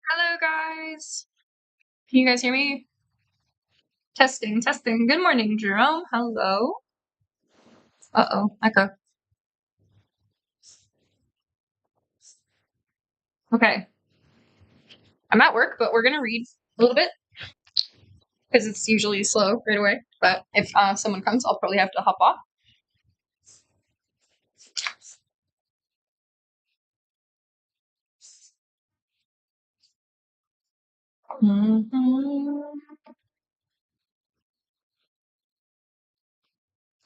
Hello, guys. Can you guys hear me? Testing, testing. Good morning, Jerome. Hello. Uh-oh, echo. Okay. I'm at work, but we're gonna read a little bit because it's usually slow right away. But if someone comes, I'll probably have to hop off.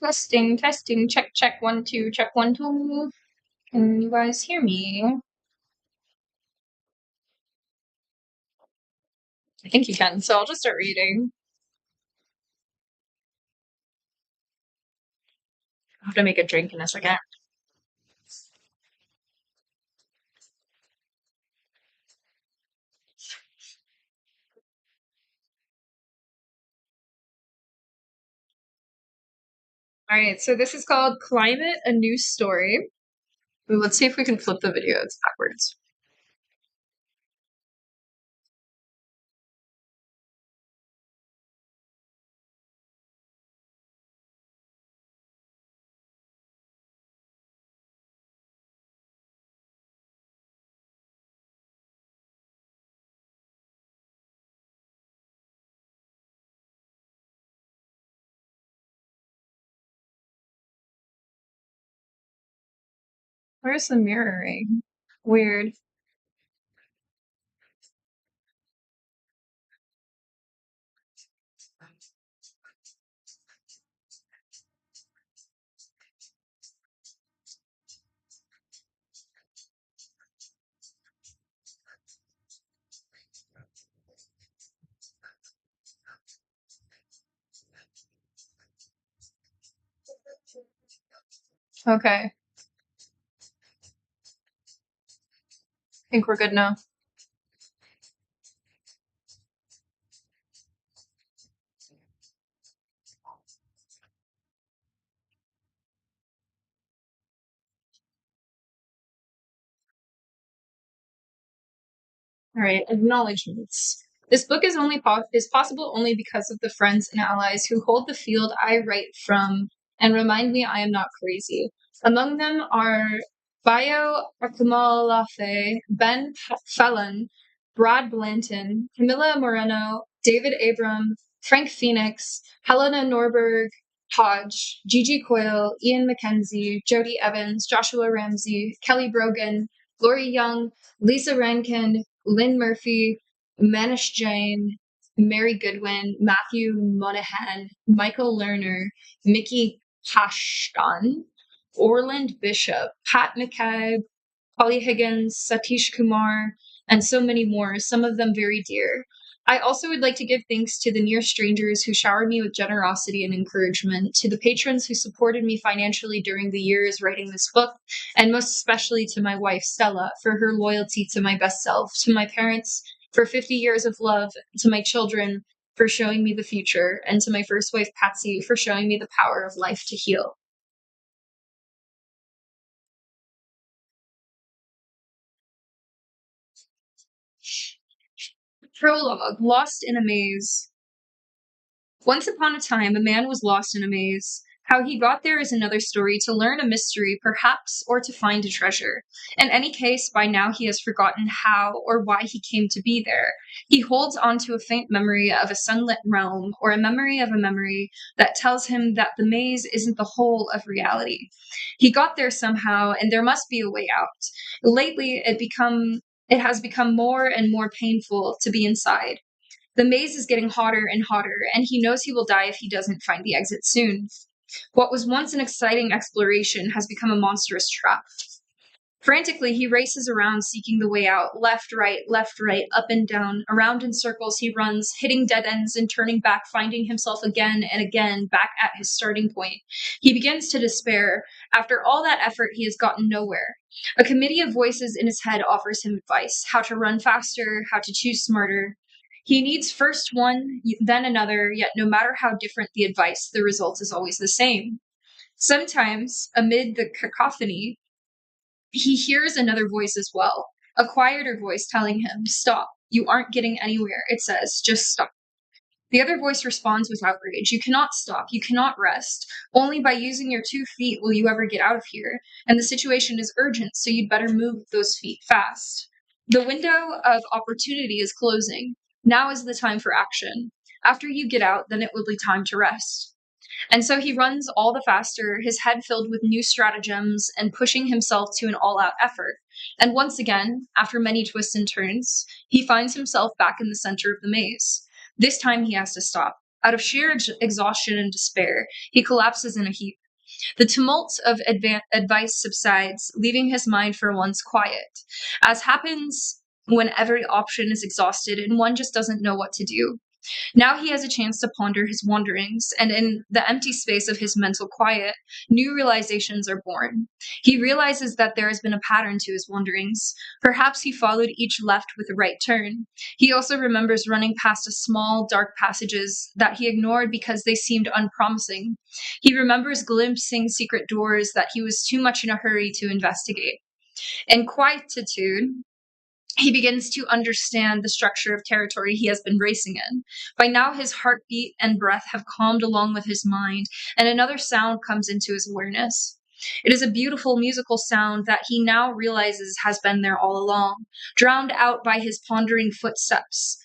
Testing, testing. Check, check. 1, 2. Check 1, 2. Can you guys hear me? I think you can. So I'll just start reading. I have to make a drink in a second. All right. So this is called Climate: A New Story. Ooh, let's see if we can flip the videos backwards. Where's the mirroring? Weird. Okay. I think we're good now. All right, acknowledgements. This book is possible only because of the friends and allies who hold the field I write from and remind me I am not crazy. Among them are Bayo Akamalafe, Ben Fallon, Brad Blanton, Camilla Moreno, David Abram, Frank Phoenix, Helena Norberg, Hodge, Gigi Coyle, Ian McKenzie, Jody Evans, Joshua Ramsey, Kelly Brogan, Lori Young, Lisa Rankin, Lynn Murphy, Manish Jain, Mary Goodwin, Matthew Monahan, Michael Lerner, Mickey Kashtan, Orland Bishop, Pat McCabe, Polly Higgins, Satish Kumar, and so many more, some of them very dear. I also would like to give thanks to the near strangers who showered me with generosity and encouragement, to the patrons who supported me financially during the years writing this book, and most especially to my wife, Stella, for her loyalty to my best self, to my parents for 50 years of love, to my children for showing me the future, and to my first wife, Patsy, for showing me the power of life to heal. Prologue: Lost in a Maze. Once upon a time, a man was lost in a maze. How he got there is another story, to learn a mystery, perhaps, or to find a treasure. In any case, by now he has forgotten how or why he came to be there. He holds on to a faint memory of a sunlit realm, or a memory of a memory that tells him that the maze isn't the whole of reality. He got there somehow, and there must be a way out. Lately, it has become more and more painful to be inside. The maze is getting hotter and hotter, and he knows he will die if he doesn't find the exit soon. What was once an exciting exploration has become a monstrous trap. Frantically, he races around seeking the way out. Left, right, up and down. Around in circles he runs, hitting dead ends and turning back, finding himself again and again back at his starting point. He begins to despair. After all that effort, he has gotten nowhere. A committee of voices in his head offers him advice: how to run faster, how to choose smarter. He needs first one, then another, yet no matter how different the advice, the result is always the same. Sometimes, amid the cacophony, he hears another voice as well, a quieter voice telling him, "Stop. You aren't getting anywhere, it says. Just stop. The other voice responds with outrage. You cannot stop. You cannot rest. Only by using your 2 feet will you ever get out of here. And the situation is urgent, so you'd better move those feet fast. The window of opportunity is closing. Now is the time for action. After you get out, then it will be time to rest. And so he runs all the faster, his head filled with new stratagems and pushing himself to an all out effort. And once again, after many twists and turns, he finds himself back in the center of the maze. This time he has to stop. Out of sheer exhaustion and despair, he collapses in a heap. The tumult of advice subsides, leaving his mind for once quiet, as happens when every option is exhausted and one just doesn't know what to do. Now he has a chance to ponder his wanderings, and in the empty space of his mental quiet, new realizations are born. He realizes that there has been a pattern to his wanderings. Perhaps he followed each left with a right turn. He also remembers running past a small, dark passages that he ignored because they seemed unpromising. He remembers glimpsing secret doors that he was too much in a hurry to investigate. In quietude, he begins to understand the structure of territory he has been racing in. By now, his heartbeat and breath have calmed along with his mind, and another sound comes into his awareness. It is a beautiful musical sound that he now realizes has been there all along, drowned out by his pounding footsteps,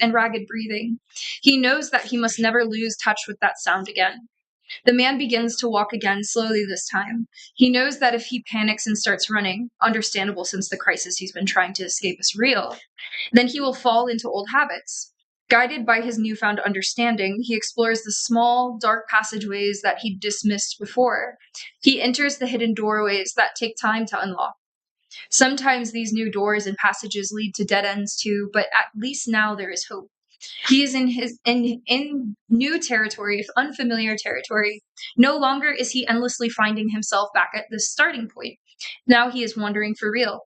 and ragged breathing. He knows that he must never lose touch with that sound again. The man begins to walk again, slowly this time. He knows that if he panics and starts running, understandable since the crisis he's been trying to escape is real, then he will fall into old habits. Guided by his newfound understanding, he explores the small, dark passageways that he dismissed before. He enters the hidden doorways that take time to unlock. Sometimes these new doors and passages lead to dead ends too, but at least now there is hope. He is in new territory, unfamiliar territory. No longer is he endlessly finding himself back at the starting point. Now he is wandering for real.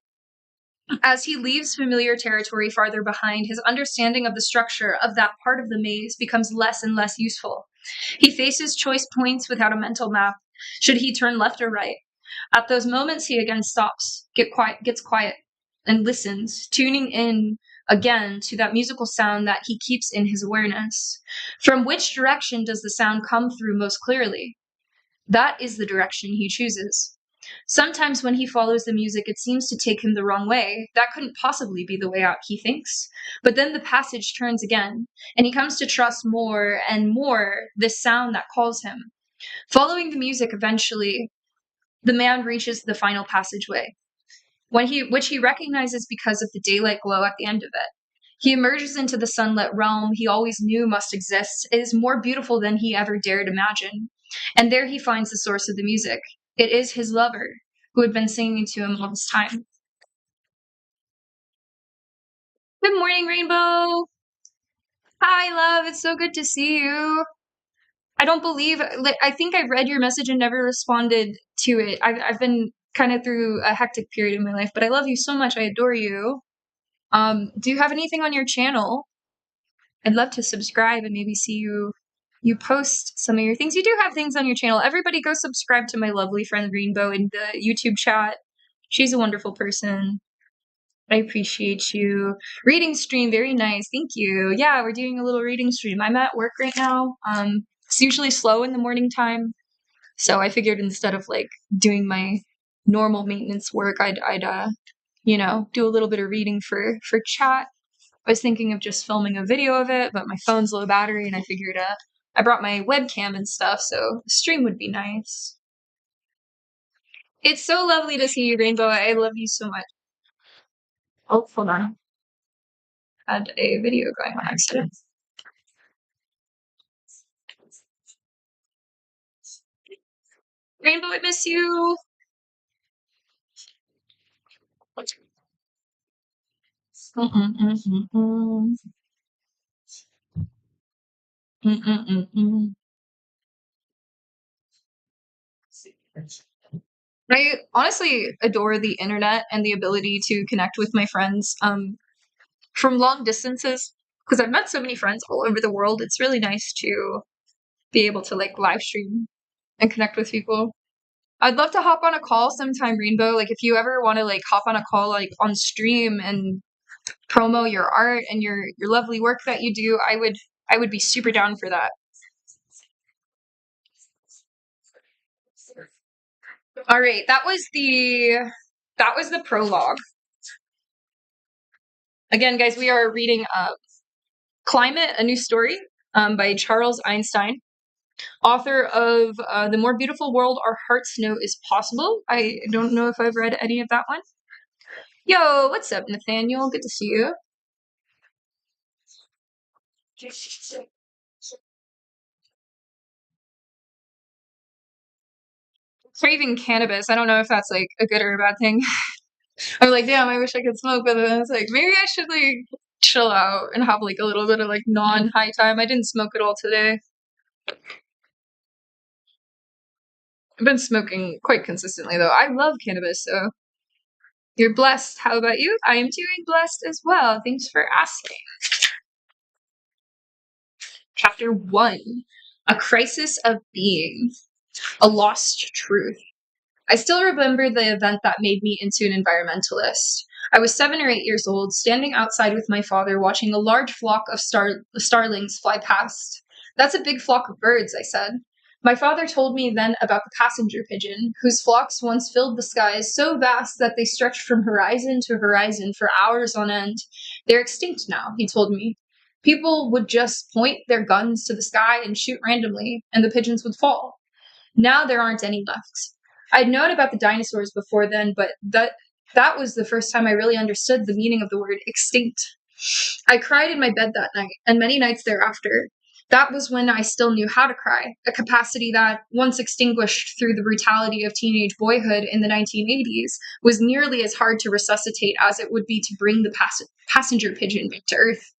As he leaves familiar territory farther behind, his understanding of the structure of that part of the maze becomes less and less useful. He faces choice points without a mental map. Should he turn left or right? At those moments, he again stops, gets quiet, and listens, tuning in again to that musical sound that he keeps in his awareness. From which direction does the sound come through most clearly? That is the direction he chooses. Sometimes when he follows the music, it seems to take him the wrong way. That couldn't possibly be the way out, he thinks. But then the passage turns again, and he comes to trust more and more this sound that calls him. Following the music, eventually, the man reaches the final passageway, which he recognizes because of the daylight glow at the end of it. He emerges into the sunlit realm he always knew must exist. It is more beautiful than he ever dared imagine. And there he finds the source of the music. It is his lover, who had been singing to him all this time. Good morning, Rainbow! Hi, love, it's so good to see you. I don't believe, I think I read your message and never responded to it. I've been kind of through a hectic period in my life, but I love you so much. I adore you. Do you have anything on your channel? I'd love to subscribe and maybe see you post some of your things. You do have things on your channel. Everybody go subscribe to my lovely friend Rainbow in the YouTube chat. She's a wonderful person. I appreciate you. Reading stream, very nice. Thank you. Yeah, we're doing a little reading stream. I'm at work right now. It's usually slow in the morning time. So I figured instead of like doing my normal maintenance work, I'd do a little bit of reading for chat. I was thinking of just filming a video of it, but my phone's low battery, and I figured I brought my webcam and stuff, so the stream would be nice. It's so lovely to see you, Rainbow. I love you so much. Oh, hold on. Had a video going on accident. Rainbow, I miss you. I honestly adore the internet and the ability to connect with my friends from long distances, because I've met so many friends all over the world. It's really nice to be able to like live stream and connect with people. I'd love to hop on a call sometime, Rainbow. Like if you ever want to like hop on a call like on stream and promo your art and your lovely work that you do, I would be super down for that. All right, that was the prologue. Again, guys, we are reading Climate, A New Story by Charles Einstein, author of The More Beautiful World Our Hearts Know Is Possible. I don't know if I've read any of that one. Yo, what's up, Nathaniel? Good to see you. Craving cannabis. I don't know if that's like a good or a bad thing. I'm like, damn, I wish I could smoke, but then it's like, maybe I should like chill out and have like a little bit of like non-high time. I didn't smoke at all today. I've been smoking quite consistently though. I love cannabis, so you're blessed. How about you? I am doing blessed as well. Thanks for asking. Chapter 1, A Crisis of Being, A Lost Truth. I still remember the event that made me into an environmentalist. I was 7 or 8 years old, standing outside with my father watching a large flock of starlings fly past. That's a big flock of birds, I said. My father told me then about the passenger pigeon, whose flocks once filled the skies so vast that they stretched from horizon to horizon for hours on end. They're extinct now, he told me. People would just point their guns to the sky and shoot randomly, and the pigeons would fall. Now there aren't any left. I'd known about the dinosaurs before then, but that was the first time I really understood the meaning of the word extinct. I cried in my bed that night, and many nights thereafter. That was when I still knew how to cry, a capacity that, once extinguished through the brutality of teenage boyhood in the 1980s, was nearly as hard to resuscitate as it would be to bring the passenger pigeon back to Earth.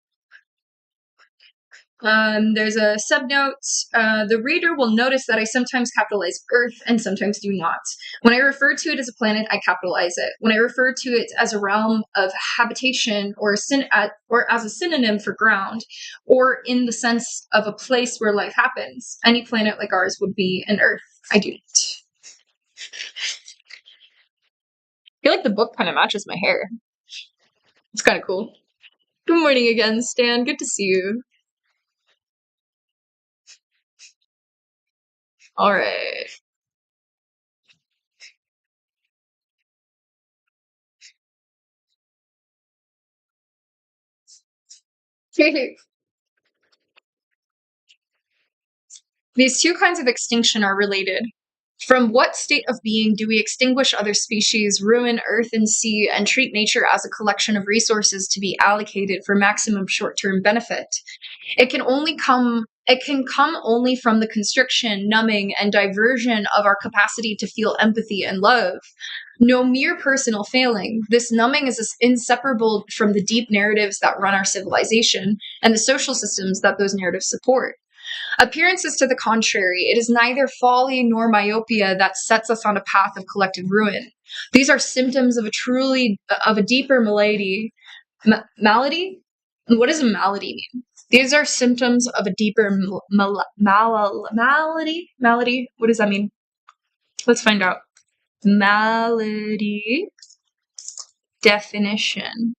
There's a subnote. The reader will notice that I sometimes capitalize Earth and sometimes do not. When I refer to it as a planet, I capitalize it. When I refer to it as a realm of habitation or as a synonym for ground, or in the sense of a place where life happens, any planet like ours would be an Earth. I do not. I feel like the book kind of matches my hair. It's kind of cool. Good morning again, Stan. Good to see you. All right. These two kinds of extinction are related. From what state of being do we extinguish other species, ruin earth and sea, and treat nature as a collection of resources to be allocated for maximum short-term benefit? It can come only from the constriction, numbing, and diversion of our capacity to feel empathy and love. No mere personal failing. This numbing is inseparable from the deep narratives that run our civilization and the social systems that those narratives support. Appearances to the contrary, it is neither folly nor myopia that sets us on a path of collective ruin. These are symptoms of a deeper malady. Malady? What does a malady mean? These are symptoms of a deeper malady. Malady? What does that mean? Let's find out. Malady definition.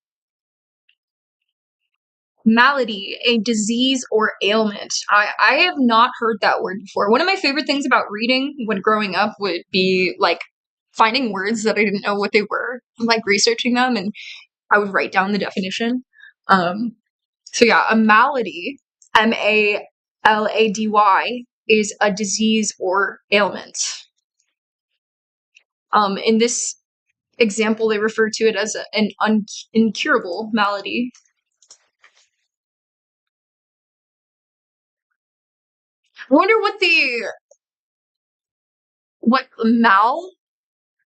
Malady, a disease or ailment. I have not heard that word before. One of my favorite things about reading when growing up would be like finding words that I didn't know what they were, like researching them, and I would write down the definition. So yeah, a malady, malady, is a disease or ailment. In this example, they refer to it as an incurable malady. I wonder what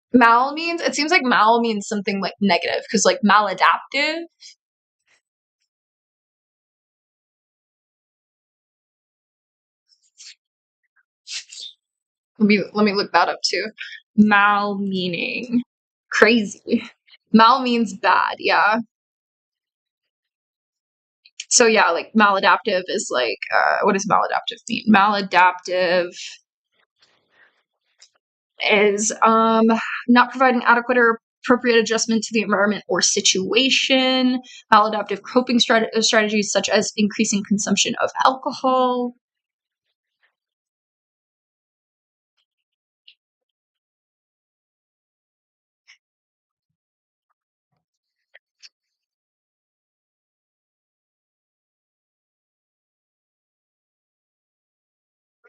mal means. It seems like mal means something like negative, because like maladaptive. Let me look that up too. Mal meaning crazy. Mal means bad, yeah. So yeah, like maladaptive is like what does maladaptive mean? Maladaptive is not providing adequate or appropriate adjustment to the environment or situation, maladaptive coping strategies such as increasing consumption of alcohol.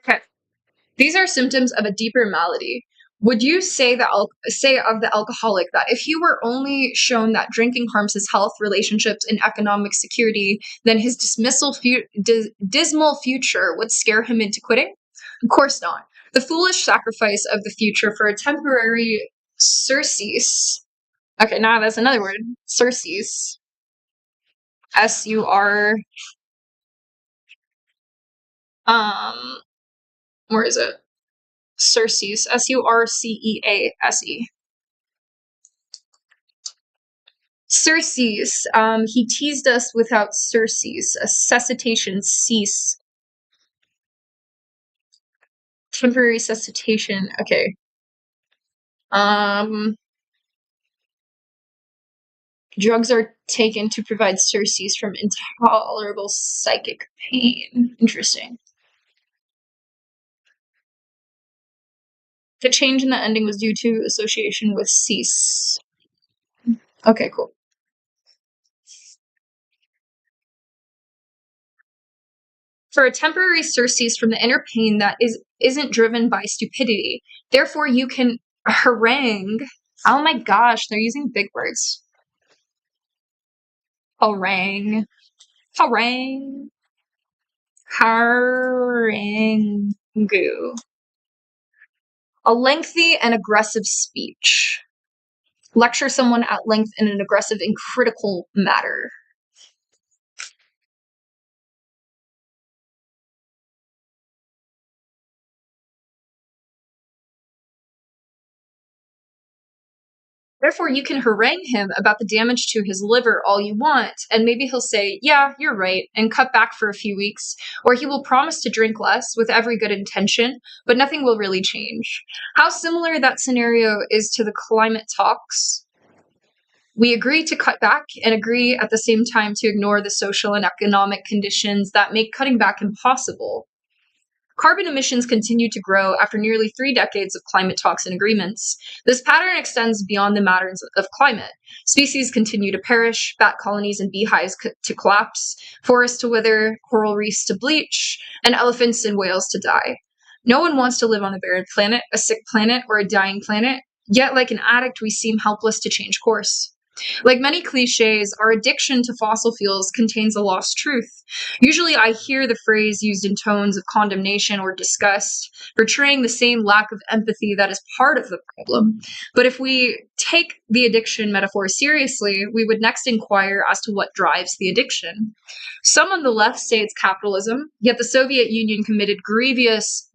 Okay. These are symptoms of a deeper malady. Would you say say of the alcoholic that if he were only shown that drinking harms his health, relationships, and economic security, then his dismal future would scare him into quitting? Of course not. The foolish sacrifice of the future for a temporary surcease. Okay, now that's another word. Surcease. S-U-R. Um, where is it? Surcease. S-U-R-C-E-A-S-E. Surcease. He teased us without surcease. A cessation, cease. Temporary cessation. Okay. Um, drugs are taken to provide surcease from intolerable psychic pain. Interesting. The change in the ending was due to association with cease. Okay, cool. For a temporary surcease from the inner pain that isn't driven by stupidity. Therefore, you can harangue. Oh my gosh, they're using big words. Harangue. Harangue. Harangue. A lengthy and aggressive speech. Lecture someone at length in an aggressive and critical matter. Therefore, you can harangue him about the damage to his liver all you want, and maybe he'll say, yeah, you're right, and cut back for a few weeks. Or he will promise to drink less with every good intention, but nothing will really change. How similar that scenario is to the climate talks. We agree to cut back and agree at the same time to ignore the social and economic conditions that make cutting back impossible. Carbon emissions continue to grow after nearly 3 decades of climate talks and agreements. This pattern extends beyond the matters of climate. Species continue to perish, bat colonies and beehives to collapse, forests to wither, coral reefs to bleach, and elephants and whales to die. No one wants to live on a barren planet, a sick planet, or a dying planet, yet like an addict we seem helpless to change course. Like many cliches, our addiction to fossil fuels contains a lost truth. Usually, I hear the phrase used in tones of condemnation or disgust, portraying the same lack of empathy that is part of the problem. But if we take the addiction metaphor seriously, we would next inquire as to what drives the addiction. Some on the left say it's capitalism, yet the Soviet Union committed grievous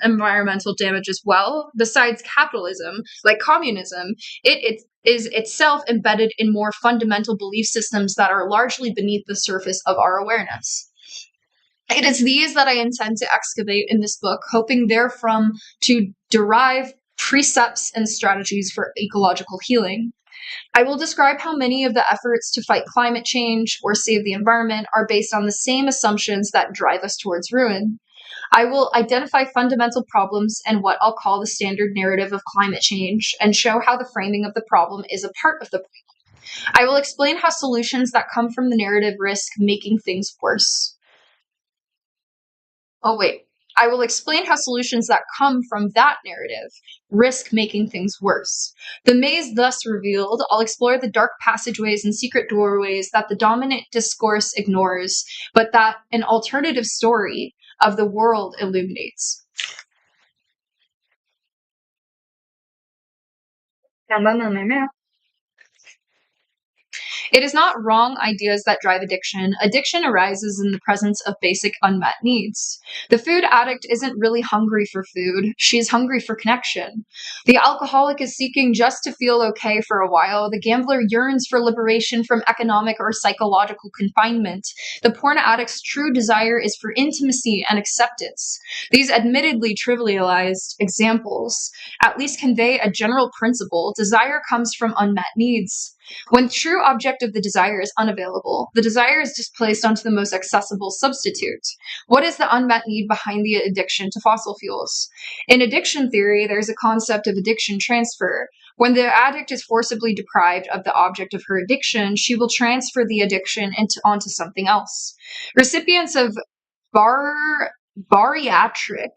environmental damage as well. Besides capitalism, like communism, it is itself embedded in more fundamental belief systems that are largely beneath the surface of our awareness. It is these that I intend to excavate in this book, hoping therefrom to derive precepts and strategies for ecological healing. I will describe how many of the efforts to fight climate change or save the environment are based on the same assumptions that drive us towards ruin. I will identify fundamental problems and what I'll call the standard narrative of climate change and show how the framing of the problem is a part of the problem. I will explain how solutions that come from the narrative risk making things worse. Oh, wait. I will explain how solutions that come from that narrative risk making things worse. The maze thus revealed, I'll explore the dark passageways and secret doorways that the dominant discourse ignores, but that an alternative story of the world illuminates. It is not wrong ideas that drive addiction. Addiction arises in the presence of basic unmet needs. The food addict isn't really hungry for food, she's hungry for connection. The alcoholic is seeking just to feel okay for a while. The gambler yearns for liberation from economic or psychological confinement. The porn addict's true desire is for intimacy and acceptance. These admittedly trivialized examples at least convey a general principle. Desire comes from unmet needs. When true object of the desire is unavailable, the desire is displaced onto the most accessible substitute. What is the unmet need behind the addiction to fossil fuels? In addiction theory, there's a concept of addiction transfer. When the addict is forcibly deprived of the object of her addiction, she will transfer the addiction onto something else. Recipients of bariatric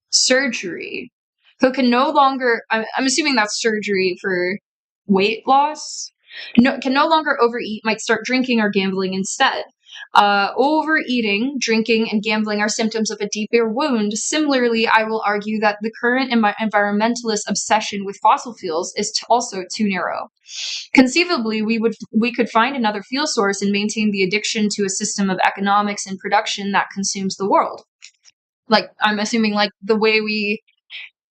surgery who can no longer, I'm assuming that's surgery for weight loss, can no longer overeat, might start drinking or gambling instead. Overeating, drinking, and gambling are symptoms of a deeper wound. Similarly, I will argue that the current environmentalist obsession with fossil fuels is also too narrow. Conceivably, we could find another fuel source and maintain the addiction to a system of economics and production that consumes the world. Like, I'm assuming, like, the way we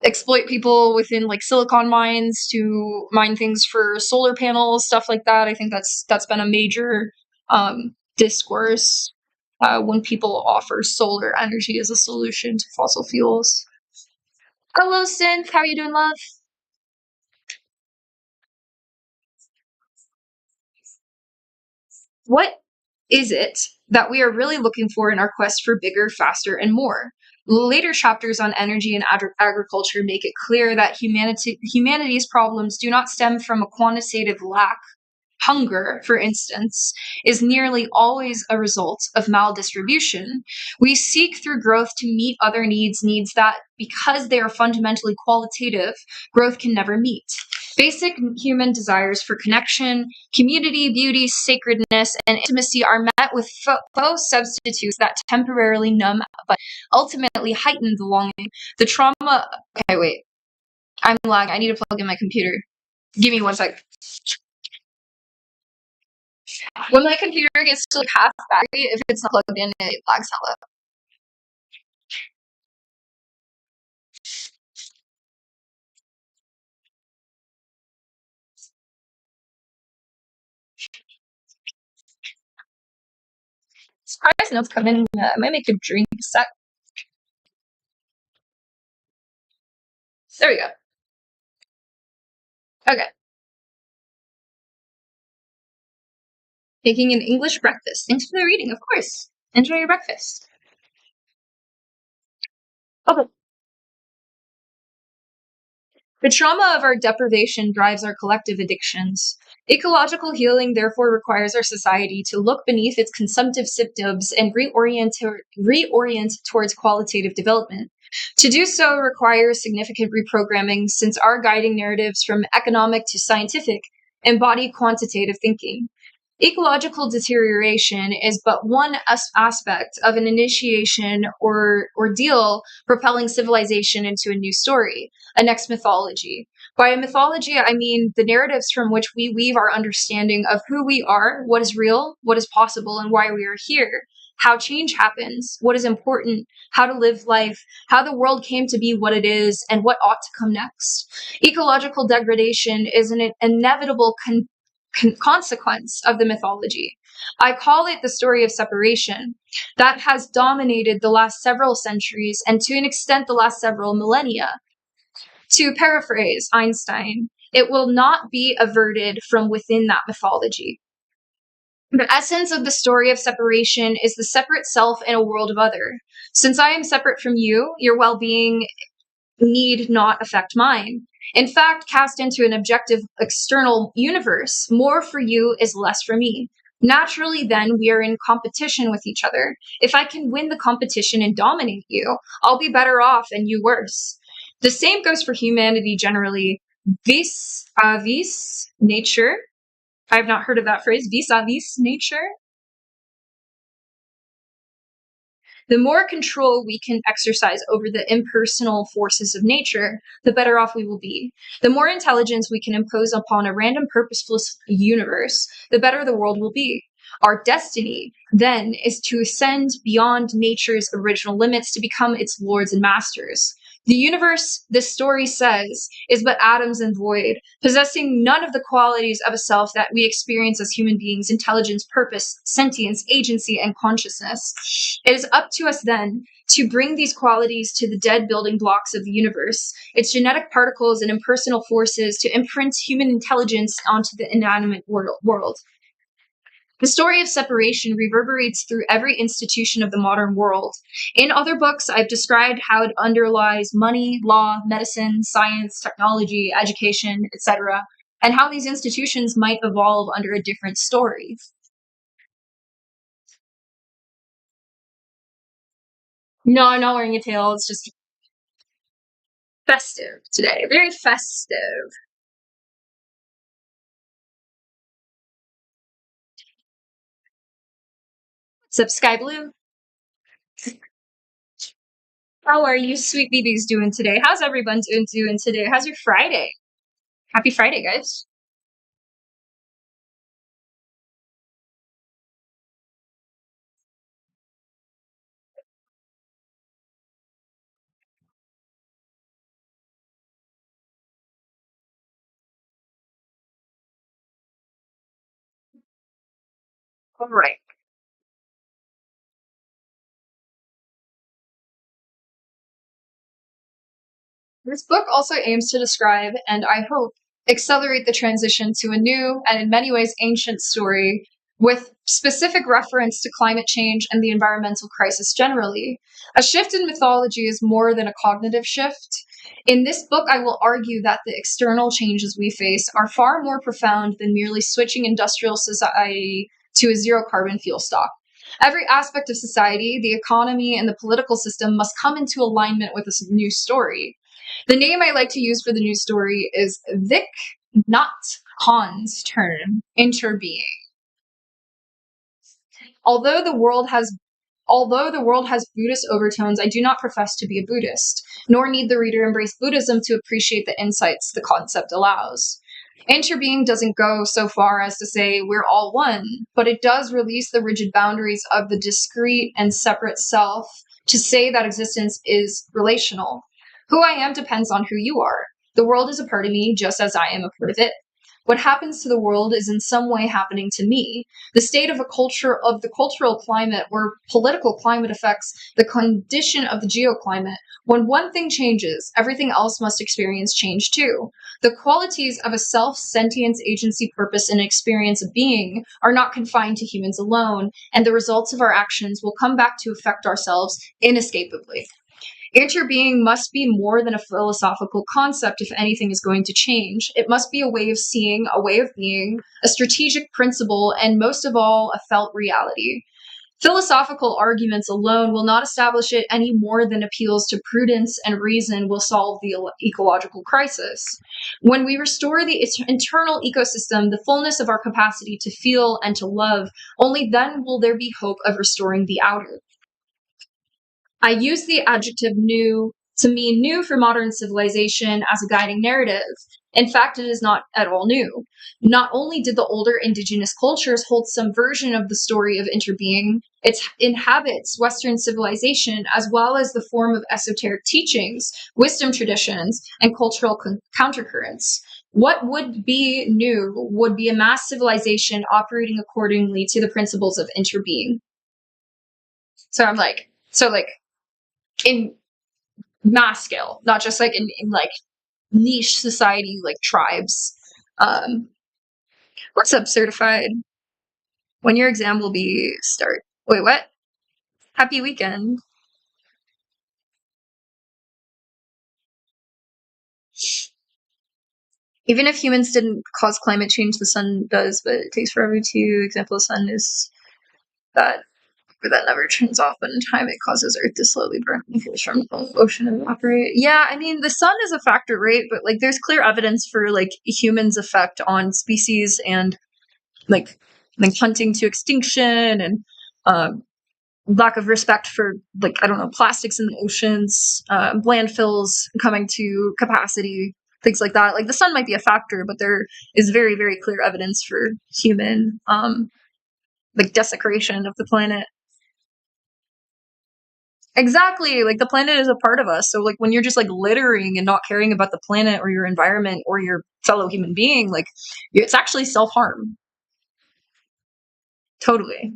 exploit people within, like, silicon mines to mine things for solar panels, stuff like that. I think that's been a major discourse when people offer solar energy as a solution to fossil fuels. Hello, Synth. How are you doing, love? What is it that we are really looking for in our quest for bigger, faster, and more? Later chapters on energy and agriculture make it clear that humanity's problems do not stem from a quantitative lack. Hunger, for instance, is nearly always a result of maldistribution. We seek through growth to meet other needs that, because they are fundamentally qualitative, growth can never meet. Basic human desires for connection, community, beauty, sacredness, and intimacy are met with faux substitutes that temporarily numb but ultimately heighten the longing. The trauma. Okay, wait. I'm lagging. I need to plug in my computer. Give me 1 sec. When my computer gets to, like, half battery, if it's not plugged in, it lags hella. Surprise notes come in. I might make a drink a sec. There we go. Okay. Making an English breakfast. Thanks for the reading, of course. Enjoy your breakfast. Okay. The trauma of our deprivation drives our collective addictions. Ecological healing therefore requires our society to look beneath its consumptive symptoms and reorient towards qualitative development. To do so requires significant reprogramming, since our guiding narratives from economic to scientific embody quantitative thinking. Ecological deterioration is but one aspect of an initiation or ordeal propelling civilization into a new story, a next mythology. By a mythology, I mean the narratives from which we weave our understanding of who we are, what is real, what is possible, and why we are here, how change happens, what is important, how to live life, how the world came to be what it is, and what ought to come next. Ecological degradation is an inevitable consequence of the mythology. I call it the story of separation that has dominated the last several centuries and to an extent the last several millennia. To paraphrase Einstein, it will not be averted from within that mythology. The essence of the story of separation is the separate self in a world of other. Since I am separate from you, your well-being need not affect mine. In fact, cast into an objective external universe, more for you is less for me. Naturally, then, we are in competition with each other. If I can win the competition and dominate you, I'll be better off and you worse. The same goes for humanity generally. Vis a vis nature. I have not heard of that phrase. Vis a vis nature. The more control we can exercise over the impersonal forces of nature, the better off we will be. The more intelligence we can impose upon a random, purposeless universe, the better the world will be. Our destiny, then, is to ascend beyond nature's original limits to become its lords and masters. The universe, this story says, is but atoms and void, possessing none of the qualities of a self that we experience as human beings: intelligence, purpose, sentience, agency, and consciousness. It is up to us, then, to bring these qualities to the dead building blocks of the universe, its genetic particles and impersonal forces, to imprint human intelligence onto the inanimate world. The story of separation reverberates through every institution of the modern world. In other books, I've described how it underlies money, law, medicine, science, technology, education, etc., and how these institutions might evolve under a different story. No, I'm not wearing a tail. It's just festive today. Very festive. What's up, Sky Blue? How are you sweet babies doing today? How's everyone doing today? How's your Friday? Happy Friday, guys. All right. This book also aims to describe, and I hope, accelerate the transition to a new and in many ways ancient story with specific reference to climate change and the environmental crisis generally. A shift in mythology is more than a cognitive shift. In this book, I will argue that the external changes we face are far more profound than merely switching industrial society to a zero carbon fuel stock. Every aspect of society, the economy, and the political system must come into alignment with this new story. The name I like to use for the news story is Vic Not Han's Turn, Interbeing. Although the world has Although the world has Buddhist overtones, I do not profess to be a Buddhist, nor need the reader embrace Buddhism to appreciate the insights the concept allows. Interbeing doesn't go so far as to say we're all one, but it does release the rigid boundaries of the discrete and separate self to say that existence is relational. Who I am depends on who you are. The world is a part of me just as I am a part of it. What happens to the world is in some way happening to me. The state of the cultural climate or political climate affects the condition of the geoclimate. When one thing changes, everything else must experience change too. The qualities of a self, sentience, agency, purpose, and experience of being are not confined to humans alone, and the results of our actions will come back to affect ourselves inescapably. Interbeing must be more than a philosophical concept if anything is going to change. It must be a way of seeing, a way of being, a strategic principle, and most of all, a felt reality. Philosophical arguments alone will not establish it any more than appeals to prudence and reason will solve the ecological crisis. When we restore the internal ecosystem, the fullness of our capacity to feel and to love, only then will there be hope of restoring the outer. I use the adjective new to mean new for modern civilization as a guiding narrative. In fact, it is not at all new. Not only did the older indigenous cultures hold some version of the story of interbeing, it inhabits Western civilization as well as the form of esoteric teachings, wisdom traditions, and cultural countercurrents. What would be new would be a mass civilization operating accordingly to the principles of interbeing. So in mass scale, not just like in like niche society, like tribes. What's up, certified? When your exam will be start? Wait, what? Happy weekend. Even if humans didn't cause climate change, the sun does, but it takes forever to. Example, the sun is that that never turns off, but in time it causes Earth to slowly burn from the ocean and evaporate. Yeah, I mean the sun is a factor, right? But like there's clear evidence for like humans' effect on species and like hunting to extinction and lack of respect for, like, I don't know, plastics in the oceans, landfills coming to capacity, things like that. Like, the sun might be a factor, but there is very, very clear evidence for human, like, desecration of the planet. Exactly. Like, the planet is a part of us. So, like, when you're just, like, littering and not caring about the planet or your environment or your fellow human being, like, it's actually self-harm. Totally.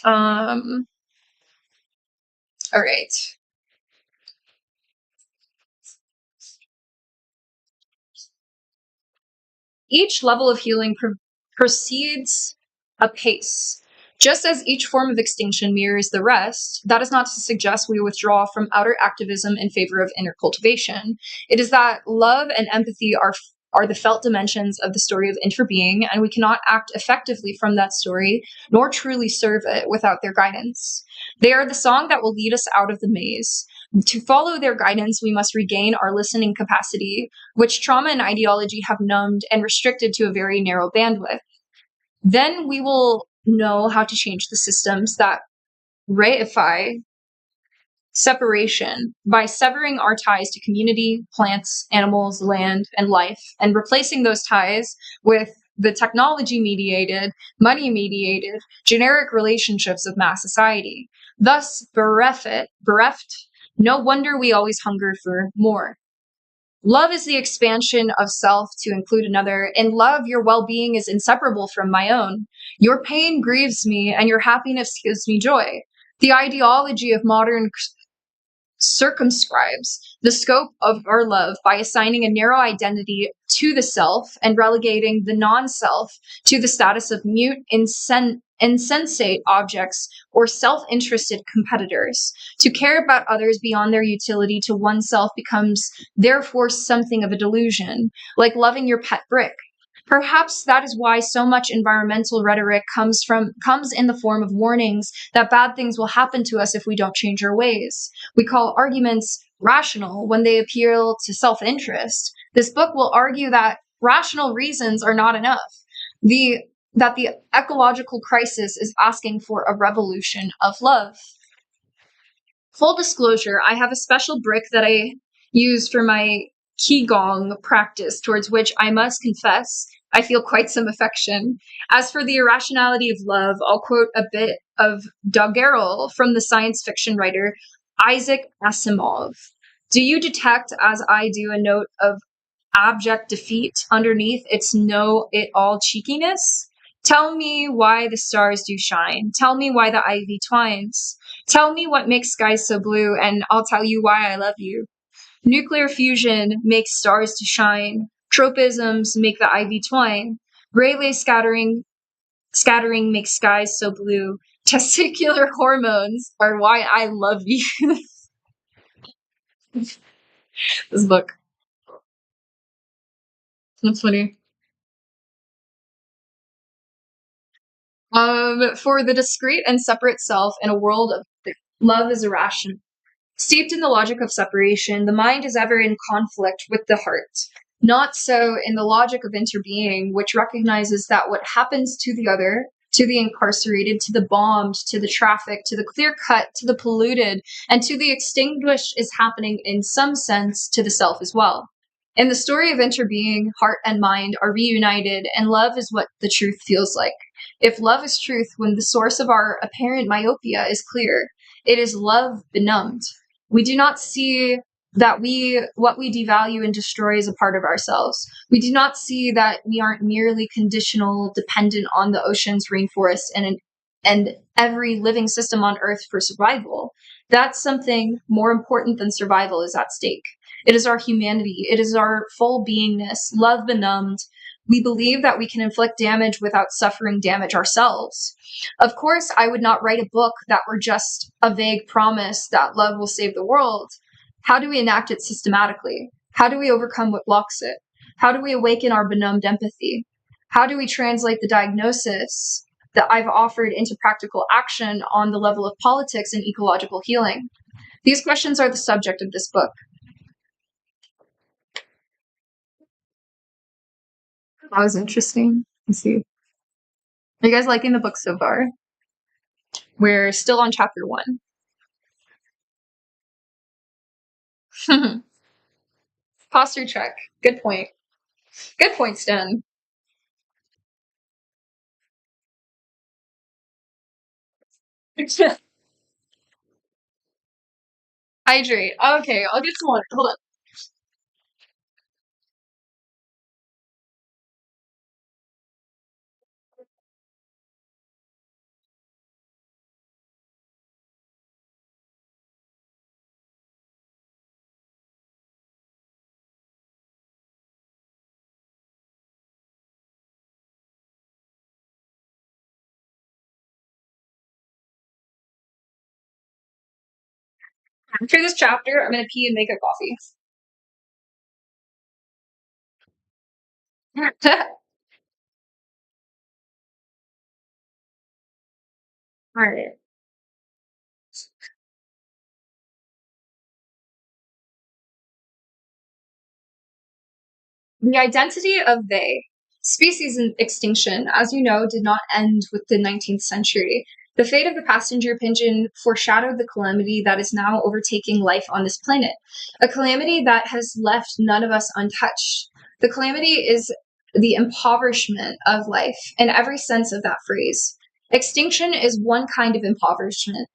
Um, all right. Each level of healing proceeds apace. Just as each form of extinction mirrors the rest, that is not to suggest we withdraw from outer activism in favor of inner cultivation. It is that love and empathy are the felt dimensions of the story of interbeing, and we cannot act effectively from that story, nor truly serve it without their guidance. They are the song that will lead us out of the maze. To follow their guidance, we must regain our listening capacity, which trauma and ideology have numbed and restricted to a very narrow bandwidth. Then we will know how to change the systems that reify separation by severing our ties to community, plants, animals, land, and life, and replacing those ties with the technology mediated, money mediated, generic relationships of mass society. Thus, bereft, no wonder we always hunger for more. Love is the expansion of self to include another. In love, your well being is inseparable from my own. Your pain grieves me, and your happiness gives me joy. The ideology of modern circumscribes the scope of our love by assigning a narrow identity to the self and relegating the non self to the status of mute, insensate objects or self interested competitors. To care about others beyond their utility to oneself becomes therefore something of a delusion, like loving your pet brick. Perhaps that is why so much environmental rhetoric comes in the form of warnings that bad things will happen to us if we don't change our ways. We call arguments rational when they appeal to self-interest. This book will argue that rational reasons are not enough. The that the ecological crisis is asking for a revolution of love. Full disclosure, I have a special brick that I use for my Qigong practice, towards which I must confess I feel quite some affection. As for the irrationality of love, I'll quote a bit of doggerel from the science fiction writer Isaac Asimov. Do you detect, as I do, a note of abject defeat underneath its know it all cheekiness? Tell me why the stars do shine. Tell me why the ivy twines. Tell me what makes skies so blue, and I'll tell you why I love you. Nuclear fusion makes stars to shine. Tropisms make the ivy twine. Rayleigh scattering makes skies so blue. Testicular hormones are why I love you. This book. That's funny. For the discrete and separate self in a world of love is irrational. Steeped in the logic of separation, the mind is ever in conflict with the heart. Not so in the logic of interbeing, which recognizes that what happens to the other, to the incarcerated, to the bombed, to the trafficked, to the clear cut, to the polluted, and to the extinguished is happening in some sense to the self as well. In the story of interbeing, heart and mind are reunited, and love is what the truth feels like. If love is truth, when the source of our apparent myopia is clear, it is love benumbed. We do not see that what we devalue and destroy is a part of ourselves. We do not see that we aren't merely conditional, dependent on the oceans, rainforests, and every living system on Earth for survival. That's something more important than survival is at stake. It is our humanity. It is our full beingness, love benumbed. We believe that we can inflict damage without suffering damage ourselves. Of course, I would not write a book that were just a vague promise that love will save the world. How do we enact it systematically? How do we overcome what blocks it? How do we awaken our benumbed empathy? How do we translate the diagnosis that I've offered into practical action on the level of politics and ecological healing? These questions are the subject of this book. That was interesting. Let's see. Are you guys liking the book so far? We're still on chapter 1. Posture check. Good point. Good point, Sten. Hydrate. Okay, I'll get some water. Hold on. After this chapter, I'm gonna pee and make a coffee. Alright. The identity of they. Species extinction, as you know, did not end with the 19th century. The fate of the passenger pigeon foreshadowed the calamity that is now overtaking life on this planet, a calamity that has left none of us untouched. The calamity is the impoverishment of life in every sense of that phrase. Extinction is one kind of impoverishment.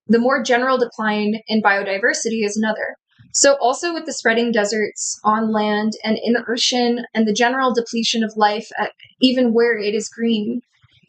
The more general decline in biodiversity is another. So, also with the spreading deserts on land and in the ocean, and the general depletion of life at even where it is green,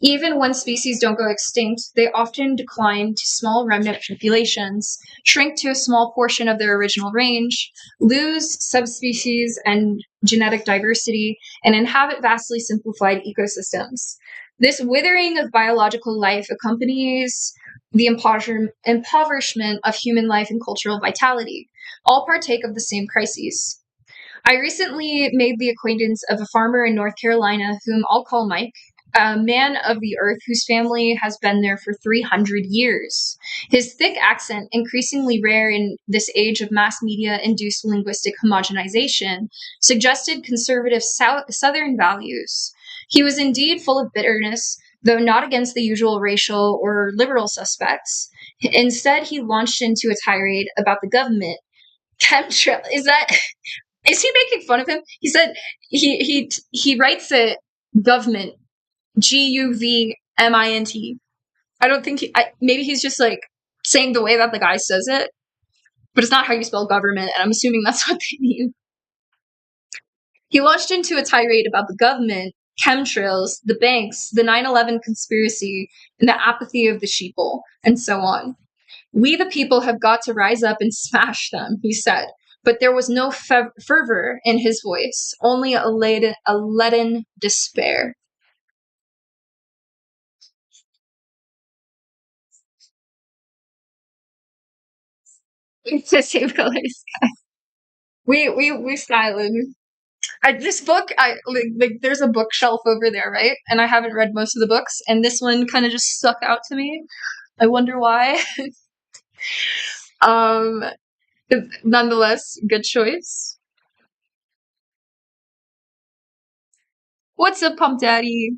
even when species don't go extinct, they often decline to small remnant populations, shrink to a small portion of their original range, lose subspecies and genetic diversity, and inhabit vastly simplified ecosystems. This withering of biological life accompanies the impoverishment of human life and cultural vitality. All partake of the same crises. I recently made the acquaintance of a farmer in North Carolina, whom I'll call Mike, a man of the earth whose family has been there for 300 years. His thick accent, increasingly rare in this age of mass media induced linguistic homogenization, suggested conservative Southern values. He was indeed full of bitterness, though not against the usual racial or liberal suspects. Instead, he launched into a tirade about the government. Chemtrail, is he making fun of him? He said he writes it government, Guvmint. I don't think maybe he's just like saying the way that the guy says it, but it's not how you spell government, and I'm assuming that's what they mean. He launched into a tirade about the government, chemtrails, the banks, the 9/11 conspiracy, and the apathy of the sheeple, and so on. We, the people, have got to rise up and smash them, he said. But there was no fervor in his voice, only a leaden despair. It's the same color sky. We styling. This book, like there's a bookshelf over there, right? And I haven't read most of the books, and this one kind of just stuck out to me. I wonder why. um, Nonetheless, good choice. What's up, Pump Daddy?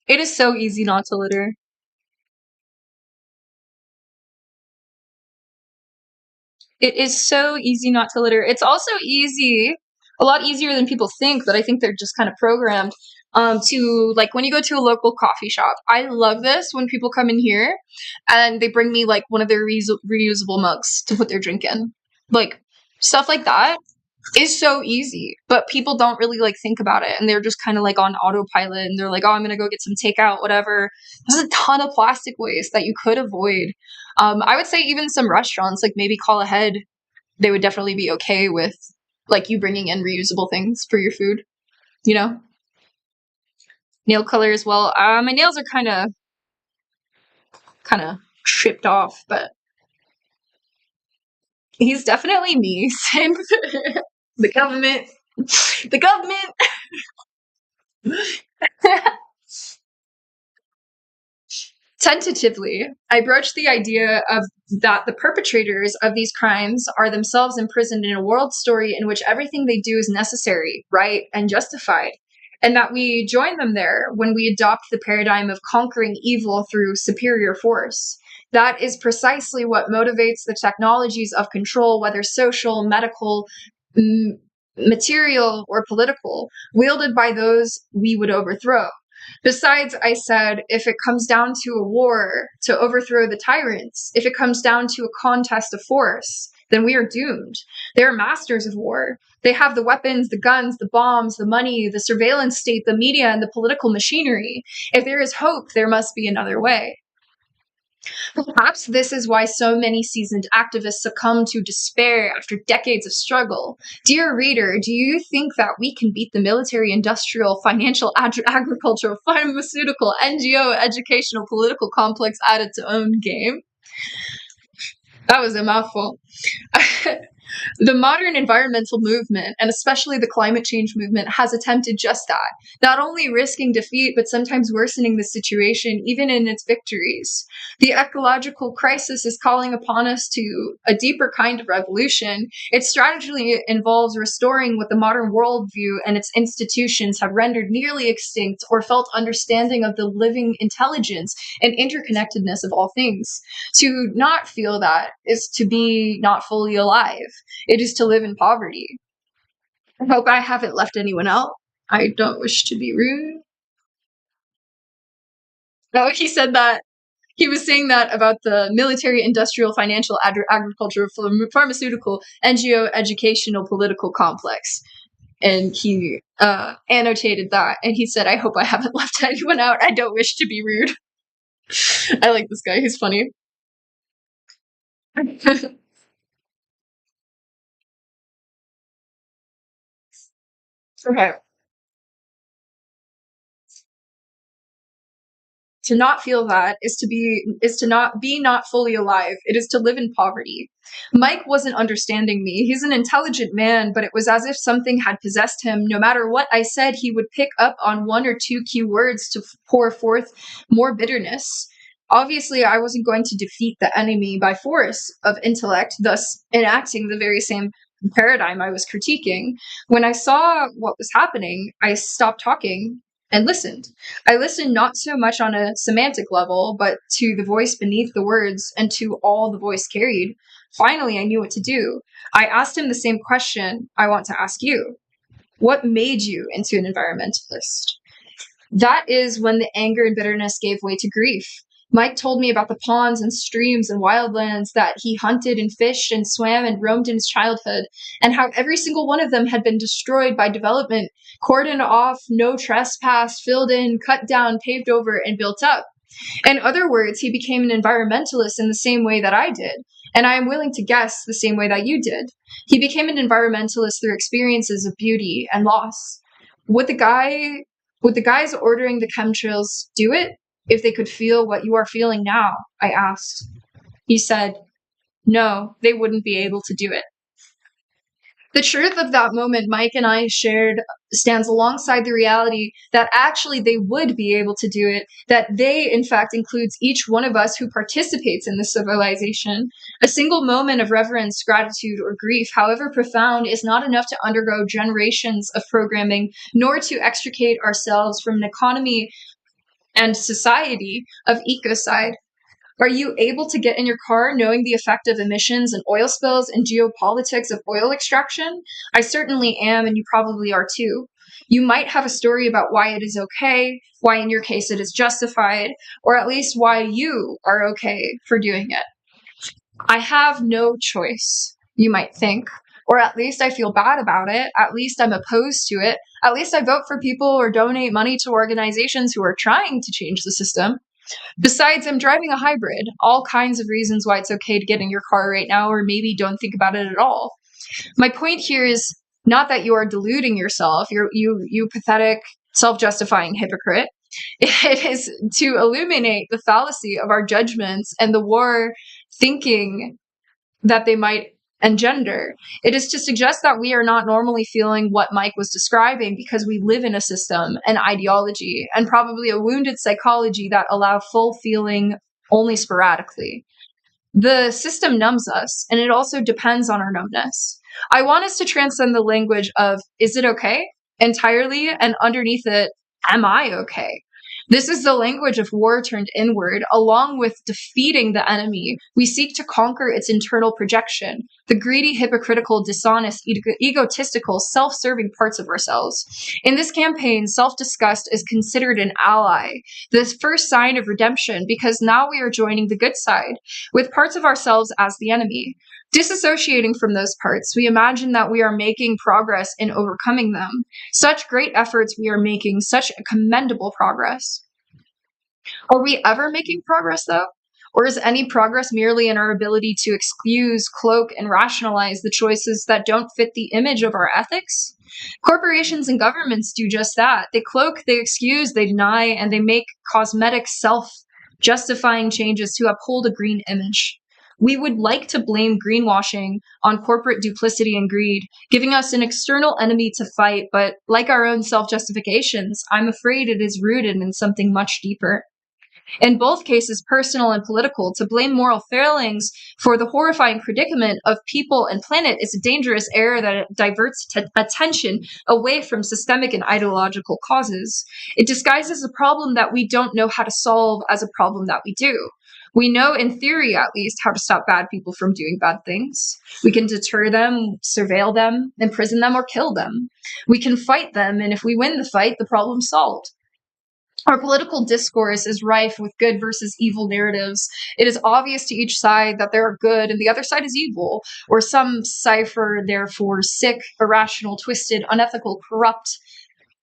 It is so easy not to litter. It is so easy not to litter. It's also easy, a lot easier than people think, but I think they're just kind of programmed to, like, when you go to a local coffee shop. I love this when people come in here and they bring me like one of their reusable mugs to put their drink in. Like, stuff like that is so easy, but people don't really like think about it, and they're just kind of like on autopilot, and they're like, oh, I'm gonna go get some takeout, whatever. There's a ton of plastic waste that you could avoid. I would say even some restaurants, like maybe call ahead, they would definitely be okay with like you bringing in reusable things for your food, you know. Nail color as well. My nails are kind of chipped off, but he's definitely me. Same. The government. The government. Tentatively, I broached the idea of that the perpetrators of these crimes are themselves imprisoned in a world story in which everything they do is necessary, right, and justified. and that we join them there when we adopt the paradigm of conquering evil through superior force. That is precisely what motivates the technologies of control, whether social, medical, material, or political, wielded by those we would overthrow. Besides, I said, if it comes down to a war to overthrow the tyrants, if it comes down to a contest of force, then we are doomed. They are masters of war. They have the weapons, the guns, the bombs, the money, the surveillance state, the media, and the political machinery. If there is hope, there must be another way. Perhaps this is why so many seasoned activists succumb to despair after decades of struggle. Dear reader, do you think that we can beat the military, industrial, financial, agricultural, pharmaceutical, NGO, educational, political complex at its own game? That was a mouthful. The modern environmental movement, and especially the climate change movement, has attempted just that, not only risking defeat, but sometimes worsening the situation, even in its victories. The ecological crisis is calling upon us to a deeper kind of revolution. Its strategy involves restoring what the modern worldview and its institutions have rendered nearly extinct or felt understanding of the living intelligence and interconnectedness of all things. To not feel that is to be not fully alive. It is to live in poverty. I hope I haven't left anyone out. I don't wish to be rude. Oh, he said that. He was saying that about the military, industrial, financial, agricultural, pharmaceutical, NGO, educational, political complex. And he annotated that. And he said, I hope I haven't left anyone out. I don't wish to be rude. I like this guy. He's funny. Okay. To not feel that is to not be not fully alive. It is to live in poverty. Mike wasn't understanding me. He's an intelligent man, but it was as if something had possessed him. No matter what I said, he would pick up on one or two key words to pour forth more bitterness. Obviously, I wasn't going to defeat the enemy by force of intellect, thus enacting the very same paradigm I was critiquing. When I saw what was happening, I stopped talking and listened. I listened not so much on a semantic level, but to the voice beneath the words and to all the voice carried. Finally, I knew what to do. I asked him the same question I want to ask you. What made you into an environmentalist? That is when the anger and bitterness gave way to grief. Mike told me about the ponds and streams and wildlands that he hunted and fished and swam and roamed in his childhood, and how every single one of them had been destroyed by development, cordoned off, no trespass, filled in, cut down, paved over, and built up. In other words, he became an environmentalist in the same way that I did, and I am willing to guess the same way that you did. He became an environmentalist through experiences of beauty and loss. Would the guys ordering the chemtrails do it if they could feel what you are feeling now? I asked. He said, no, they wouldn't be able to do it. The truth of that moment Mike and I shared stands alongside the reality that actually they would be able to do it, that they, in fact, includes each one of us who participates in this civilization. A single moment of reverence, gratitude, or grief, however profound, is not enough to undergo generations of programming, nor to extricate ourselves from an economy and society of ecocide. Are you able to get in your car knowing the effect of emissions and oil spills and geopolitics of oil extraction? I certainly am, and you probably are too. You might have a story about why it is okay, why in your case it is justified, or at least why you are okay for doing it. I have no choice, you might think. Or at least I feel bad about it. At least I'm opposed to it. At least I vote for people or donate money to organizations who are trying to change the system. Besides, I'm driving a hybrid. All kinds of reasons why it's okay to get in your car right now, or maybe don't think about it at all. My point here is not that you are deluding yourself, you pathetic, self-justifying hypocrite. It is to illuminate the fallacy of our judgments and the war thinking that they might engender. It is to suggest that we are not normally feeling what Mike was describing because we live in a system, an ideology, and probably a wounded psychology that allow full feeling only sporadically. The system numbs us, and it also depends on our numbness. I want us to transcend the language of, is it okay? entirely, and underneath it, am I okay? This is the language of war turned inward. Along with defeating the enemy, we seek to conquer its internal projection, the greedy, hypocritical, dishonest, egotistical, self serving parts of ourselves. In this campaign, self disgust is considered an ally, the first sign of redemption, because now we are joining the good side, with parts of ourselves as the enemy. Disassociating from those parts, we imagine that we are making progress in overcoming them. Such great efforts we are making, such commendable progress. Are we ever making progress, though? Or is any progress merely in our ability to excuse, cloak, and rationalize the choices that don't fit the image of our ethics? Corporations and governments do just that. They cloak, they excuse, they deny, and they make cosmetic self justifying changes to uphold a green image. We would like to blame greenwashing on corporate duplicity and greed, giving us an external enemy to fight, but like our own self justifications, I'm afraid it is rooted in something much deeper. In both cases, personal and political, to blame moral failings for the horrifying predicament of people and planet is a dangerous error that diverts attention away from systemic and ideological causes. It disguises a problem that we don't know how to solve as a problem that we do. We know, in theory at least, how to stop bad people from doing bad things. We can deter them, surveil them, imprison them, or kill them. We can fight them, and if we win the fight, the problem's solved. Our political discourse is rife with good versus evil narratives. It is obvious to each side that they are good and the other side is evil, or some cipher, therefore, sick, irrational, twisted, unethical, corrupt,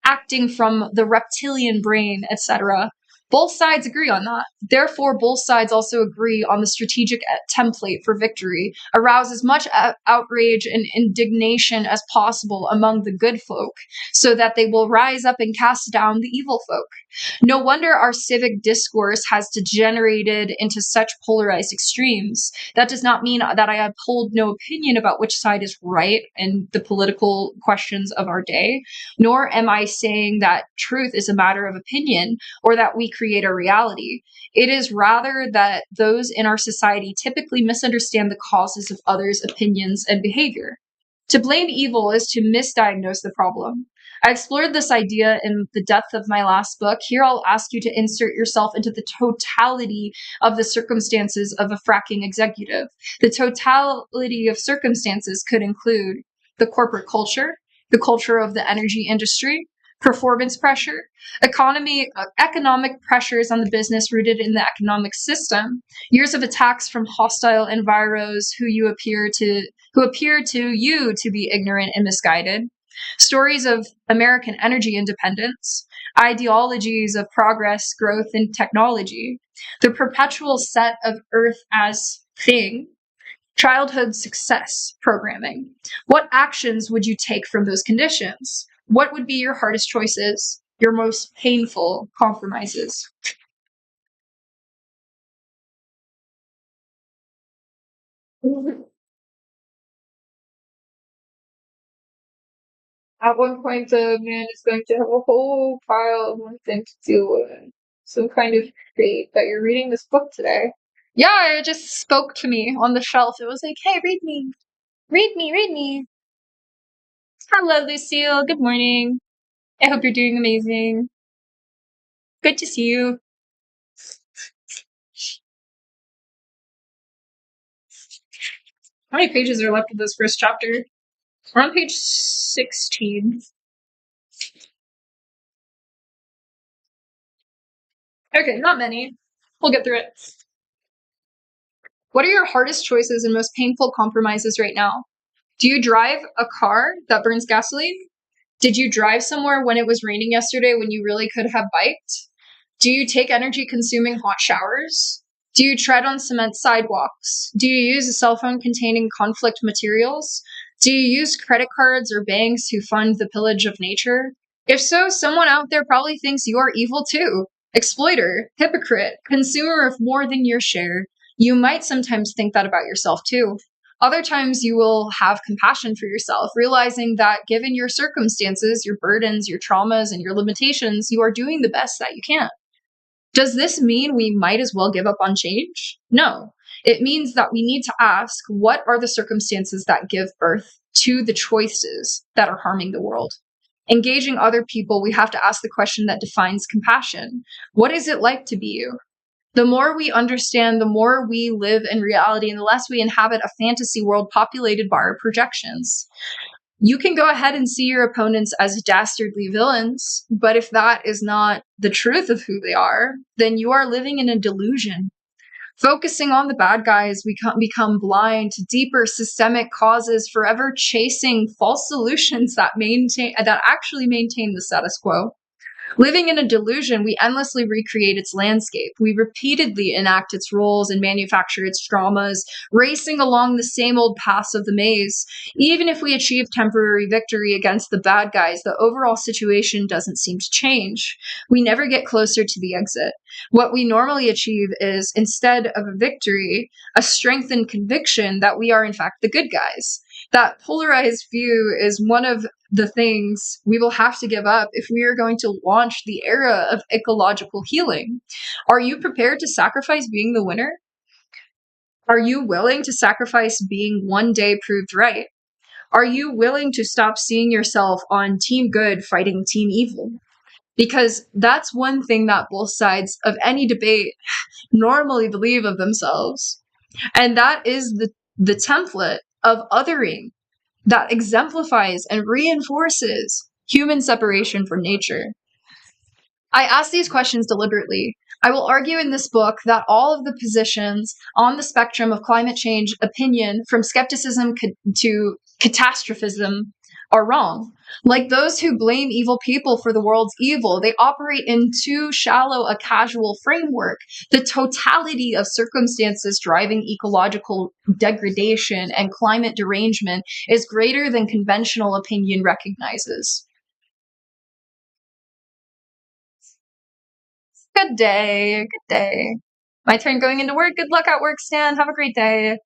acting from the reptilian brain, etc. Both sides agree on that. Therefore, both sides also agree on the strategic template for victory. Arouse as much outrage and indignation as possible among the good folk, so that they will rise up and cast down the evil folk. No wonder our civic discourse has degenerated into such polarized extremes. That does not mean that I uphold no opinion about which side is right in the political questions of our day, nor am I saying that truth is a matter of opinion or that we create a reality. It is rather that those in our society typically misunderstand the causes of others' opinions and behavior. To blame evil is to misdiagnose the problem. I explored this idea in the depth of my last book. Here I'll ask you to insert yourself into the totality of the circumstances of a fracking executive. The totality of circumstances could include the corporate culture, the culture of the energy industry, performance pressure, economic pressures on the business rooted in the economic system, years of attacks from hostile enviros who appear to you to be ignorant and misguided, stories of American energy independence, ideologies of progress, growth, and technology, the perpetual set of Earth as thing, childhood success programming. What actions would you take from those conditions? What would be your hardest choices, your most painful compromises? At one point, the man is going to have a whole pile of one thing to deal with. Some kind of fate that you're reading this book today. Yeah, it just spoke to me on the shelf. It was like, hey, read me. Read me, read me. Hello, Lucille. Good morning. I hope you're doing amazing. Good to see you. How many pages are left of this first chapter? We're on page 16. Okay, not many. We'll get through it. What are your hardest choices and most painful compromises right now? Do you drive a car that burns gasoline? Did you drive somewhere when it was raining yesterday when you really could have biked? Do you take energy consuming hot showers? Do you tread on cement sidewalks? Do you use a cell phone containing conflict materials? Do you use credit cards or banks to fund the pillage of nature? If so, someone out there probably thinks you are evil too. Exploiter, hypocrite, consumer of more than your share. You might sometimes think that about yourself too. Other times you will have compassion for yourself, realizing that given your circumstances, your burdens, your traumas, and your limitations, you are doing the best that you can. Does this mean we might as well give up on change? No. It means that we need to ask, what are the circumstances that give birth to the choices that are harming the world? Engaging other people, we have to ask the question that defines compassion. What is it like to be you? The more we understand, the more we live in reality, and the less we inhabit a fantasy world populated by our projections. You can go ahead and see your opponents as dastardly villains, but if that is not the truth of who they are, then you are living in a delusion. Focusing on the bad guys, we become blind to deeper systemic causes, forever chasing false solutions that actually maintain the status quo. Living in a delusion, we endlessly recreate its landscape. We repeatedly enact its roles and manufacture its dramas, racing along the same old paths of the maze. Even if we achieve temporary victory against the bad guys, the overall situation doesn't seem to change. We never get closer to the exit. What we normally achieve is, instead of a victory, a strengthened conviction that we are in fact the good guys. That polarized view is one of the things we will have to give up if we are going to launch the era of ecological healing. Are you prepared to sacrifice being the winner? Are you willing to sacrifice being one day proved right? Are you willing to stop seeing yourself on team good fighting team evil? Because that's one thing that both sides of any debate normally believe of themselves. And that is the template of othering that exemplifies and reinforces human separation from nature. I ask these questions deliberately. I will argue in this book that all of the positions on the spectrum of climate change opinion, from skepticism to catastrophism, are wrong. Like those who blame evil people for the world's evil, they operate in too shallow a casual framework. The totality of circumstances driving ecological degradation and climate derangement is greater than conventional opinion recognizes. Good day. Good day. My turn going into work. Good luck at work, Stan. Have a great day.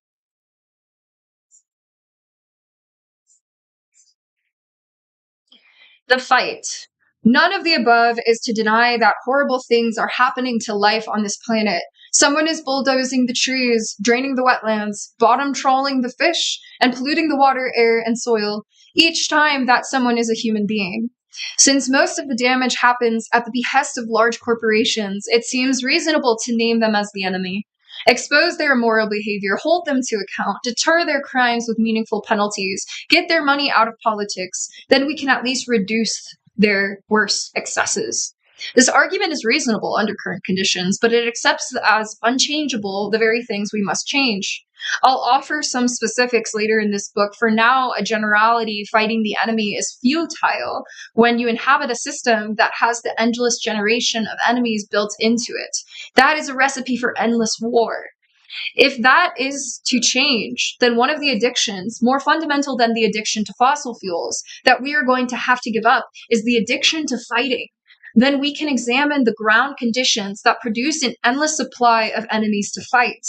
The fight. None of the above is to deny that horrible things are happening to life on this planet. Someone is bulldozing the trees, draining the wetlands, bottom trawling the fish, and polluting the water, air, and soil. Each time that someone is a human being. Since most of the damage happens at the behest of large corporations, it seems reasonable to name them as the enemy. Expose their immoral behavior, hold them to account, deter their crimes with meaningful penalties, get their money out of politics, then we can at least reduce their worst excesses. This argument is reasonable under current conditions, but it accepts as unchangeable the very things we must change. I'll offer some specifics later in this book. For now, a generality: fighting the enemy is futile when you inhabit a system that has the endless generation of enemies built into it. That is a recipe for endless war. If that is to change, then one of the addictions, more fundamental than the addiction to fossil fuels, that we are going to have to give up is the addiction to fighting. Then we can examine the ground conditions that produce an endless supply of enemies to fight.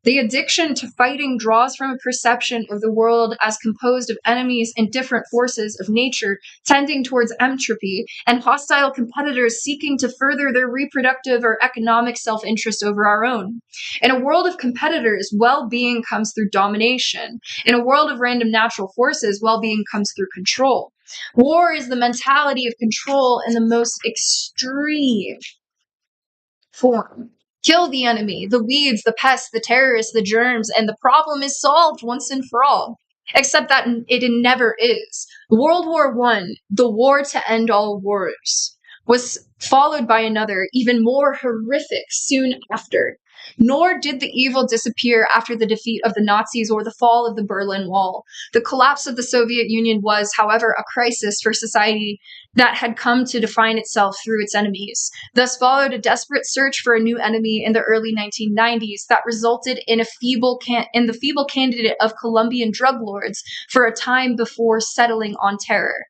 The addiction to fighting draws from a perception of the world as composed of enemies and different forces of nature tending towards entropy, and hostile competitors seeking to further their reproductive or economic self-interest over our own. In a world of competitors, well-being comes through domination. In a world of random natural forces, well-being comes through control. War is the mentality of control in the most extreme form. Kill the enemy, the weeds, the pests, the terrorists, the germs, and the problem is solved once and for all. Except that it never is. World War I, the war to end all wars, was followed by another, even more horrific, soon after. Nor did the evil disappear after the defeat of the Nazis or the fall of the Berlin Wall. The collapse of the Soviet Union was, however, a crisis for society that had come to define itself through its enemies. Thus followed a desperate search for a new enemy in the early 1990s that resulted in the feeble candidate of Colombian drug lords for a time before settling on terror.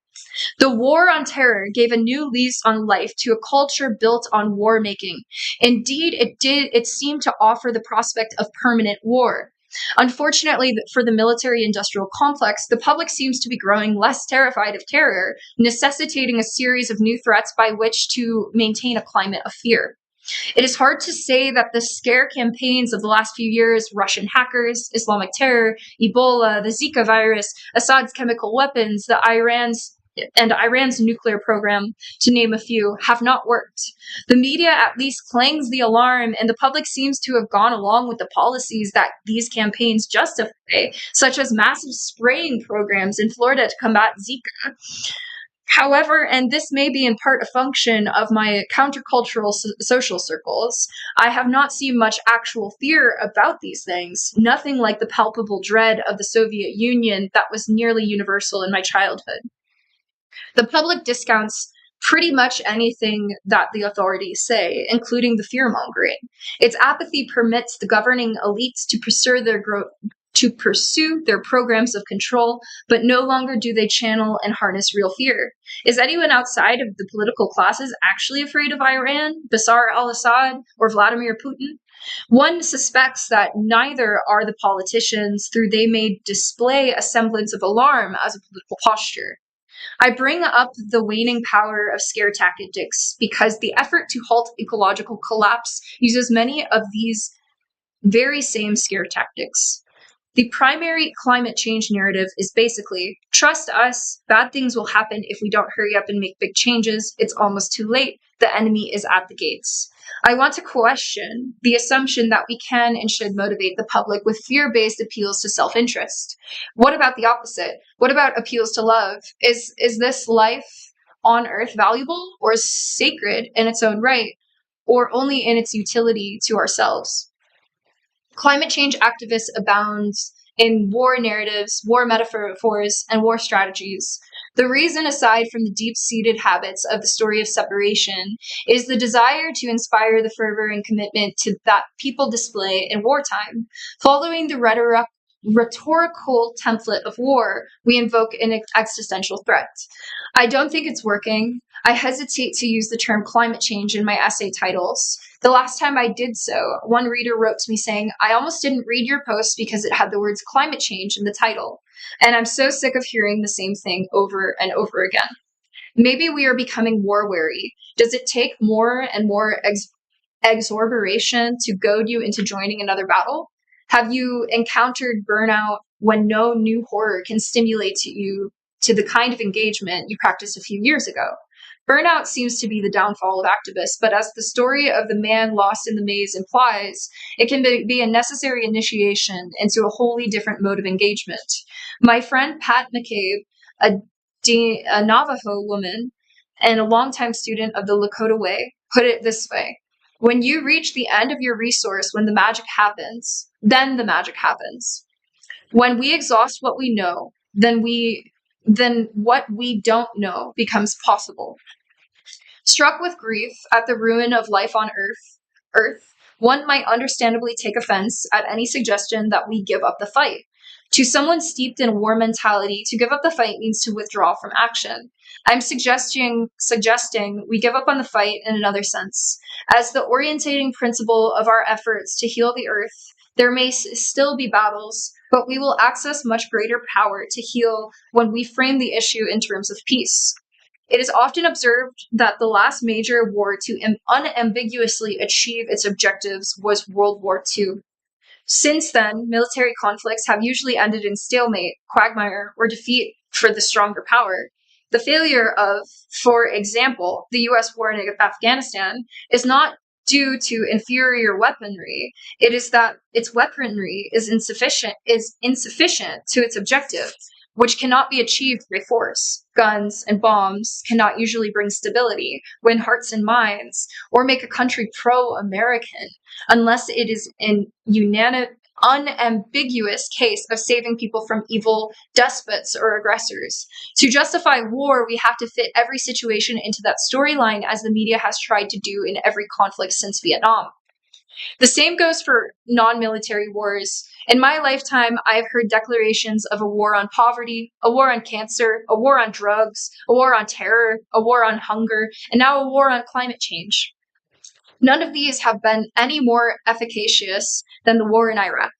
The war on terror gave a new lease on life to a culture built on war making. Indeed, it seemed to offer the prospect of permanent war. Unfortunately for the military-industrial complex, the public seems to be growing less terrified of terror, necessitating a series of new threats by which to maintain a climate of fear. It is hard to say that the scare campaigns of the last few years, Russian hackers, Islamic terror, Ebola, the Zika virus, Assad's chemical weapons, the Iran's and Iran's nuclear program, to name a few, have not worked. The media at least clangs the alarm, and the public seems to have gone along with the policies that these campaigns justify, such as massive spraying programs in Florida to combat Zika. However, and this may be in part a function of my countercultural social circles, I have not seen much actual fear about these things, nothing like the palpable dread of the Soviet Union that was nearly universal in my childhood. The public discounts pretty much anything that the authorities say, including the fear mongering. Its apathy permits the governing elites to pursue their programs of control, but no longer do they channel and harness real fear. Is anyone outside of the political classes actually afraid of Iran, Bashar al-Assad, or Vladimir Putin? One suspects that neither are the politicians, through they may display a semblance of alarm as a political posture. I bring up the waning power of scare tactics because the effort to halt ecological collapse uses many of these very same scare tactics. The primary climate change narrative is basically trust us, bad things will happen if we don't hurry up and make big changes. It's almost too late. The enemy is at the gates. I want to question the assumption that we can and should motivate the public with fear based appeals to self interest. What about the opposite? What about appeals to love? Is this life on earth valuable or sacred in its own right, or only in its utility to ourselves? Climate change activists abound in war narratives, war metaphors, and war strategies. The reason, aside from the deep seated habits of the story of separation, is the desire to inspire the fervor and commitment to that people display in wartime. Following the rhetorical template of war, we invoke an existential threat. I don't think it's working. I hesitate to use the term climate change in my essay titles. The last time I did so, one reader wrote to me saying, I almost didn't read your post because it had the words climate change in the title. And I'm so sick of hearing the same thing over and over again. Maybe we are becoming war weary. Does it take more and more exorberation to goad you into joining another battle? Have you encountered burnout when no new horror can stimulate you to the kind of engagement you practiced a few years ago? Burnout seems to be the downfall of activists, but as the story of the man lost in the maze implies, it can be a necessary initiation into a wholly different mode of engagement. My friend Pat McCabe, a, a Navajo woman and a longtime student of the Lakota Way, put it this way. When you reach the end of your resource, when the magic happens, then the magic happens. When we exhaust what we know, then what we don't know becomes possible. Struck with grief at the ruin of life on Earth, one might understandably take offense at any suggestion that we give up the fight. To someone steeped in a war mentality, to give up the fight means to withdraw from action. I'm suggesting we give up on the fight in another sense. As the orientating principle of our efforts to heal the Earth, there may still be battles, but we will access much greater power to heal when we frame the issue in terms of peace. It is often observed that the last major war to unambiguously achieve its objectives was World War II. Since then, military conflicts have usually ended in stalemate, quagmire, or defeat for the stronger power. The failure of, for example, the US war in Afghanistan is not due to inferior weaponry. It is that its weaponry is insufficient to its objective, which cannot be achieved by force. Guns and bombs cannot usually bring stability, win hearts and minds, or make a country pro-American, unless it is an unambiguous case of saving people from evil despots or aggressors. To justify war, we have to fit every situation into that storyline, as the media has tried to do in every conflict since Vietnam. The same goes for non-military wars. In my lifetime, I have heard declarations of a war on poverty, a war on cancer, a war on drugs, a war on terror, a war on hunger, and now a war on climate change. None of these have been any more efficacious than the war in Iraq.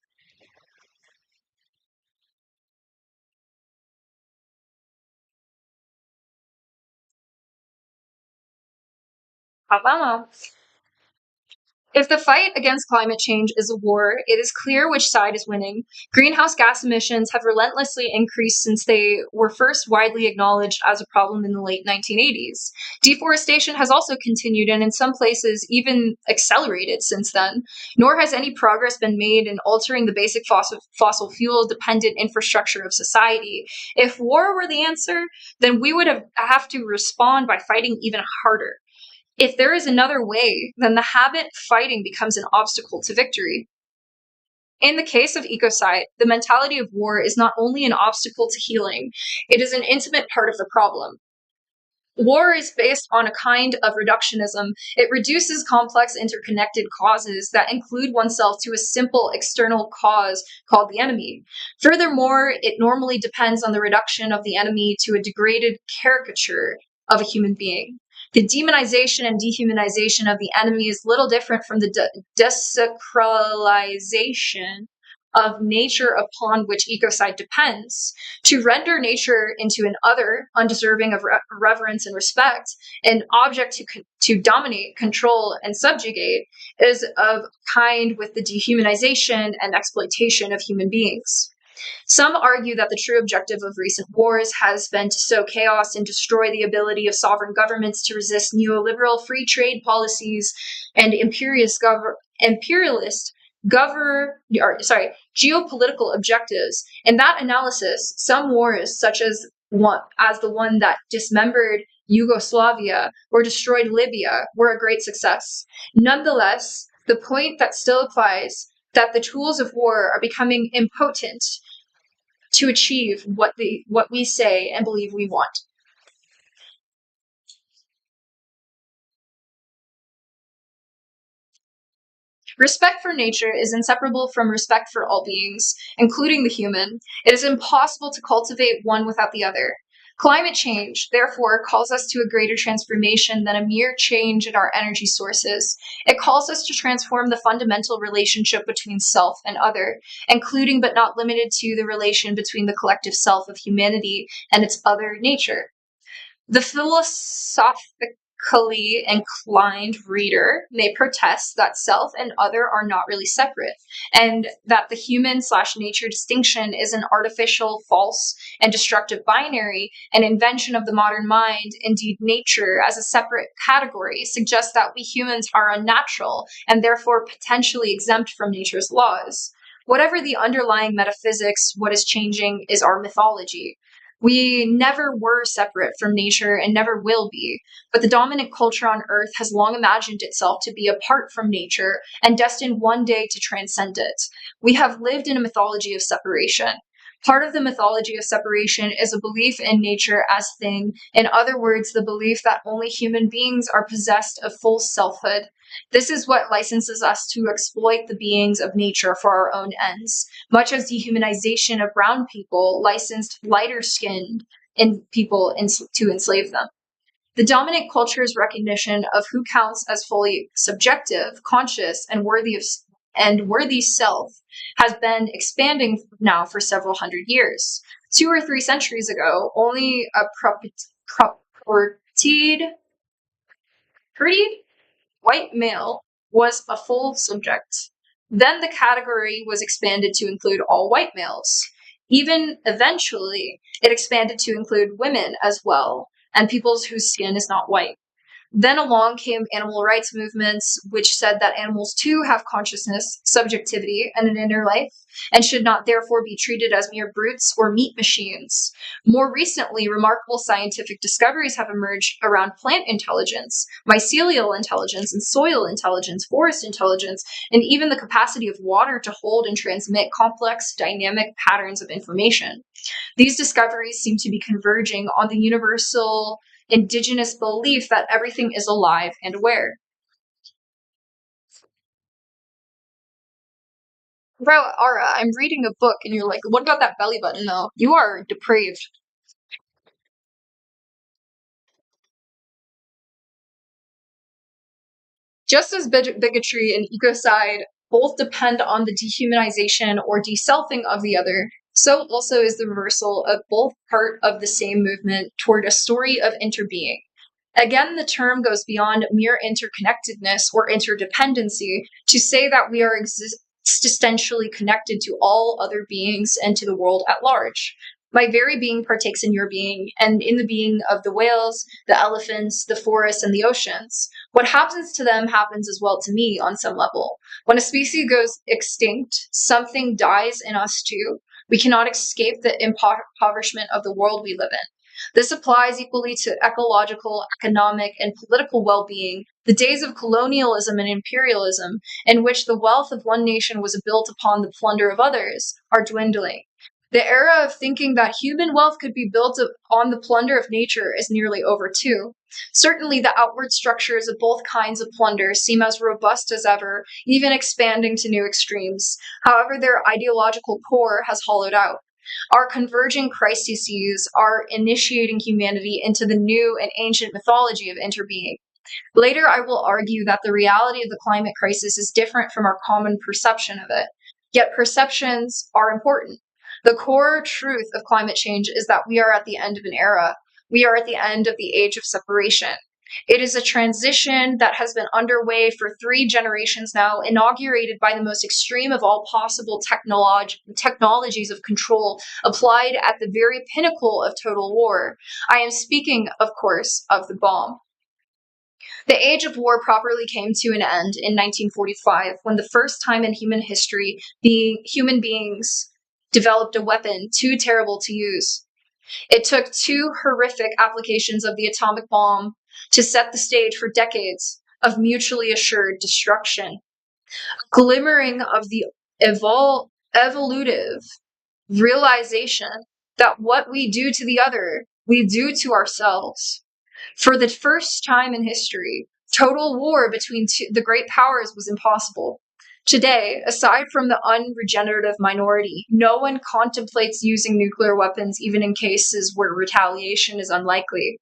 Wow. If the fight against climate change is a war, it is clear which side is winning. Greenhouse gas emissions have relentlessly increased since they were first widely acknowledged as a problem in the late 1980s. Deforestation has also continued and in some places even accelerated since then, nor has any progress been made in altering the basic fossil fuel dependent infrastructure of society. If war were the answer, then we would have to respond by fighting even harder. If there is another way, then the habit fighting becomes an obstacle to victory. In the case of ecocide, the mentality of war is not only an obstacle to healing, it is an intimate part of the problem. War is based on a kind of reductionism. It reduces complex interconnected causes that include oneself to a simple external cause called the enemy. Furthermore, it normally depends on the reduction of the enemy to a degraded caricature of a human being. The demonization and dehumanization of the enemy is little different from the desacralization of nature upon which ecocide depends. To render nature into an other, undeserving of reverence and respect, an object to dominate, control, and subjugate, is of kind with the dehumanization and exploitation of human beings. Some argue that the true objective of recent wars has been to sow chaos and destroy the ability of sovereign governments to resist neoliberal free trade policies and geopolitical objectives. In that analysis, some wars, such as the one that dismembered Yugoslavia or destroyed Libya, were a great success. Nonetheless, the point that still applies that the tools of war are becoming impotent to achieve what we say and believe we want. Respect for nature is inseparable from respect for all beings, including the human. It is impossible to cultivate one without the other. Climate change, therefore, calls us to a greater transformation than a mere change in our energy sources. It calls us to transform the fundamental relationship between self and other, including but not limited to the relation between the collective self of humanity and its other nature. The philosophically inclined reader may protest that self and other are not really separate, and that the human/nature distinction is an artificial, false, and destructive binary, an invention of the modern mind. Indeed, nature as a separate category suggests that we humans are unnatural and therefore potentially exempt from nature's laws. Whatever the underlying metaphysics, what is changing is our mythology. We never were separate from nature and never will be, but the dominant culture on Earth has long imagined itself to be apart from nature and destined one day to transcend it. We have lived in a mythology of separation. Part of the mythology of separation is a belief in nature as thing, in other words, the belief that only human beings are possessed of full selfhood. This is what licenses us to exploit the beings of nature for our own ends, much as dehumanization of brown people licensed lighter-skinned people to enslave them. The dominant culture's recognition of who counts as fully subjective, conscious, and worthy self has been expanding now for several hundred years. 2 or 3 centuries ago, only a prettied white male was a full subject. Then the category was expanded to include all white males. Even eventually, it expanded to include women as well, and peoples whose skin is not white. Then along came animal rights movements, which said that animals too have consciousness, subjectivity, and an inner life, and should not therefore be treated as mere brutes or meat machines. More recently, remarkable scientific discoveries have emerged around plant intelligence, mycelial intelligence, and soil intelligence, forest intelligence, and even the capacity of water to hold and transmit complex, dynamic patterns of information. These discoveries seem to be converging on the universal indigenous belief that everything is alive and aware. Bro, Ara, I'm reading a book and you're like, what about that belly button though? You are depraved. Just as bigotry and ecocide both depend on the dehumanization or deselfing of the other, so also is the reversal of both part of the same movement toward a story of interbeing. Again, the term goes beyond mere interconnectedness or interdependency to say that we are existentially connected to all other beings and to the world at large. My very being partakes in your being, and in the being of the whales, the elephants, the forests, and the oceans. What happens to them happens as well to me on some level. When a species goes extinct, something dies in us too. We cannot escape the impoverishment of the world we live in. This applies equally to ecological, economic, and political well being. The days of colonialism and imperialism, in which the wealth of one nation was built upon the plunder of others, are dwindling. The era of thinking that human wealth could be built on the plunder of nature is nearly over too. Certainly, the outward structures of both kinds of plunder seem as robust as ever, even expanding to new extremes. However, their ideological core has hollowed out. Our converging crises are initiating humanity into the new and ancient mythology of interbeing. Later, I will argue that the reality of the climate crisis is different from our common perception of it. Yet perceptions are important. The core truth of climate change is that we are at the end of an era. We are at the end of the age of separation. It is a transition that has been underway for 3 generations now, inaugurated by the most extreme of all possible technologies of control applied at the very pinnacle of total war. I am speaking, of course, of the bomb. The age of war properly came to an end in 1945, when the first time in human history human beings developed a weapon too terrible to use. It took 2 horrific applications of the atomic bomb to set the stage for decades of mutually assured destruction. A glimmering of the evolutive realization that what we do to the other, we do to ourselves. For the first time in history, total war between the great powers was impossible. Today, aside from the unregenerative minority, no one contemplates using nuclear weapons even in cases where retaliation is unlikely.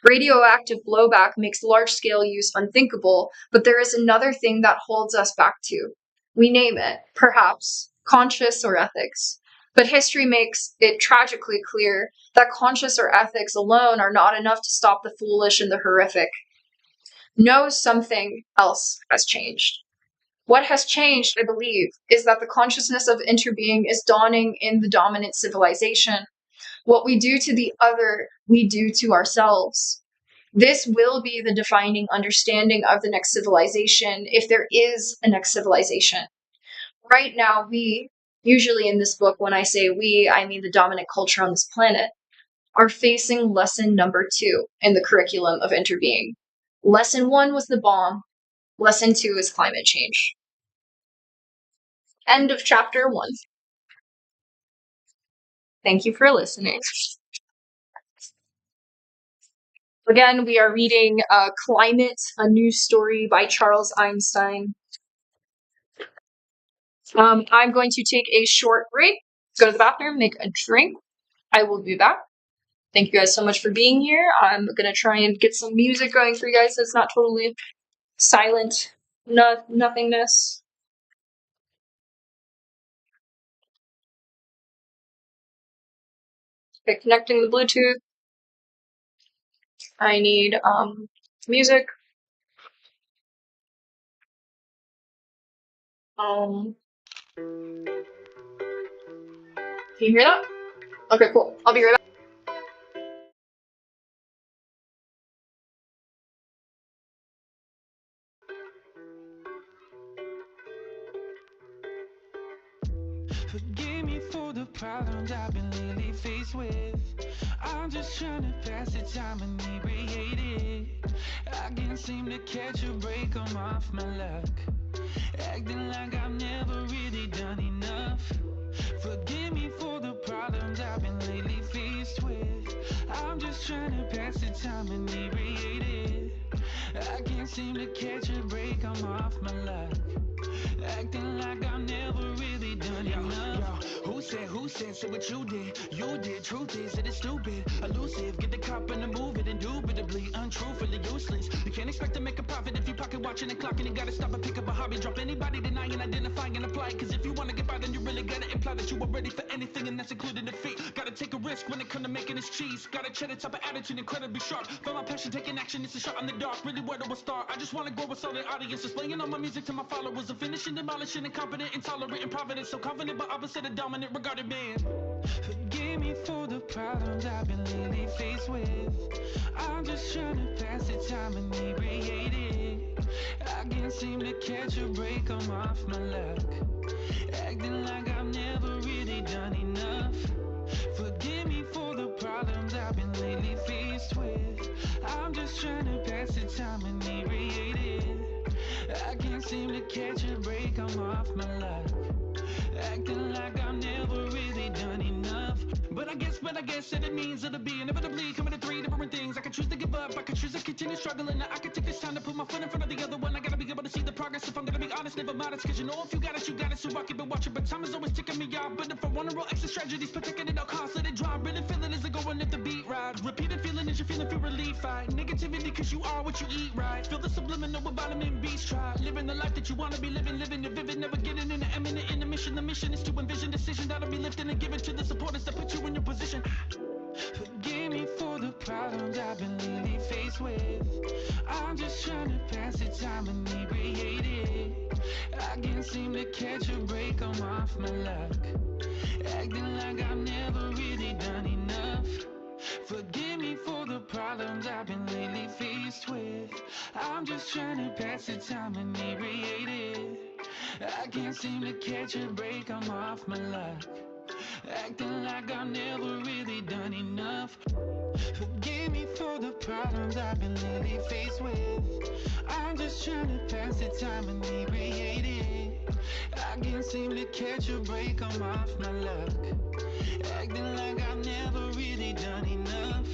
Radioactive blowback makes large-scale use unthinkable, but there is another thing that holds us back to. We name it, perhaps, conscience or ethics. But history makes it tragically clear that conscience or ethics alone are not enough to stop the foolish and the horrific. No, something else has changed. What has changed, I believe, is that the consciousness of interbeing is dawning in the dominant civilization. What we do to the other, we do to ourselves. This will be the defining understanding of the next civilization, if there is a next civilization. Right now, we, usually in this book, when I say we, I mean the dominant culture on this planet, are facing lesson number 2 in the curriculum of interbeing. Lesson 1 was the bomb. Lesson 2 is climate change. End of chapter 1. Thank you for listening. Again, we are reading Climate, a New Story by Charles Einstein. I'm going to take a short break, go to the bathroom, make a drink. I will be back. Thank you guys so much for being here. I'm going to try and get some music going for you guys so it's not totally silent nothingness. Okay, connecting the Bluetooth. I need music. Can you hear that? Okay, cool. I'll be right back. Forgive me for the problems I've been lately faced with. I'm just trying to pass the time inebriated. I can't seem to catch a break, I'm off my luck. Acting like I've never really done enough. Forgive me for the problems I've been lately faced with. I'm just trying to pass the time inebriated. I can't seem to catch a break, I'm off my luck. Acting like I've never really done enough. Who said, say what you did, truth is it is stupid, elusive, get the cop and the move it, indubitably, untruthfully useless. You can't expect to make a profit if you pocket watching and clocking, you gotta stop and pick up a hobby, drop anybody denying, identifying and apply, cause if you wanna get by then you really gotta imply that you are ready for anything and that's including defeat, gotta take a risk. risk when it come to making this cheese. Got a cheddar type of attitude, incredibly sharp. Feel my passion, taking action, it's a shot in the dark. Really, where do I start? I just wanna grow a solid audience, displaying all my music to my followers. I'm finishing, demolishing, incompetent, intolerant, and provident. So confident, but opposite of dominant, regarded man. Forgive me for the problems I've been lately faced with. I'm just trying to pass the time inebriated. I can't seem to catch a break, I'm off my luck. Acting like I've never really done enough. Forgive me for the problems I've been lately faced with. I'm just trying to pass the time inebriated. I can't seem to catch a break, I'm off my luck. Acting like I've never really done enough. But I guess that it means it'll be inevitably coming to three different things. I could choose to give up, I could choose to continue struggling. I could take this time to put my foot in front of the other one. I gotta be able to see the progress. If I'm gonna be honest, never modest. Cause you know if you got it, you got it. So I keep it watching, but time is always ticking me out. But if I want to roll extra strategies, protecting it all costs, let it drop. Really feeling as it going if the beat rides. Repeated feeling as you're feeling for relief. Fight negativity cause you are what you eat, right? Feel the subliminal with vitamin B's, try living the life that you wanna be living, living the vivid, never getting in the eminent in the mission. The mission is to envision decision that'll be lifting and given to the supporters that put you in your position. Forgive me for the problems I've been lately faced with. I'm just trying to pass the time inebriated. I can't seem to catch a break, I'm off my luck. Acting like I've never really done enough. Forgive me for the problems I've been lately faced with. I'm just trying to pass the time inebriated. I can't seem to catch a break, I'm off my luck. Acting like I've never really done enough. Forgive me for the problems I've been lately faced with. I'm just trying to pass the time inebriated. I can't seem to catch a break, I'm off my luck. Acting like I've never really done enough.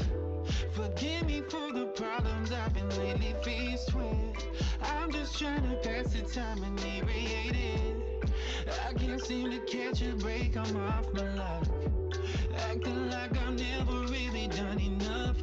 Forgive me for the problems I've been lately faced with. I'm just trying to pass the time inebriated. I can't seem to catch a break, I'm off my luck. Acting like I've never really done enough.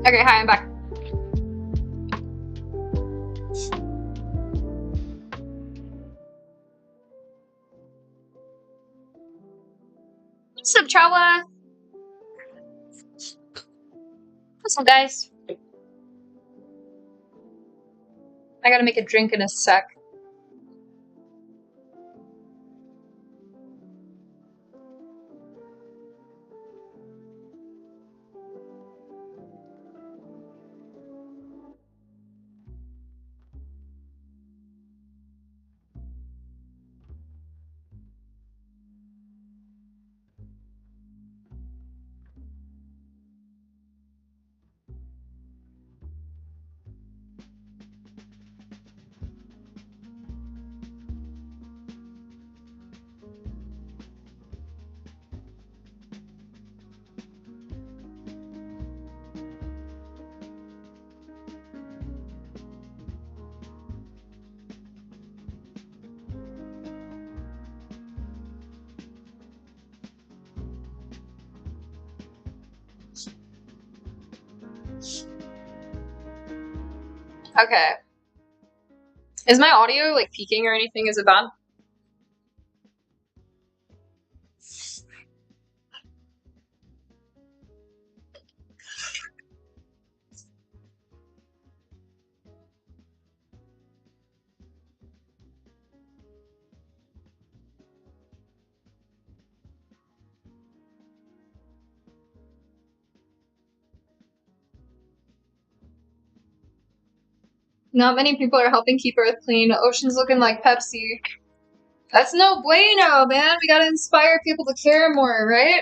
Okay, hi, I'm back. What's up, Chawa? What's up, guys? I gotta make a drink in a sec. Okay. Is my audio like peaking or anything? Is it bad? Not many people are helping keep Earth clean. Ocean's looking like Pepsi. That's no bueno, man. We gotta inspire people to care more, right?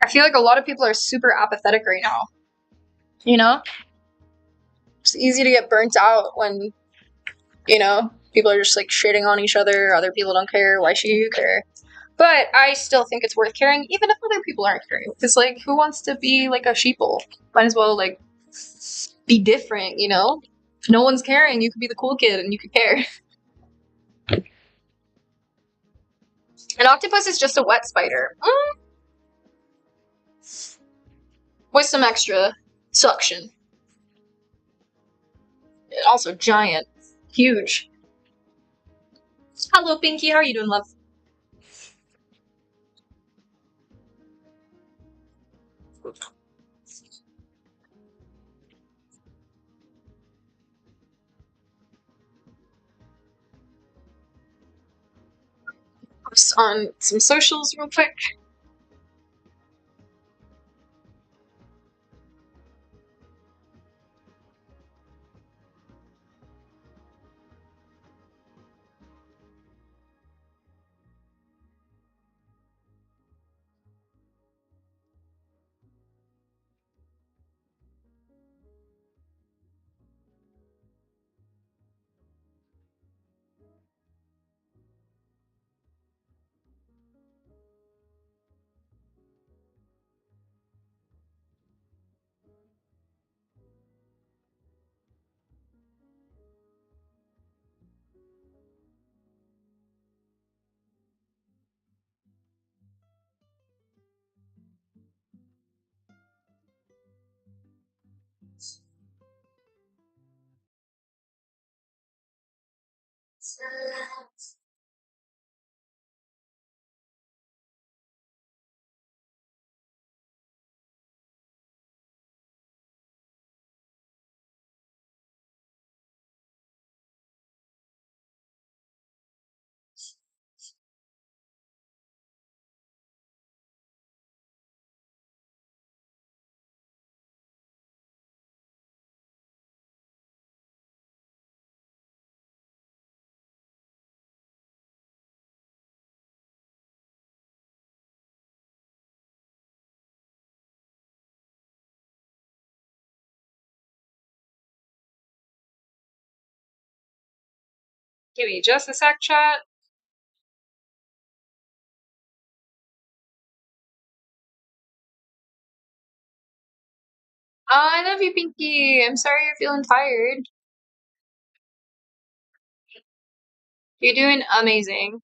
I feel like a lot of people are super apathetic right now. You know? It's easy to get burnt out when, people are just like shitting on each other, other people don't care, why should you care? But I still think it's worth caring, even if other people aren't caring. Because, like, who wants to be like a sheeple? Might as well, like, be different, you know? If no one's caring, you could be the cool kid and you could care. An octopus is just a wet spider. With some extra suction. Also giant. Huge. Hello, Pinky. How are you doing, love? Post on some socials real quick. Give me just a sec, chat. Oh, I love you, Pinky. I'm sorry you're feeling tired. You're doing amazing.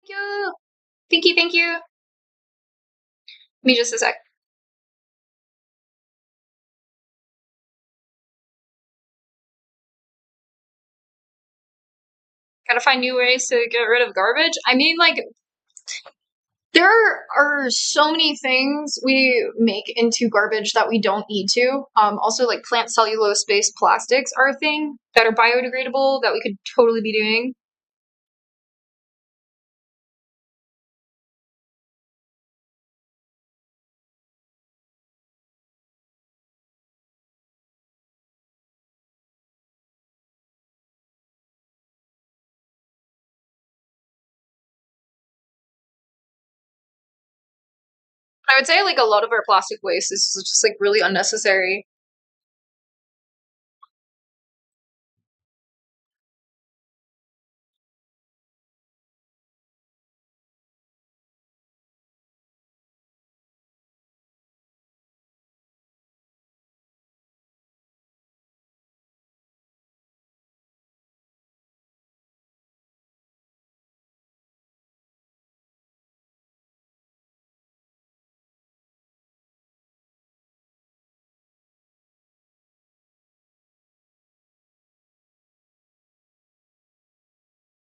Thank you. Thank you. Thank you. Give me just a sec. Gotta find new ways to get rid of garbage. I mean, like, there are so many things we make into garbage that we don't need to. Also, like plant cellulose-based plastics are a thing that are biodegradable that we could totally be doing. I would say like a lot of our plastic waste is just like really unnecessary.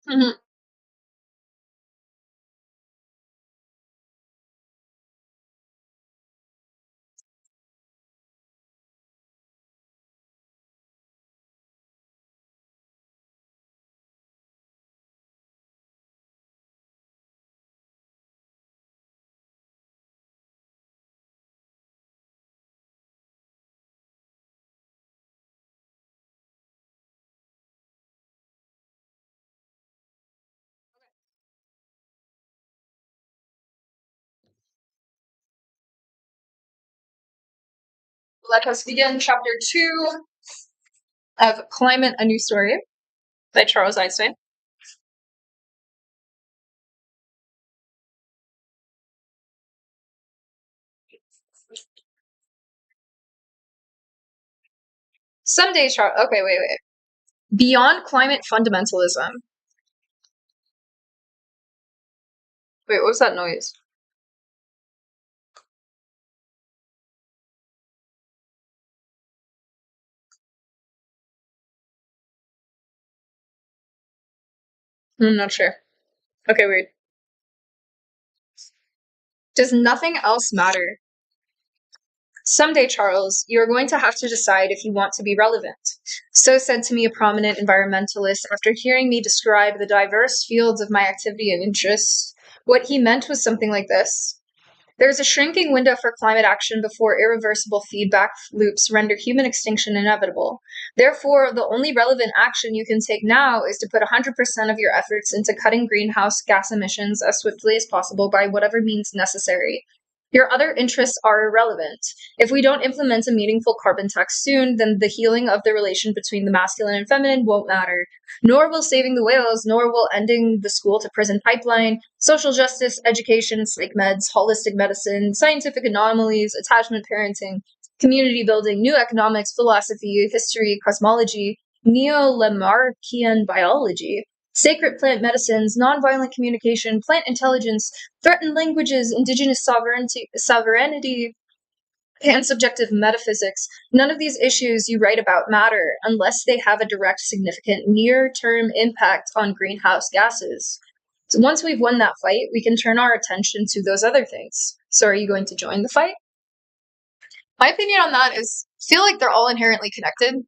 Mhm. Let us begin chapter 2 of Climate, a New Story by Charles Einstein. Someday, Charles. Okay, wait. Beyond climate fundamentalism. Wait, what was that noise? I'm not sure. Okay, weird. Does nothing else matter? Someday, Charles, you are going to have to decide if you want to be relevant. So said to me a prominent environmentalist after hearing me describe the diverse fields of my activity and interests. What he meant was something like this. There is a shrinking window for climate action before irreversible feedback loops render human extinction inevitable. Therefore, the only relevant action you can take now is to put 100% of your efforts into cutting greenhouse gas emissions as swiftly as possible by whatever means necessary. Your other interests are irrelevant. If we don't implement a meaningful carbon tax soon, then the healing of the relation between the masculine and feminine won't matter. Nor will saving the whales, nor will ending the school to prison pipeline, social justice, education, psych meds, holistic medicine, scientific anomalies, attachment parenting, community building, new economics, philosophy, history, cosmology, neo-Lamarckian biology, sacred plant medicines, nonviolent communication, plant intelligence, threatened languages, indigenous sovereignty, pansubjective metaphysics, none of these issues you write about matter unless they have a direct, significant, near-term impact on greenhouse gases. So once we've won that fight, we can turn our attention to those other things. So are you going to join the fight? My opinion on that is I feel like they're all inherently connected.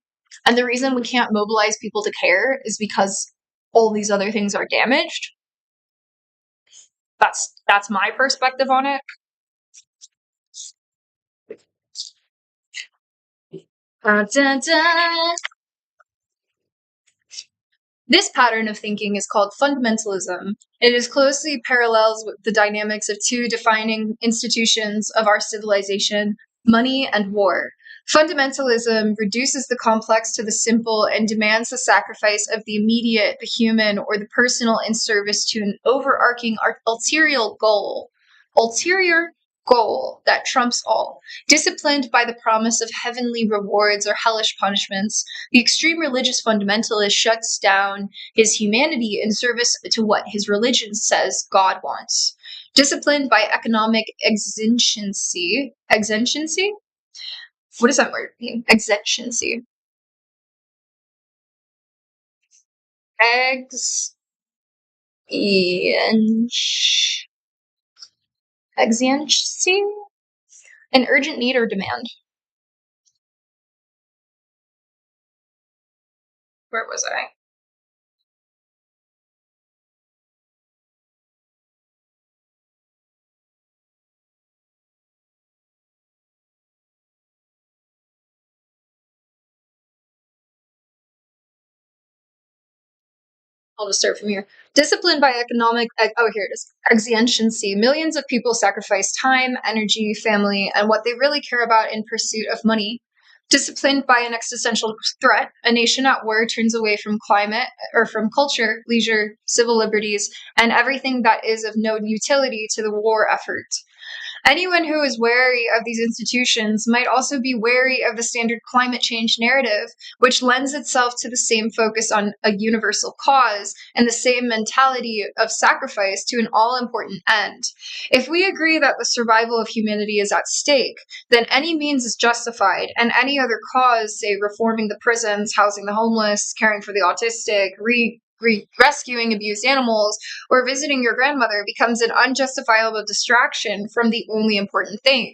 And the reason we can't mobilize people to care is because all these other things are damaged. That's my perspective on it. Dun, dun. This pattern of thinking is called fundamentalism. It is closely parallels with the dynamics of two defining institutions of our civilization, money and war. Fundamentalism reduces the complex to the simple and demands the sacrifice of the immediate, the human, or the personal in service to an overarching ulterior goal that trumps all. Disciplined by the promise of heavenly rewards or hellish punishments, the extreme religious fundamentalist shuts down his humanity in service to what his religion says God wants. Disciplined by economic exigency. What does that word mean? Exigency. Exigency? An urgent need or demand. Where was I? I'll just start from here. Disciplined by economic, oh, here it is. Exigency. Millions of people sacrifice time, energy, family, and what they really care about in pursuit of money. Disciplined by an existential threat, a nation at war turns away from climate or from culture, leisure, civil liberties, and everything that is of no utility to the war effort. Anyone who is wary of these institutions might also be wary of the standard climate change narrative, which lends itself to the same focus on a universal cause and the same mentality of sacrifice to an all important end. If we agree that the survival of humanity is at stake, then any means is justified, and any other cause, say reforming the prisons, housing the homeless, caring for the autistic, rescuing abused animals, or visiting your grandmother becomes an unjustifiable distraction from the only important thing.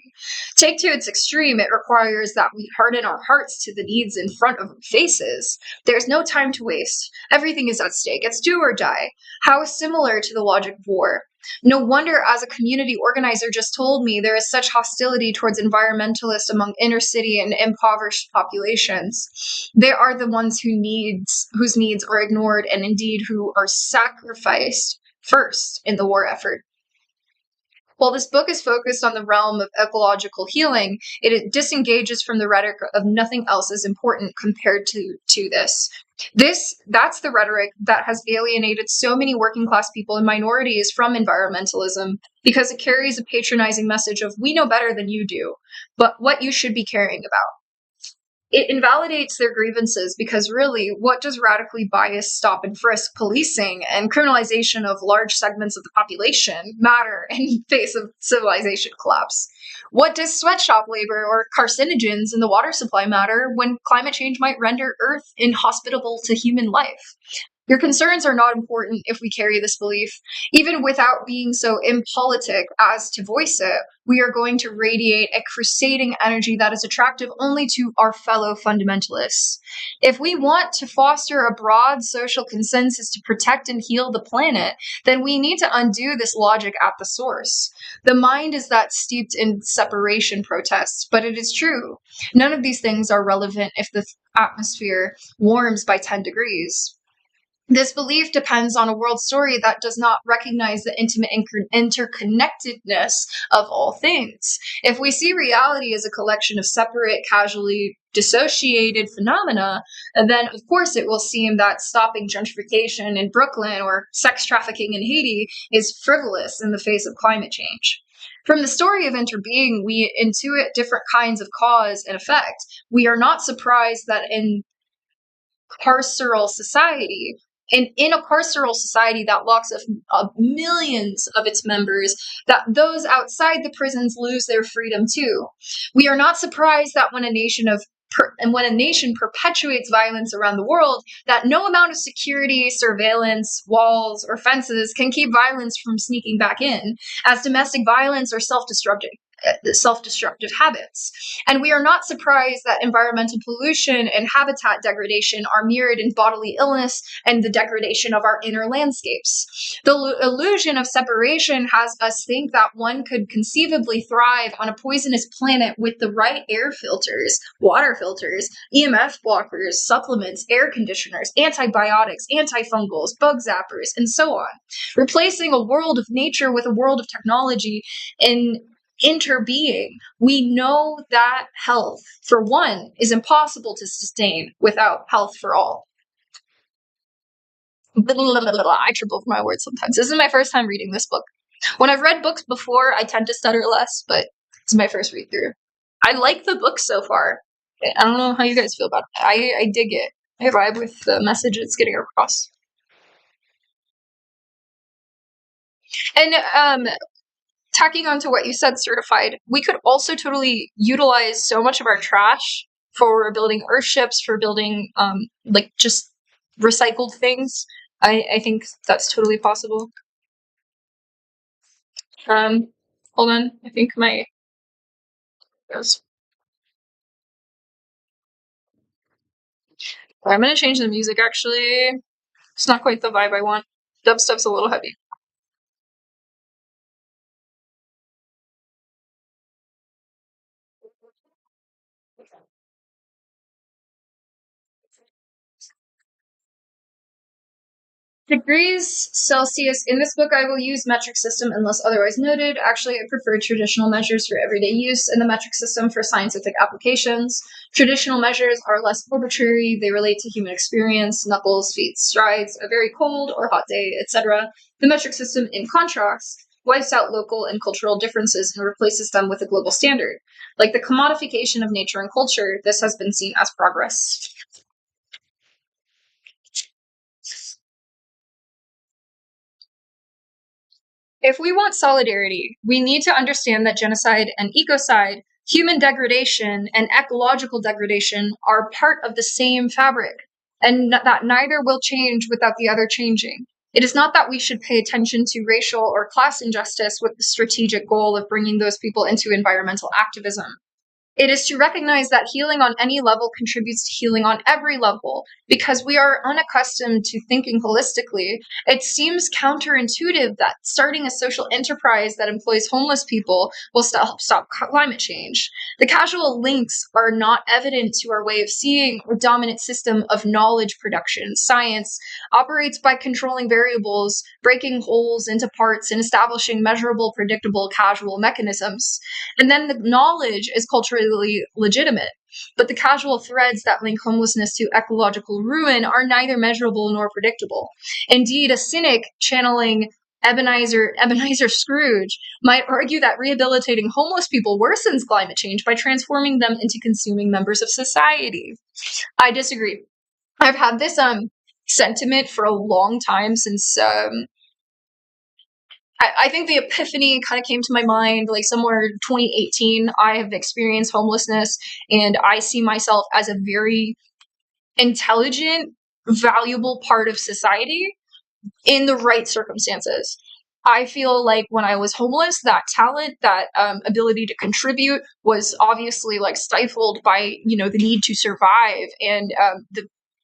Take to its extreme, it requires that we harden our hearts to the needs in front of our faces. There's no time to waste. Everything is at stake. It's do or die. How similar to the logic of war. No wonder, as a community organizer just told me, there is such hostility towards environmentalists among inner city and impoverished populations. They are the ones whose needs are ignored and indeed who are sacrificed first in the war effort. While this book is focused on the realm of ecological healing, it disengages from the rhetoric of nothing else is important compared to this. That's the rhetoric that has alienated so many working class people and minorities from environmentalism because it carries a patronizing message of we know better than you do, but what you should be caring about. It invalidates their grievances because really, what does radically biased stop and frisk policing and criminalization of large segments of the population matter in face of civilization collapse? What does sweatshop labor or carcinogens in the water supply matter when climate change might render Earth inhospitable to human life? Your concerns are not important if we carry this belief. Even without being so impolitic as to voice it, we are going to radiate a crusading energy that is attractive only to our fellow fundamentalists. If we want to foster a broad social consensus to protect and heal the planet, then we need to undo this logic at the source. The mind is that steeped in separation protests, but it is true. None of these things are relevant if the atmosphere warms by 10 degrees. This belief depends on a world story that does not recognize the intimate interconnectedness of all things. If we see reality as a collection of separate, casually dissociated phenomena, then of course it will seem that stopping gentrification in Brooklyn or sex trafficking in Haiti is frivolous in the face of climate change. From the story of interbeing, we intuit different kinds of cause and effect. We are not surprised that in carceral society, in a carceral society that locks up millions of its members, that those outside the prisons lose their freedom too. We are not surprised that when a nation perpetuates violence around the world, that no amount of security, surveillance, walls, or fences can keep violence from sneaking back in, as domestic violence or self-destructive habits. And we are not surprised that environmental pollution and habitat degradation are mirrored in bodily illness and the degradation of our inner landscapes. The illusion of separation has us think that one could conceivably thrive on a poisonous planet with the right air filters, water filters, EMF blockers, supplements, air conditioners, antibiotics, antifungals, bug zappers, and so on, replacing a world of nature with a world of technology in interbeing. We know that health, for one, is impossible to sustain without health for all. I triple over my words sometimes. This is my first time reading this book. When I've read books before, I tend to stutter less, but it's my first read through. I like the book so far. I don't know how you guys feel about it. I dig it. I vibe with the message it's getting across. And tacking on to what you said, certified, we could also totally utilize so much of our trash for building earthships, for building like just recycled things. I think that's totally possible. Hold on, I think my goes. I'm gonna change the music actually. It's not quite the vibe I want. Dubstep's a little heavy. Degrees Celsius. In this book, I will use metric system unless otherwise noted. Actually, I prefer traditional measures for everyday use and the metric system for scientific applications. Traditional measures are less arbitrary. They relate to human experience, knuckles, feet, strides, a very cold or hot day, etc. The metric system, in contrast, wipes out local and cultural differences and replaces them with a global standard. Like the commodification of nature and culture, this has been seen as progress. If we want solidarity, we need to understand that genocide and ecocide, human degradation and ecological degradation are part of the same fabric, and that neither will change without the other changing. It is not that we should pay attention to racial or class injustice with the strategic goal of bringing those people into environmental activism. It is to recognize that healing on any level contributes to healing on every level. Because we are unaccustomed to thinking holistically, it seems counterintuitive that starting a social enterprise that employs homeless people will stop climate change. The causal links are not evident to our way of seeing or dominant system of knowledge production. Science operates by controlling variables, breaking wholes into parts, and establishing measurable, predictable, causal mechanisms. And then the knowledge is culturally legitimate, but the causal threads that link homelessness to ecological ruin are neither measurable nor predictable. Indeed, a cynic channeling Ebenezer Scrooge might argue that rehabilitating homeless people worsens climate change by transforming them into consuming members of society. I disagree. I've had this sentiment for a long time since I think the epiphany kind of came to my mind like somewhere 2018. I have experienced homelessness and I see myself as a very intelligent, valuable part of society in the right circumstances. I feel like when I was homeless, that talent, that ability to contribute was obviously like stifled by, the need to survive and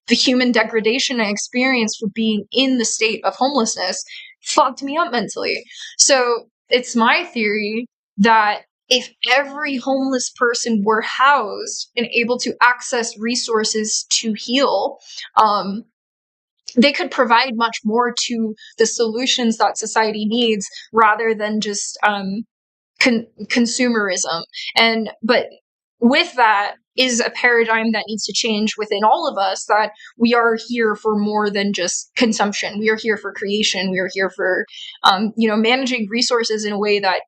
the human degradation I experienced for being in the state of homelessness fucked me up mentally. So it's my theory that if every homeless person were housed and able to access resources to heal, they could provide much more to the solutions that society needs rather than just consumerism. But with that is a paradigm that needs to change within all of us, that we are here for more than just consumption. We are here for creation. We are here for, managing resources in a way that,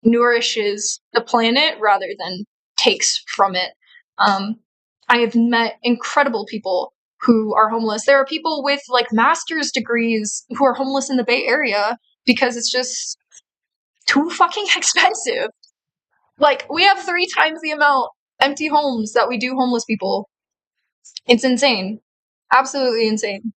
nourishes the planet rather than takes from it. I have met incredible people who are homeless. There are people with like master's degrees who are homeless in the Bay Area because it's just too fucking expensive. Like, we have 3 times the amount empty homes that we do homeless people. It's insane. Absolutely insane.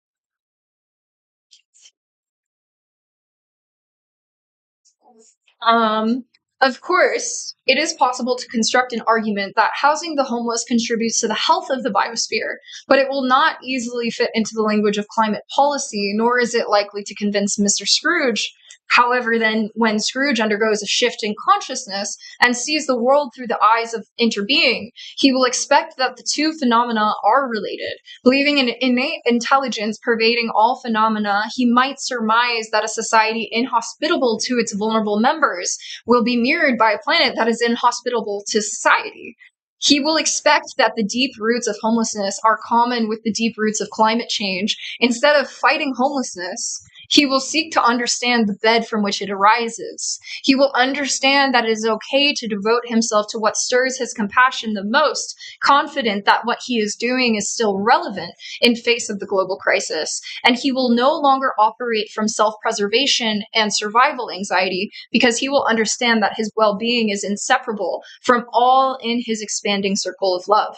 Um, of course, it is possible to construct an argument that housing the homeless contributes to the health of the biosphere, but it will not easily fit into the language of climate policy, nor is it likely to convince Mr. Scrooge. However, then, when Scrooge undergoes a shift in consciousness and sees the world through the eyes of interbeing, he will expect that the two phenomena are related. Believing in innate intelligence pervading all phenomena, he might surmise that a society inhospitable to its vulnerable members will be mirrored by a planet that is inhospitable to society. He will expect that the deep roots of homelessness are common with the deep roots of climate change. Instead of fighting homelessness, he will seek to understand the bed from which it arises. He will understand that it is okay to devote himself to what stirs his compassion the most, confident that what he is doing is still relevant in face of the global crisis. And he will no longer operate from self-preservation and survival anxiety because he will understand that his well-being is inseparable from all in his expanding circle of love.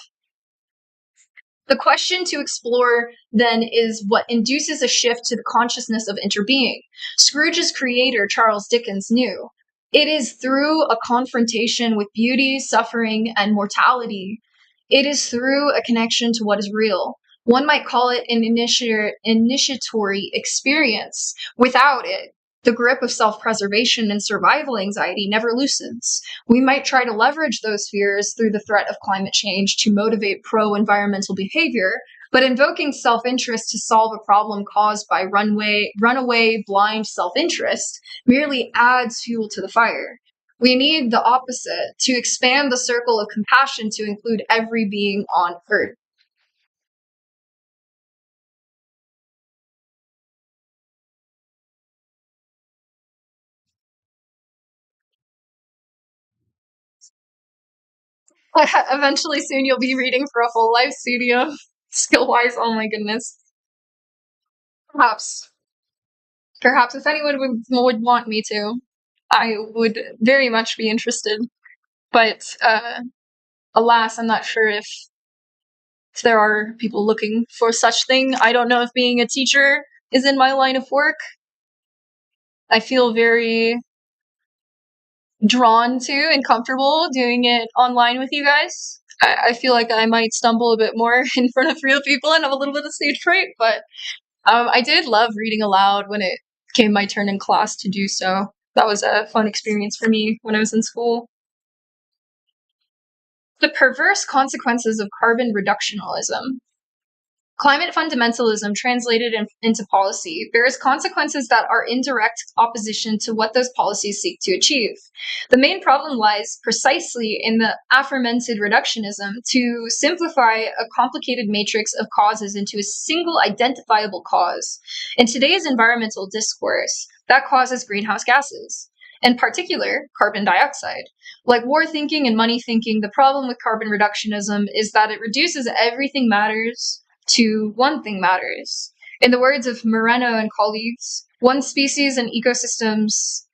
The question to explore then is what induces a shift to the consciousness of interbeing. Scrooge's creator, Charles Dickens, knew it is through a confrontation with beauty, suffering, and mortality. It is through a connection to what is real. One might call it an initiatory experience. Without it, the grip of self-preservation and survival anxiety never loosens. We might try to leverage those fears through the threat of climate change to motivate pro-environmental behavior, but invoking self-interest to solve a problem caused by runaway blind self-interest merely adds fuel to the fire. We need the opposite, to expand the circle of compassion to include every being on Earth. Eventually, soon you'll be reading for a whole life studio. Skill-wise, oh my goodness. Perhaps. Perhaps if anyone would want me to, I would very much be interested. But alas, I'm not sure if there are people looking for such thing. I don't know if being a teacher is in my line of work. I feel very drawn to and comfortable doing it online with you guys. I feel like I might stumble a bit more in front of real people and have a little bit of stage fright, but I did love reading aloud when it came my turn in class to do so. That was a fun experience for me when I was in school. The perverse consequences of carbon reductionism. Climate fundamentalism translated into policy bears consequences that are in direct opposition to what those policies seek to achieve. The main problem lies precisely in the aforementioned reductionism to simplify a complicated matrix of causes into a single identifiable cause. In today's environmental discourse, that cause is greenhouse gases, in particular, carbon dioxide. Like war thinking and money thinking, the problem with carbon reductionism is that it reduces everything matters to one thing matters. In the words of Moreno and colleagues, once species and ecosystems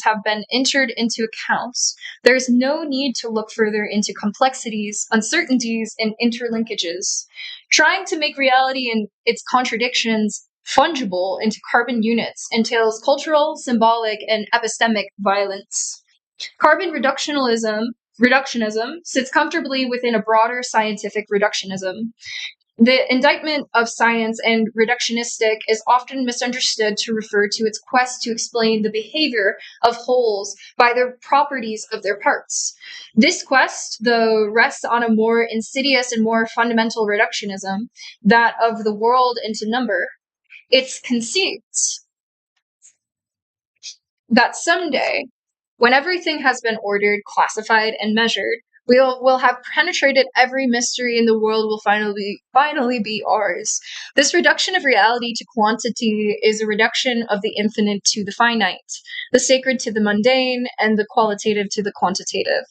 have been entered into accounts, there is no need to look further into complexities, uncertainties, and interlinkages. Trying to make reality and its contradictions fungible into carbon units entails cultural, symbolic, and epistemic violence. Carbon reductionism sits comfortably within a broader scientific reductionism. The indictment of science and reductionistic is often misunderstood to refer to its quest to explain the behavior of wholes by the properties of their parts. This quest, though, rests on a more insidious and more fundamental reductionism, that of the world into number. Its conceits that someday, when everything has been ordered, classified, and measured, we'll have penetrated every mystery in the world will finally be ours. This reduction of reality to quantity is a reduction of the infinite to the finite, the sacred to the mundane, and the qualitative to the quantitative.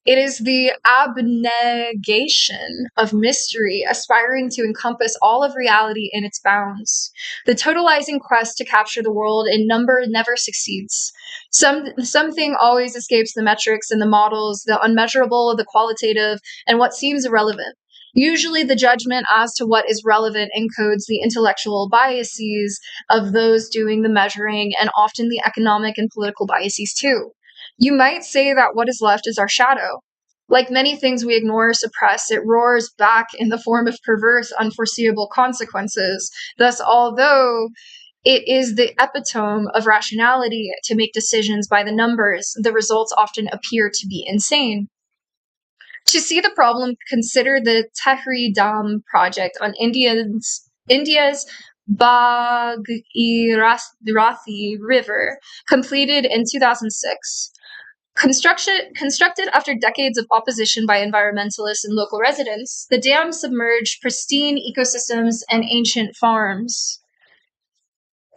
It is the abnegation of mystery, aspiring to encompass all of reality in its bounds. The totalizing quest to capture the world in number never succeeds. Something always escapes the metrics and the models, the unmeasurable, the qualitative, and what seems irrelevant. Usually, the judgment as to what is relevant encodes the intellectual biases of those doing the measuring, and often the economic and political biases too. You might say that what is left is our shadow. Like many things we ignore or suppress, it roars back in the form of perverse, unforeseeable consequences. Thus, although it is the epitome of rationality to make decisions by the numbers, the results often appear to be insane. To see the problem, consider the Tehri Dam project on India's Bhagirathi River, completed in 2006. Constructed after decades of opposition by environmentalists and local residents, the dam submerged pristine ecosystems and ancient farms,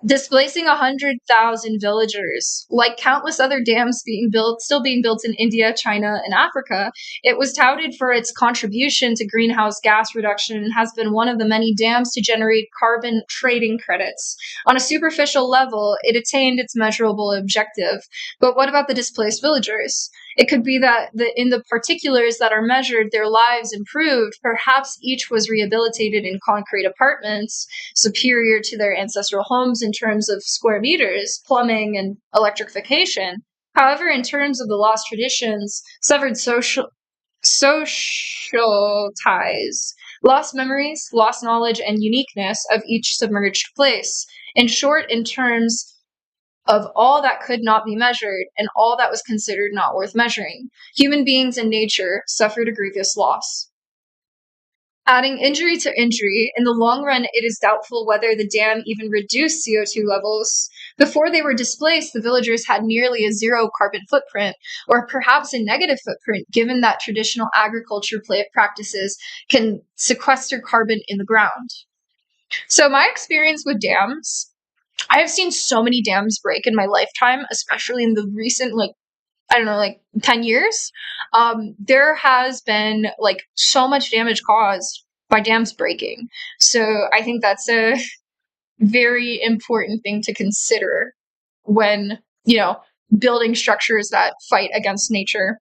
displacing 100,000 villagers. Like countless other dams still being built in India, China, and Africa, it was touted for its contribution to greenhouse gas reduction and has been one of the many dams to generate carbon trading credits. On a superficial level, it attained its measurable objective. But what about the displaced villagers? It could be that in the particulars that are measured, their lives improved. Perhaps each was rehabilitated in concrete apartments superior to their ancestral homes in terms of square meters, plumbing, and electrification. However, in terms of the lost traditions, severed social ties, lost memories, lost knowledge, and uniqueness of each submerged place. In short, in terms of all that could not be measured and all that was considered not worth measuring, human beings and nature suffered a grievous loss. Adding injury to injury, in the long run, it is doubtful whether the dam even reduced CO2 levels. Before they were displaced, the villagers had nearly a zero carbon footprint, or perhaps a negative footprint, given that traditional agriculture practices can sequester carbon in the ground. So, my experience with dams, I have seen so many dams break in my lifetime, especially in the recent, I don't know, 10 years. There has been so much damage caused by dams breaking. So I think that's a very important thing to consider when, building structures that fight against nature.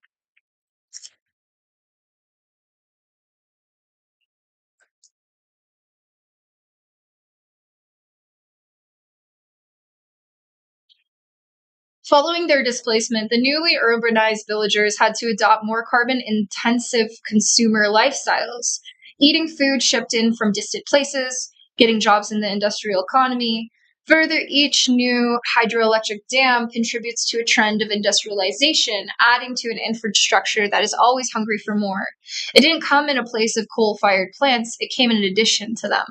Following their displacement, the newly urbanized villagers had to adopt more carbon intensive consumer lifestyles, eating food shipped in from distant places, getting jobs in the industrial economy. Further, each new hydroelectric dam contributes to a trend of industrialization, adding to an infrastructure that is always hungry for more. It didn't come in a place of coal fired plants, it came in addition to them.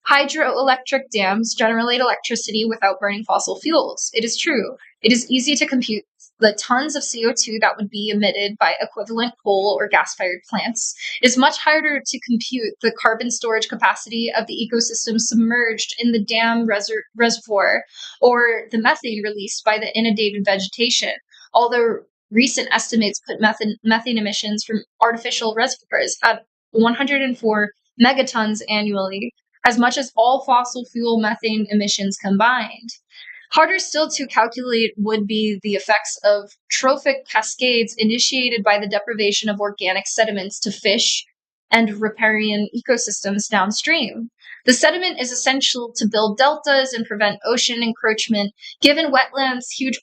Hydroelectric dams generate electricity without burning fossil fuels. It is true. It is easy to compute the tons of CO2 that would be emitted by equivalent coal or gas fired plants. It is much harder to compute the carbon storage capacity of the ecosystem submerged in the dam reservoir or the methane released by the inundated vegetation, although recent estimates put methane emissions from artificial reservoirs at 104 megatons annually, as much as all fossil fuel methane emissions combined. Harder still to calculate would be the effects of trophic cascades initiated by the deprivation of organic sediments to fish and riparian ecosystems downstream. The sediment is essential to build deltas and prevent ocean encroachment. Given wetlands' huge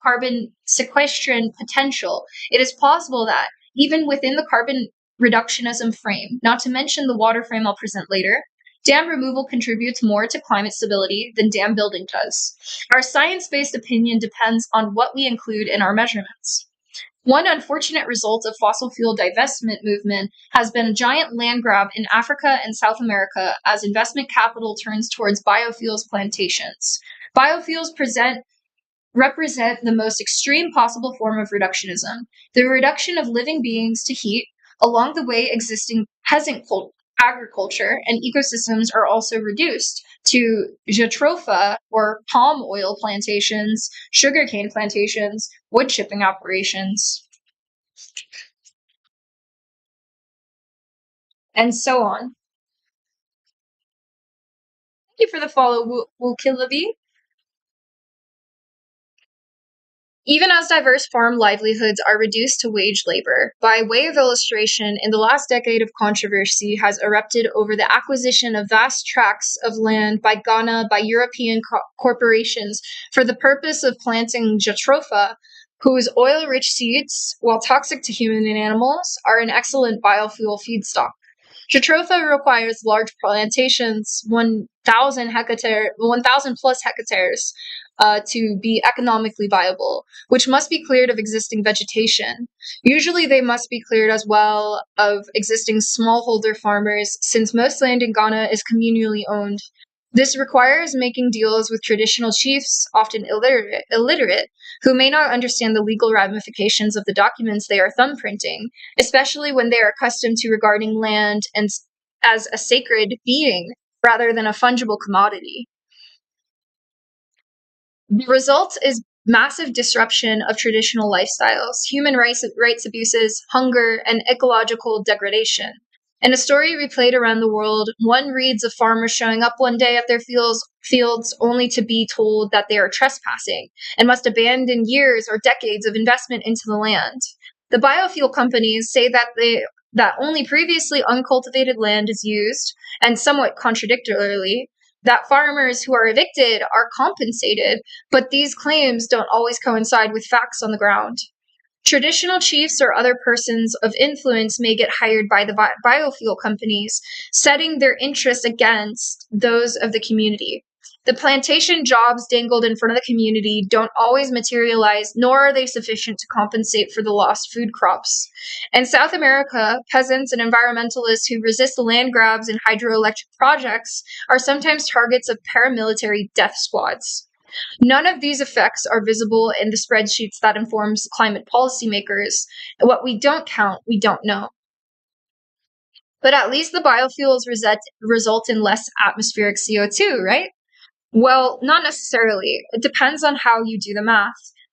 carbon sequestration potential, it is possible that, even within the carbon reductionism frame, not to mention the water frame I'll present later, dam removal contributes more to climate stability than dam building does. Our science-based opinion depends on what we include in our measurements. One unfortunate result of fossil fuel divestment movement has been a giant land grab in Africa and South America as investment capital turns towards biofuels plantations. Biofuels represent the most extreme possible form of reductionism, the reduction of living beings to heat. Along the way, existing peasant agriculture and ecosystems are also reduced to jatropha or palm oil plantations, sugarcane plantations, wood chipping operations. and so on. Thank you for the follow, Wukilabi. Even as diverse farm livelihoods are reduced to wage labor, by way of illustration, in the last decade of controversy has erupted over the acquisition of vast tracts of land by Ghana by European corporations for the purpose of planting jatropha, whose oil-rich seeds, while toxic to human and animals, are an excellent biofuel feedstock. Jatropha requires large plantations, 1,000 plus hectares, to be economically viable, which must be cleared of existing vegetation. Usually, they must be cleared as well of existing smallholder farmers, since most land in Ghana is communally owned. This requires making deals with traditional chiefs, often illiterate, who may not understand the legal ramifications of the documents they are thumbprinting, especially when they are accustomed to regarding land as a sacred being rather than a fungible commodity. The result is massive disruption of traditional lifestyles, human rights abuses, hunger, and ecological degradation. In a story replayed around the world, one reads of farmers showing up one day at their fields only to be told that they are trespassing and must abandon years or decades of investment into the land. The biofuel companies say that only previously uncultivated land is used, and somewhat contradictorily, that farmers who are evicted are compensated, but these claims don't always coincide with facts on the ground. Traditional chiefs or other persons of influence may get hired by the biofuel companies, setting their interests against those of the community. The plantation jobs dangled in front of the community don't always materialize, nor are they sufficient to compensate for the lost food crops. In South America, peasants and environmentalists who resist the land grabs and hydroelectric projects are sometimes targets of paramilitary death squads. None of these effects are visible in the spreadsheets that informs climate policymakers. What we don't count, we don't know. But at least the biofuels result in less atmospheric CO2, right? Well, not necessarily. It depends on how you do the math.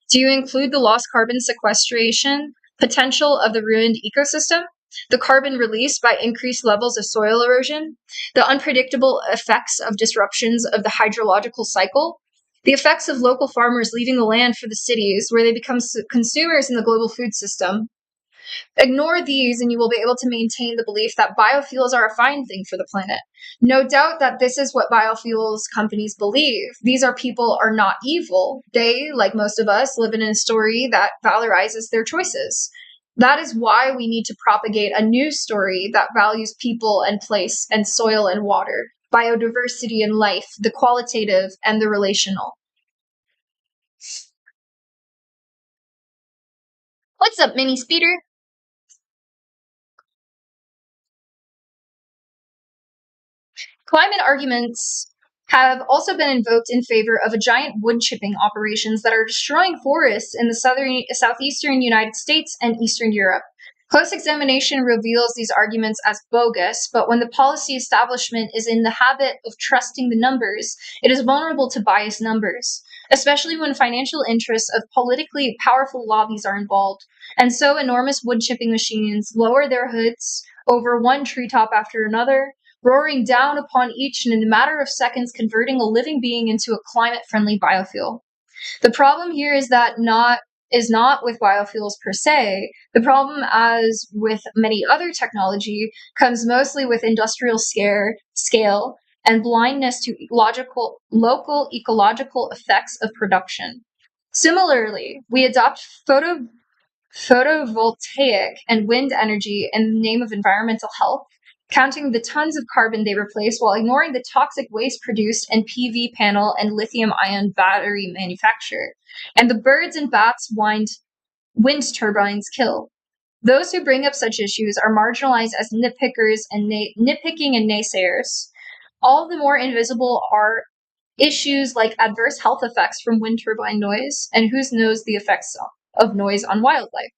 Do you include the lost carbon sequestration potential of the ruined ecosystem? The carbon released by increased levels of soil erosion? The unpredictable effects of disruptions of the hydrological cycle? The effects of local farmers leaving the land for the cities, where they become consumers in the global food system? Ignore these, and you will be able to maintain the belief that biofuels are a fine thing for the planet. No doubt that this is what biofuels companies believe. These people are not evil. They, like most of us, live in a story that valorizes their choices. That is why we need to propagate a new story that values people and place and soil and water, biodiversity and life, the qualitative and the relational. What's up, Mini Speeder? Climate arguments have also been invoked in favor of a giant wood chipping operations that are destroying forests in the southeastern United States and Eastern Europe. Close examination reveals these arguments as bogus, but when the policy establishment is in the habit of trusting the numbers, it is vulnerable to biased numbers, especially when financial interests of politically powerful lobbies are involved. And so enormous wood chipping machines lower their hoods over one treetop after another, roaring down upon each and in a matter of seconds converting a living being into a climate-friendly biofuel. The problem here is not with biofuels per se. The problem, as with many other technology, comes mostly with industrial scale and blindness to local ecological effects of production. Similarly, we adopt photovoltaic and wind energy in the name of environmental health, counting the tons of carbon they replace while ignoring the toxic waste produced in PV panel and lithium-ion battery manufacture, and the birds and bats wind turbines kill. Those who bring up such issues are marginalized as nitpickers and nitpicking and naysayers. All the more invisible are issues like adverse health effects from wind turbine noise, and who knows the effects of noise on wildlife,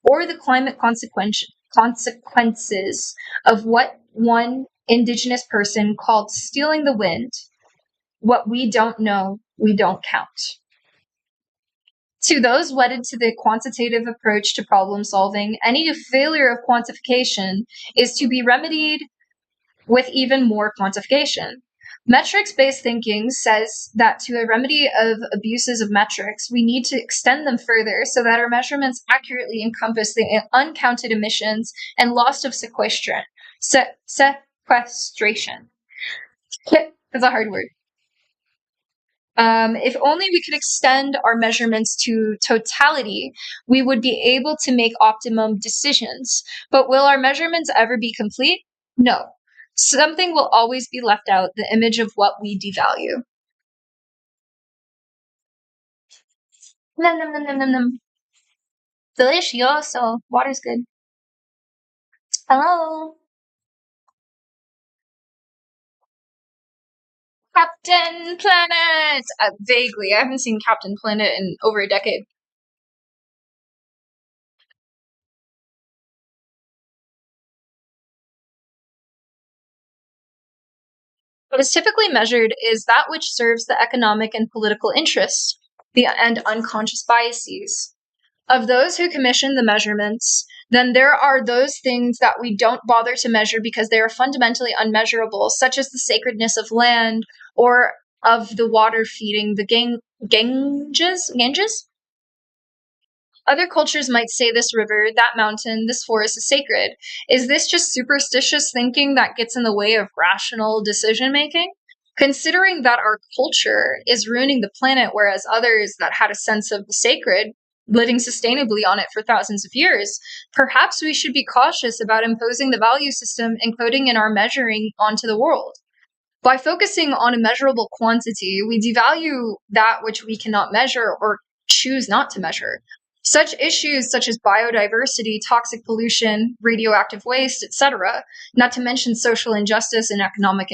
or the climate consequences of what one indigenous person called stealing the wind. What we don't know, we don't count. To those wedded to the quantitative approach to problem solving, any failure of quantification is to be remedied with even more quantification. Metrics-based thinking says that to a remedy of abuses of metrics, we need to extend them further so that our measurements accurately encompass the uncounted emissions and loss of sequestration. Sequestration. That's a hard word. If only we could extend our measurements to totality, we would be able to make optimum decisions. But will our measurements ever be complete? No. Something will always be left out, the image of what we devalue. Nom, nom, nom, nom, nom, nom. Delicioso. Water's good. Hello. Captain Planet! Vaguely. I haven't seen Captain Planet in over a decade. What is typically measured is that which serves the economic and political interests, and unconscious biases. Of those who commission the measurements, then there are those things that we don't bother to measure because they are fundamentally unmeasurable, such as the sacredness of land or of the water feeding the Ganges? Other cultures might say this river, that mountain, this forest is sacred. Is this just superstitious thinking that gets in the way of rational decision making? Considering that our culture is ruining the planet, whereas others that had a sense of the sacred, living sustainably on it for thousands of years, perhaps we should be cautious about imposing the value system encoding in our measuring onto the world. By focusing on a measurable quantity, we devalue that which we cannot measure or choose not to measure. Such issues such as biodiversity, toxic pollution, radioactive waste, etc., not to mention social injustice and economic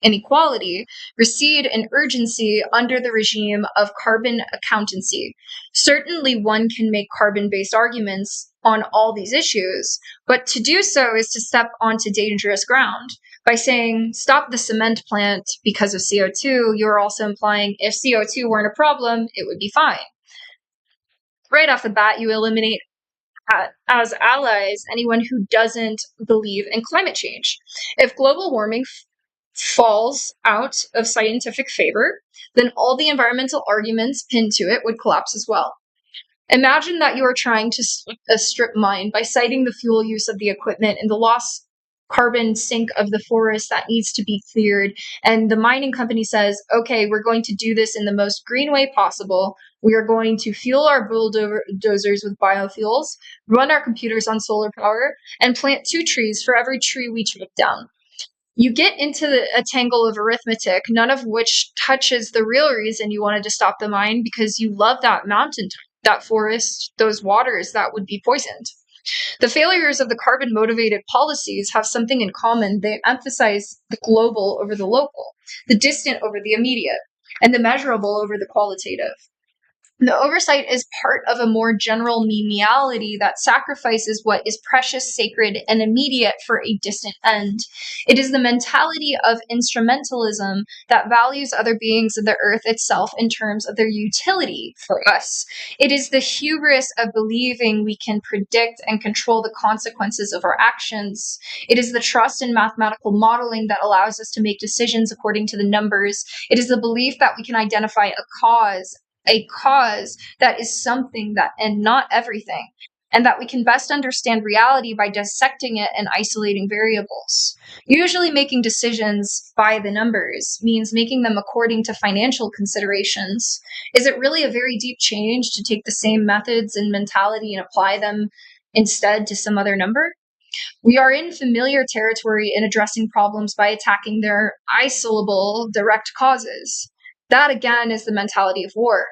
inequality, recede in urgency under the regime of carbon accountancy. Certainly, one can make carbon-based arguments on all these issues, but to do so is to step onto dangerous ground. By saying, stop the cement plant because of CO2, you're also implying if CO2 weren't a problem, it would be fine. Right off the bat, you eliminate as allies anyone who doesn't believe in climate change. If global warming falls out of scientific favor, then all the environmental arguments pinned to it would collapse as well. Imagine that you are trying to strip mine by citing the fuel use of the equipment and the lost carbon sink of the forest that needs to be cleared. And the mining company says, okay, we're going to do this in the most green way possible. We are going to fuel our bulldozers with biofuels, run our computers on solar power, and plant 2 trees for every tree we chop down. You get into a tangle of arithmetic, none of which touches the real reason you wanted to stop the mine, because you love that mountain, that forest, those waters that would be poisoned. The failures of the carbon-motivated policies have something in common. They emphasize the global over the local, the distant over the immediate, and the measurable over the qualitative. The oversight is part of a more general meniality that sacrifices what is precious, sacred, and immediate for a distant end. It is the mentality of instrumentalism that values other beings of the earth itself in terms of their utility for us. It is the hubris of believing we can predict and control the consequences of our actions. It is the trust in mathematical modeling that allows us to make decisions according to the numbers. It is the belief that we can identify a cause that is something that and not everything, and that we can best understand reality by dissecting it and isolating variables. Usually making decisions by the numbers means making them according to financial considerations. Is it really a very deep change to take the same methods and mentality and apply them instead to some other number? We are in familiar territory in addressing problems by attacking their isolable direct causes. That again is the mentality of war.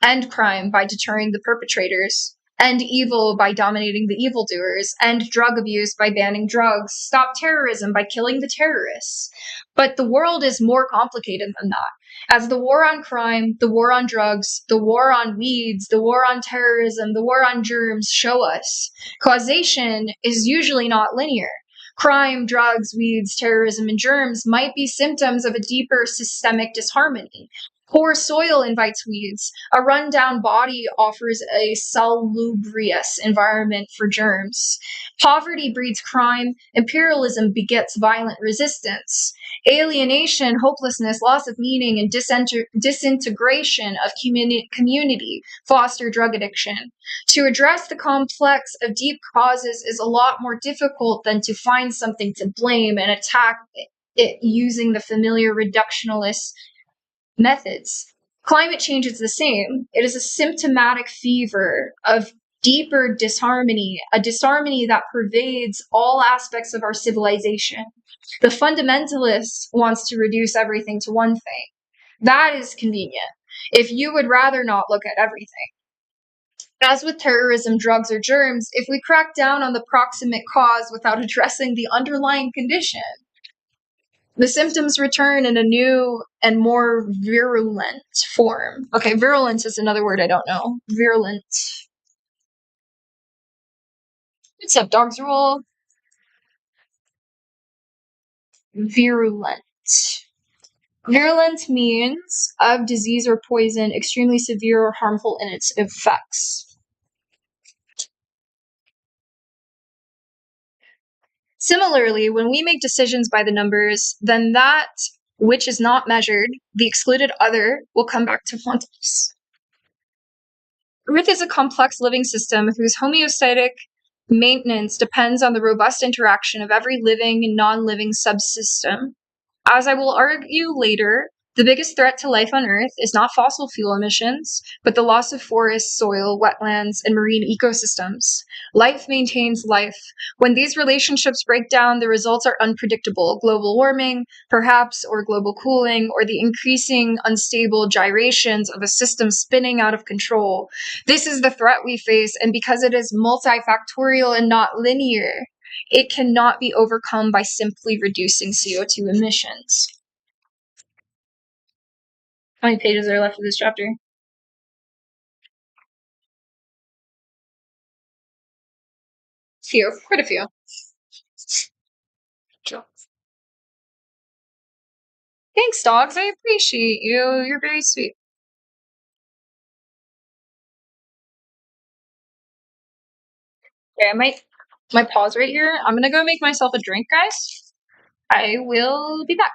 End crime by deterring the perpetrators. End evil by dominating the evildoers. End drug abuse by banning drugs. Stop terrorism by killing the terrorists. But the world is more complicated than that. As the war on crime, the war on drugs, the war on weeds, the war on terrorism, the war on germs show us, causation is usually not linear. Crime, drugs, weeds, terrorism, and germs might be symptoms of a deeper systemic disharmony. Poor soil invites weeds. A rundown body offers a salubrious environment for germs. Poverty breeds crime. Imperialism begets violent resistance. Alienation, hopelessness, loss of meaning, and disintegration of community foster drug addiction. To address the complex of deep causes is a lot more difficult than to find something to blame and attack it using the familiar reductionist methods. Climate change is the same. It is a symptomatic fever of deeper disharmony, a disharmony that pervades all aspects of our civilization. The fundamentalist wants to reduce everything to one thing. That is convenient. If you would rather not look at everything. As with terrorism, drugs, or germs, if we crack down on the proximate cause without addressing the underlying condition, the symptoms return in a new and more virulent form. Okay, virulent is another word I don't know. Virulent. What's up, Dogs Rule? Virulent. Virulent means of disease or poison, extremely severe or harmful in its effects. Similarly, when we make decisions by the numbers, then that which is not measured, the excluded other, will come back to haunt us. Earth is a complex living system whose homeostatic maintenance depends on the robust interaction of every living and non-living subsystem. As I will argue later, the biggest threat to life on Earth is not fossil fuel emissions, but the loss of forests, soil, wetlands, and marine ecosystems. Life maintains life. When these relationships break down, the results are unpredictable. Global warming, perhaps, or global cooling, or the increasing unstable gyrations of a system spinning out of control. This is the threat we face, and because it is multifactorial and not linear, it cannot be overcome by simply reducing CO2 emissions. How many pages are left of this chapter? Few, quite a few. Thanks, dogs. I appreciate you. You're very sweet. Okay, I might pause right here. I'm gonna go make myself a drink, guys. I will be back.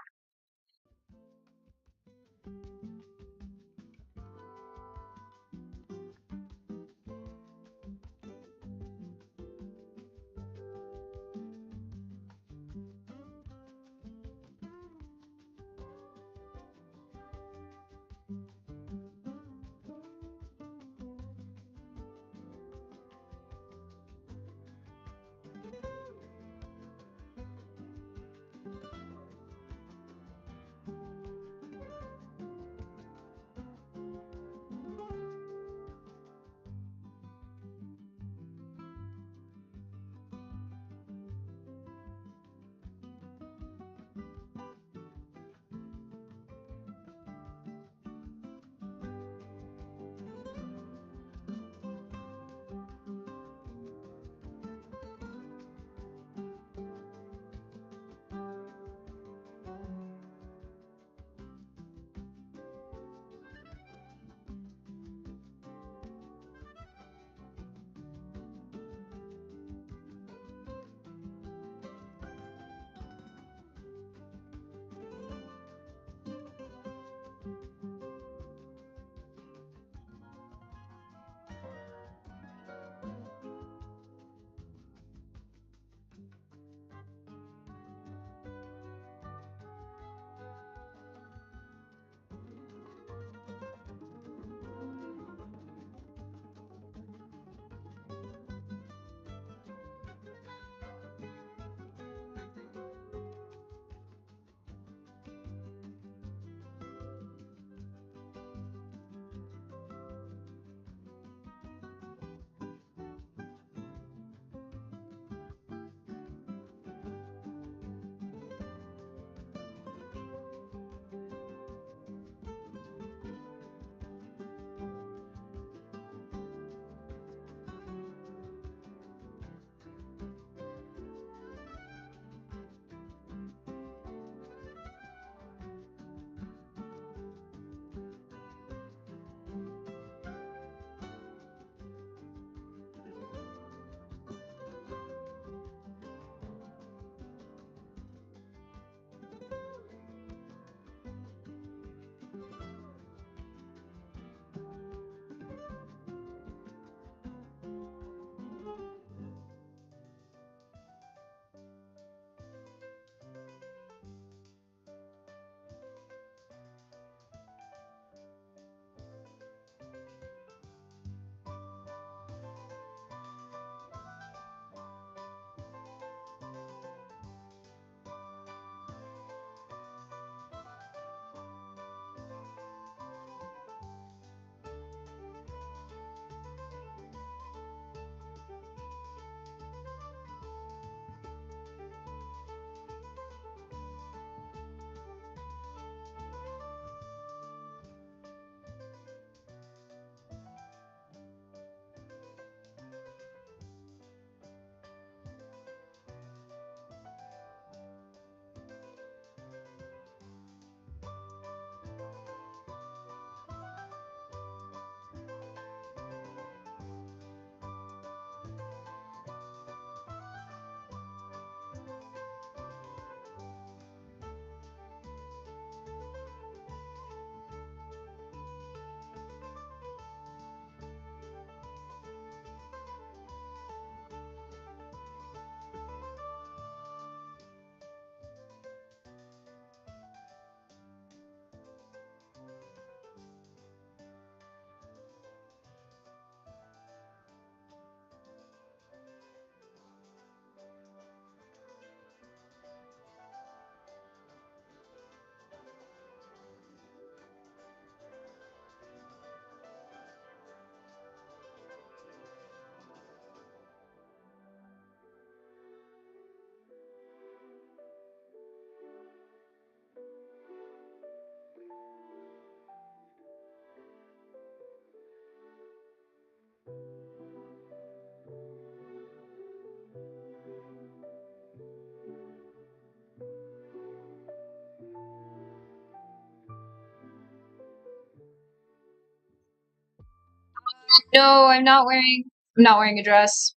No, I'm not wearing a dress.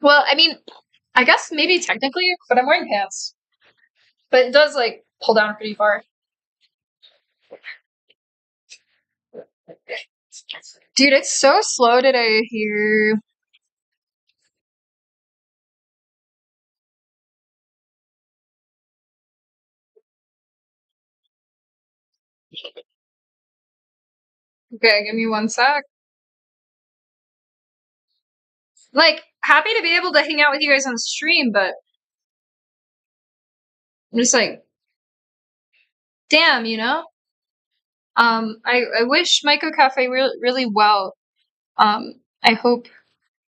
Well, I mean, I guess maybe technically, but I'm wearing pants. But it does like pull down pretty far. Dude, it's so slow today here. Okay, give me one sec. Like, happy to be able to hang out with you guys on the stream, but I'm just like, damn, you know? I wish Maiko Cafe really well. I hope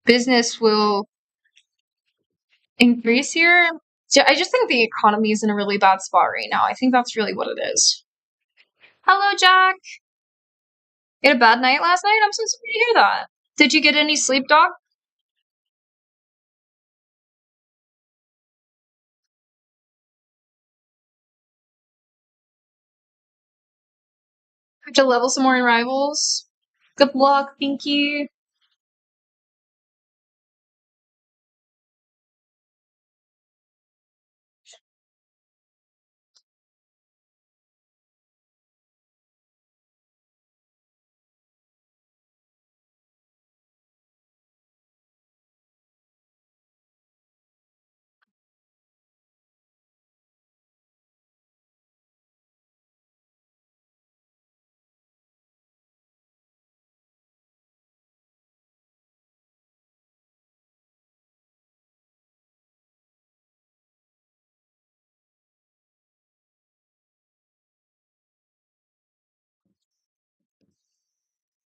business will increase here. I just think the economy is in a really bad spot right now. I think that's really what it is. Hello, Jack. You had a bad night last night? I'm so sorry to hear that. Did you get any sleep, dog? Have to level some more in Rivals. Good luck, Pinky.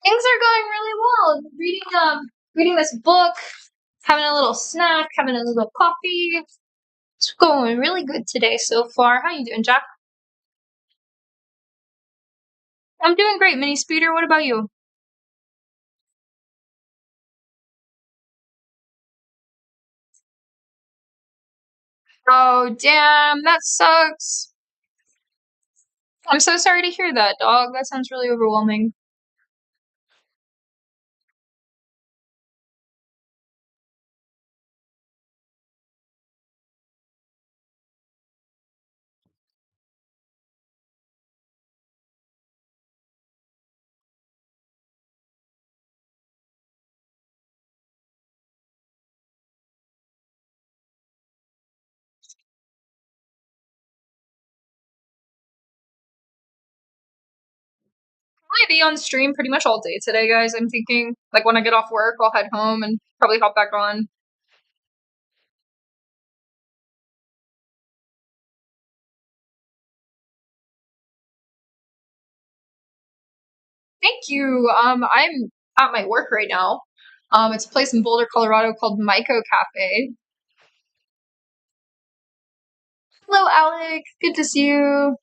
Things are going really well. Reading this book, having a little snack, having a little coffee. It's going really good today so far. How you doing, Jack? I'm doing great, Mini Speeder. What about you? Oh, damn, that sucks. I'm so sorry to hear that, dog. That sounds really overwhelming. I'm gonna be on stream pretty much all day today, guys. I'm thinking, like, when I get off work, I'll head home and probably hop back on. Thank you. I'm at my work right now. It's a place in Boulder, Colorado called Maiko Cafe. Hello, Alec. Good to see you.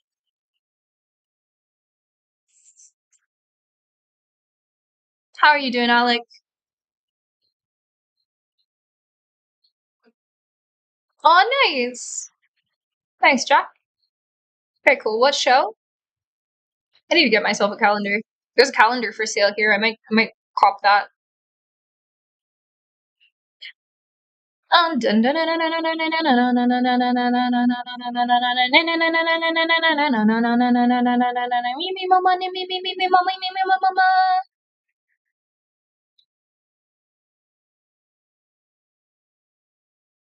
How are you doing, Alec? Oh, nice. Thanks, Jack. Very cool. What show? I need to get myself a calendar. There's a calendar for sale here. I might cop that.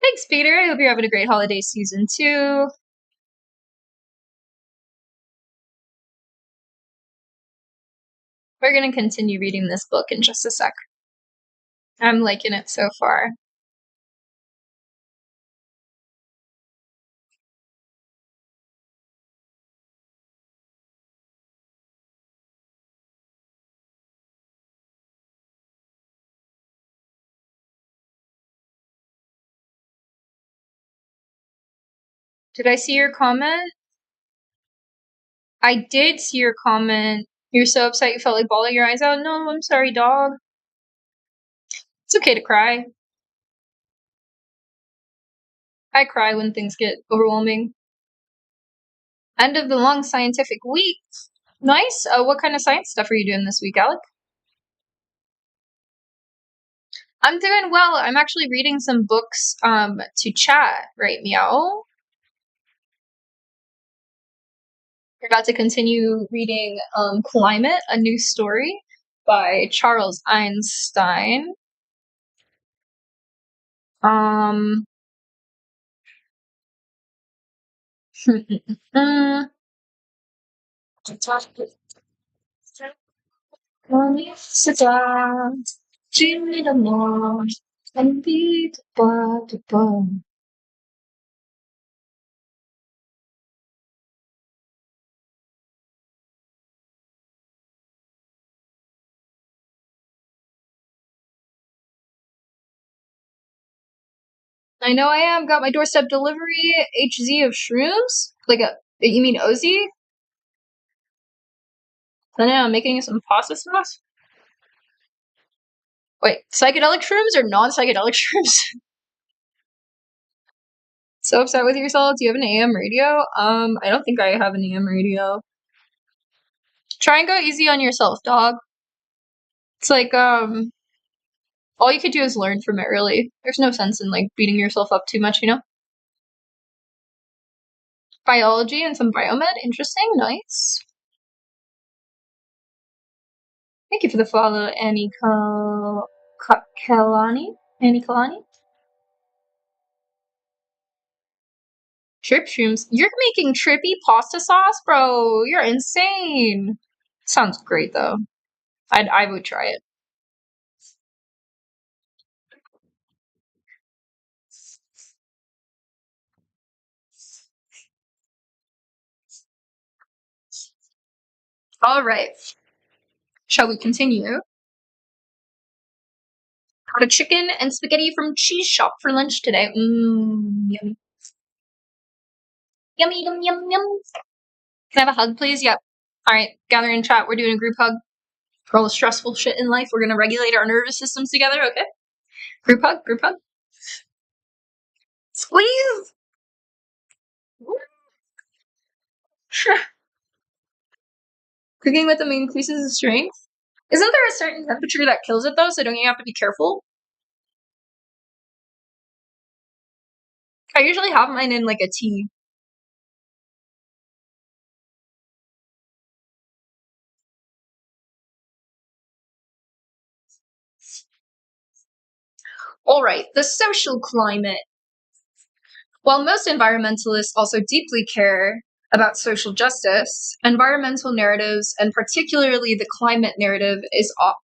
Thanks, Peter. I hope you're having a great holiday season too. We're gonna continue reading this book in just a sec. I'm liking it so far. Did I see your comment? I did see your comment. You're so upset you felt like bawling your eyes out. No, I'm sorry, dog. It's okay to cry. I cry when things get overwhelming. End of the long scientific week. Nice. What kind of science stuff are you doing this week, Alec? I'm doing well. I'm actually reading some books to chat, right, Meow? We're about to continue reading Climate, A New Story by Charles Einstein. Um I know I am. Got my doorstep delivery. HZ of shrooms? Like you mean OZ? I know, I'm making some pasta sauce. Wait, psychedelic shrooms or non-psychedelic shrooms? So upset with yourself? Do you have an AM radio? I don't think I have an AM radio. Try and go easy on yourself, dog. It's like, all you could do is learn from it, really. There's no sense in, like, beating yourself up too much, you know? Biology and some biomed. Interesting. Nice. Thank you for the follow, Annie Kalani. Annie Kalani? Trip shrooms. You're making trippy pasta sauce, bro. You're insane. Sounds great, though. I would try it. All right. Shall we continue? Got a chicken and spaghetti from Cheese Shop for lunch today. Yummy. Yummy, yum, yum, yum. Can I have a hug, please? Yep. All right, gather in chat. We're doing a group hug for all the stressful shit in life. We're gonna regulate our nervous systems together, okay? Group hug, group hug. Squeeze! Cooking with them increases the strength. Isn't there a certain temperature that kills it, though, so don't you have to be careful? I usually have mine in, like, a tea. All right, the social climate. While most environmentalists also deeply care about social justice, environmental narratives, and particularly the climate narrative,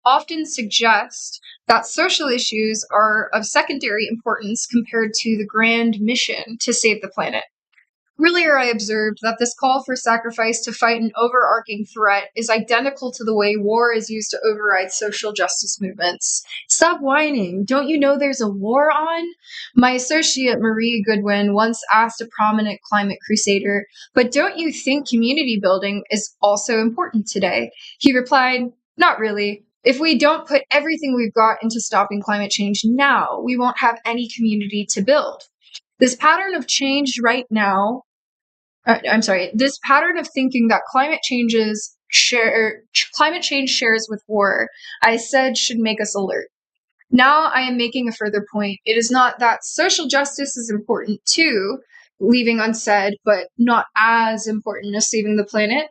often suggest that social issues are of secondary importance compared to the grand mission to save the planet. Earlier, I observed that this call for sacrifice to fight an overarching threat is identical to the way war is used to override social justice movements. Stop whining. Don't you know there's a war on? My associate Marie Goodwin once asked a prominent climate crusader, but don't you think community building is also important today? He replied, not really. If we don't put everything we've got into stopping climate change now, we won't have any community to build. This pattern of change right now this pattern of thinking that climate change shares with war, I said should make us alert. Now I am making a further point. It is not that social justice is important too, leaving unsaid, but not as important as saving the planet.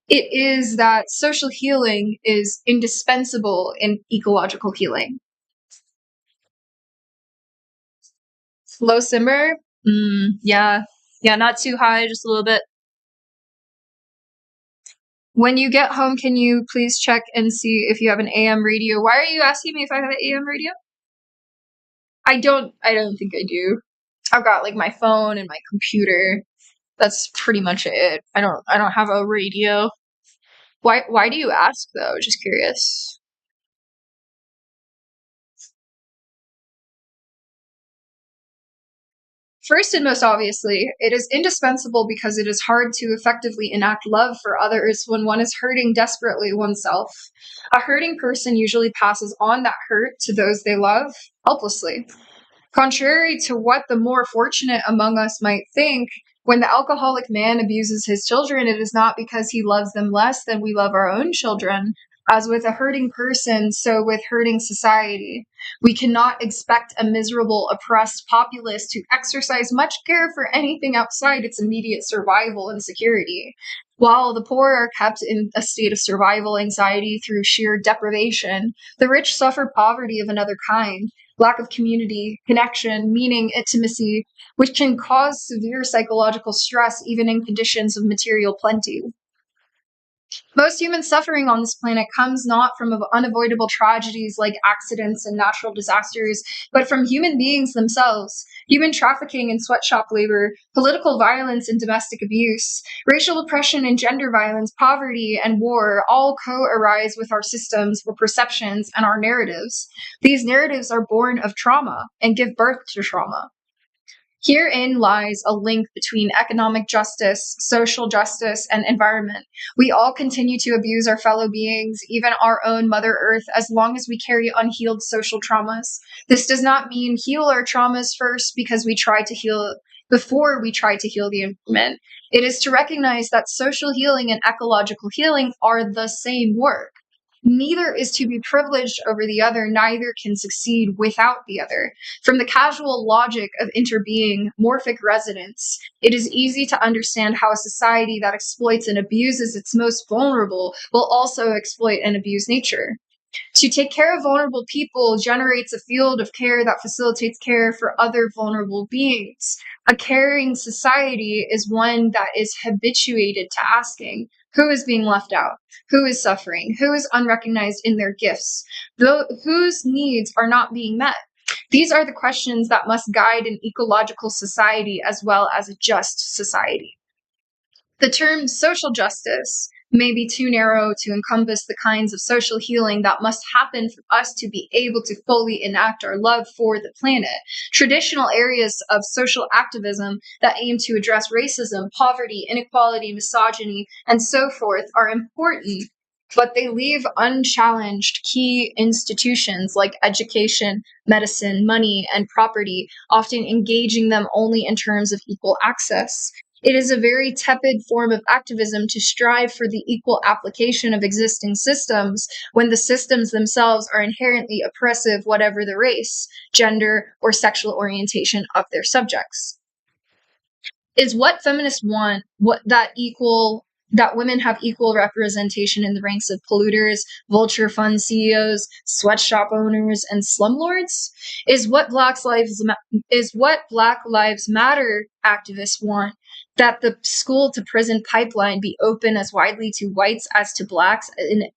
It is that social healing is indispensable in ecological healing. Low simmer? Yeah. Yeah, not too high, just a little bit. When you get home, can you please check and see if you have an AM radio? Why are you asking me if I have an AM radio? I don't think I do. I've got like my phone and my computer. That's pretty much it. I don't have a radio. Why do you ask though? Just curious. First and most obviously, it is indispensable because it is hard to effectively enact love for others when one is hurting desperately oneself. A hurting person usually passes on that hurt to those they love helplessly. Contrary to what the more fortunate among us might think, when the alcoholic man abuses his children, it is not because he loves them less than we love our own children. As with a hurting person, so with hurting society. We cannot expect a miserable, oppressed populace to exercise much care for anything outside its immediate survival and security. While the poor are kept in a state of survival anxiety through sheer deprivation, the rich suffer poverty of another kind, lack of community, connection, meaning, intimacy, which can cause severe psychological stress even in conditions of material plenty. Most human suffering on this planet comes not from unavoidable tragedies like accidents and natural disasters, but from human beings themselves. Human trafficking and sweatshop labor, political violence and domestic abuse, racial oppression and gender violence, poverty and war all co-arise with our systems, our perceptions, and our narratives. These narratives are born of trauma and give birth to trauma. Herein lies a link between economic justice, social justice, and environment. We all continue to abuse our fellow beings, even our own Mother Earth, as long as we carry unhealed social traumas. This does not mean heal our traumas first because we try to heal before we try to heal the environment. It is to recognize that social healing and ecological healing are the same work. Neither is to be privileged over the other, neither can succeed without the other. From the casual logic of interbeing morphic resonance, it is easy to understand how a society that exploits and abuses its most vulnerable will also exploit and abuse nature. To take care of vulnerable people generates a field of care that facilitates care for other vulnerable beings. A caring society is one that is habituated to asking, who is being left out? Who is suffering? Who is unrecognized in their gifts? Whose needs are not being met? These are the questions that must guide an ecological society as well as a just society. The term social justice may be too narrow to encompass the kinds of social healing that must happen for us to be able to fully enact our love for the planet. Traditional areas of social activism that aim to address racism, poverty, inequality, misogyny, and so forth are important, but they leave unchallenged key institutions like education, medicine, money, and property, often engaging them only in terms of equal access. It is a very tepid form of activism to strive for the equal application of existing systems when the systems themselves are inherently oppressive, whatever the race, gender, or sexual orientation of their subjects. Is what feminists want that women have equal representation in the ranks of polluters, vulture fund CEOs, sweatshop owners, and slumlords? Is what Black Lives Matter activists want that the school to prison pipeline be open as widely to whites as to blacks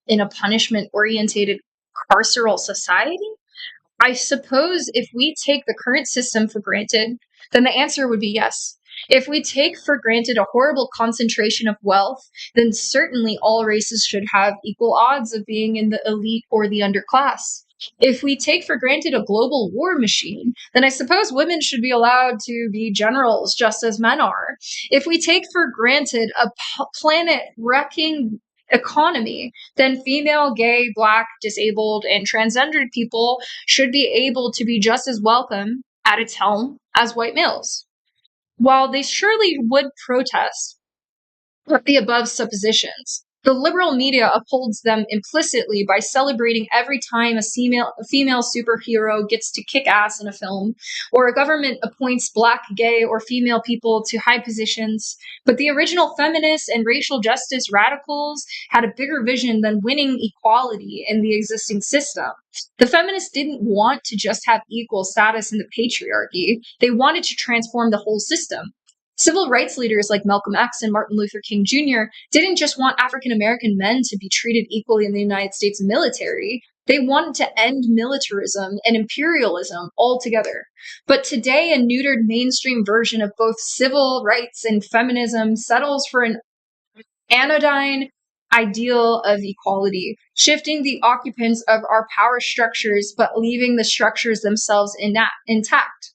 in a punishment orientated carceral society? I suppose if we take the current system for granted, then the answer would be yes. If we take for granted a horrible concentration of wealth, then certainly all races should have equal odds of being in the elite or the underclass. If we take for granted a global war machine, then I suppose women should be allowed to be generals just as men are. If we take for granted a planet wrecking economy, then female, gay, black, disabled, and transgendered people should be able to be just as welcome at its helm as white males. While they surely would protest the above suppositions, the liberal media upholds them implicitly by celebrating every time a female superhero gets to kick ass in a film, or a government appoints black, gay, or female people to high positions. But the original feminists and racial justice radicals had a bigger vision than winning equality in the existing system. The feminists didn't want to just have equal status in the patriarchy, they wanted to transform the whole system. Civil rights leaders like Malcolm X and Martin Luther King Jr. didn't just want African American men to be treated equally in the United States military. They wanted to end militarism and imperialism altogether. But today, a neutered mainstream version of both civil rights and feminism settles for an anodyne ideal of equality, shifting the occupants of our power structures but leaving the structures themselves intact.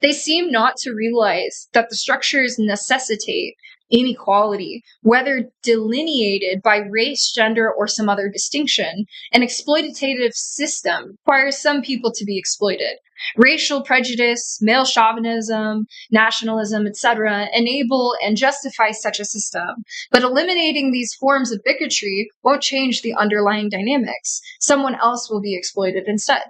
They seem not to realize that the structures necessitate inequality, whether delineated by race, gender, or some other distinction. An exploitative system requires some people to be exploited. Racial prejudice, male chauvinism, nationalism, etc., enable and justify such a system. But eliminating these forms of bigotry won't change the underlying dynamics. Someone else will be exploited instead.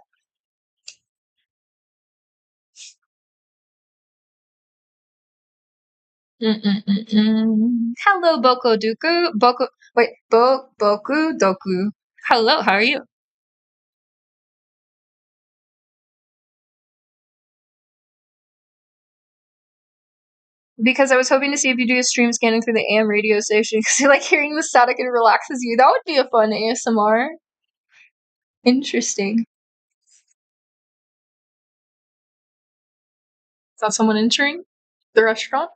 Mm-mm-mm-mm. Hello, Boko Duku. Boku Doku. Hello, how are you? Because I was hoping to see if you do a stream scanning through the AM radio station because you like hearing the static and relaxes you. That would be a fun ASMR. Interesting. Is that someone entering the restaurant?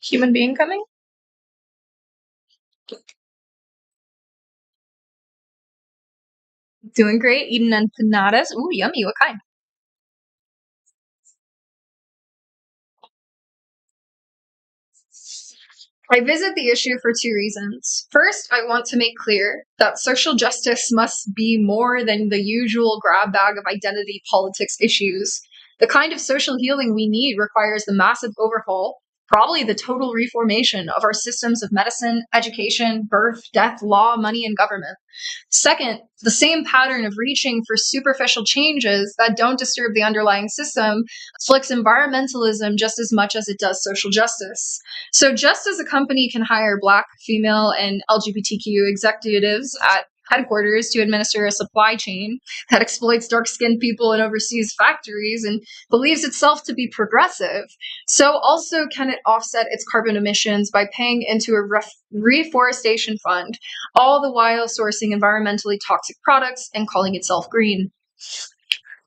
Human being coming? Doing great. Eating empanadas. Ooh, yummy. What kind? I visit the issue for two reasons. First, I want to make clear that social justice must be more than the usual grab bag of identity politics issues. The kind of social healing we need requires the massive overhaul, probably the total reformation of our systems of medicine, education, birth, death, law, money, and government. Second, the same pattern of reaching for superficial changes that don't disturb the underlying system afflicts environmentalism just as much as it does social justice. So, just as a company can hire Black, female, and LGBTQ executives at headquarters to administer a supply chain that exploits dark skinned people in overseas factories and believes itself to be progressive, so also can it offset its carbon emissions by paying into a reforestation fund, all the while sourcing environmentally toxic products and calling itself green.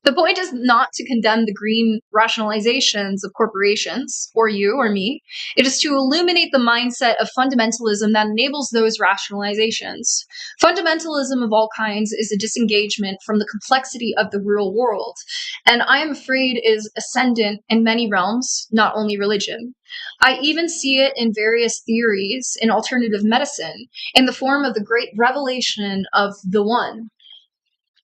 The point is not to condemn the green rationalizations of corporations, or you or me. It is to illuminate the mindset of fundamentalism that enables those rationalizations. Fundamentalism of all kinds is a disengagement from the complexity of the real world, and I am afraid is ascendant in many realms, not only religion. I even see it in various theories in alternative medicine, in the form of the great revelation of the One,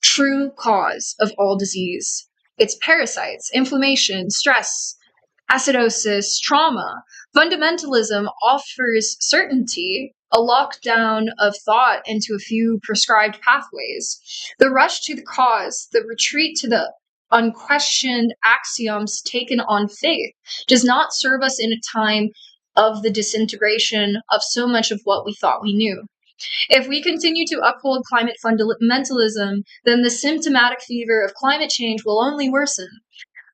true cause of all disease. It's parasites, inflammation, stress, acidosis, trauma. Fundamentalism offers certainty, a lockdown of thought into a few prescribed pathways. The rush to the cause, the retreat to the unquestioned axioms taken on faith, does not serve us in a time of the disintegration of so much of what we thought we knew. If we continue to uphold climate fundamentalism, then the symptomatic fever of climate change will only worsen.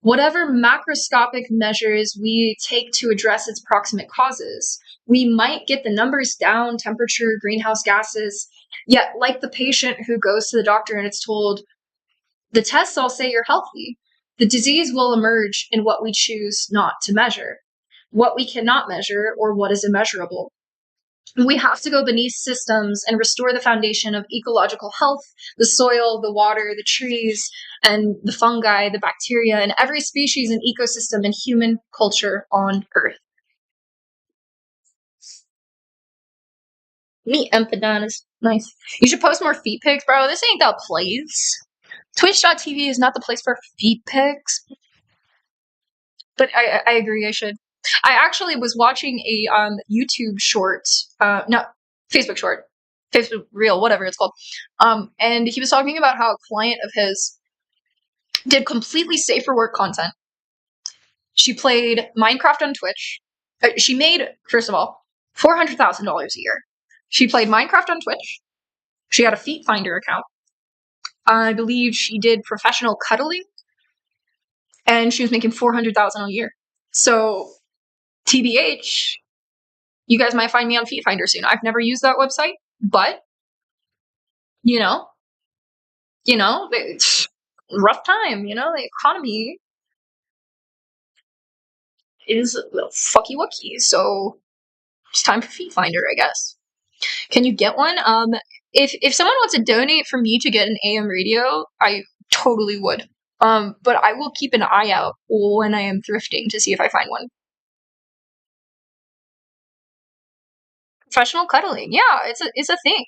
Whatever macroscopic measures we take to address its proximate causes, we might get the numbers down, temperature, greenhouse gases. Yet, like the patient who goes to the doctor and it's told, the tests all say you're healthy, the disease will emerge in what we choose not to measure, what we cannot measure, or what is immeasurable. We have to go beneath systems and restore the foundation of ecological health, the soil, the water, the trees, and the fungi, the bacteria, and every species and ecosystem in human culture on Earth. Meat empanadas. Nice. You should post more feet pics, bro. This ain't the place. Twitch.tv is not the place for feet pics. But I agree, I should. I actually was watching a YouTube short, no, Facebook short, Facebook reel, whatever it's called. And he was talking about how a client of his did completely safe for work content. She played Minecraft on Twitch. She made, first of all, $400,000 a year. She played Minecraft on Twitch. She had a Feet Finder account. I believe she did professional cuddling, and she was making $400,000 a year. So, TBH, you guys might find me on Feet Finder soon. I've never used that website, but you know, rough time. The economy is fucky wucky, so it's time for Feet Finder, I guess. Can you get one? If someone wants to donate for me to get an AM radio, I totally would. But I will keep an eye out when I am thrifting to see if I find one. Professional cuddling, yeah, it's a thing.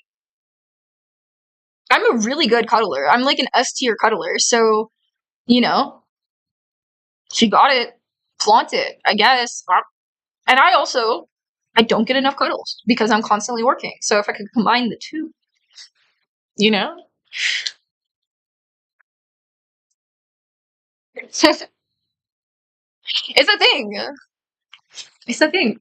I'm a really good cuddler. I'm like an S tier cuddler, so you know, she got it, flaunt it, I guess. And I don't get enough cuddles because I'm constantly working. So if I could combine the two, you know, it's a thing. It's a thing.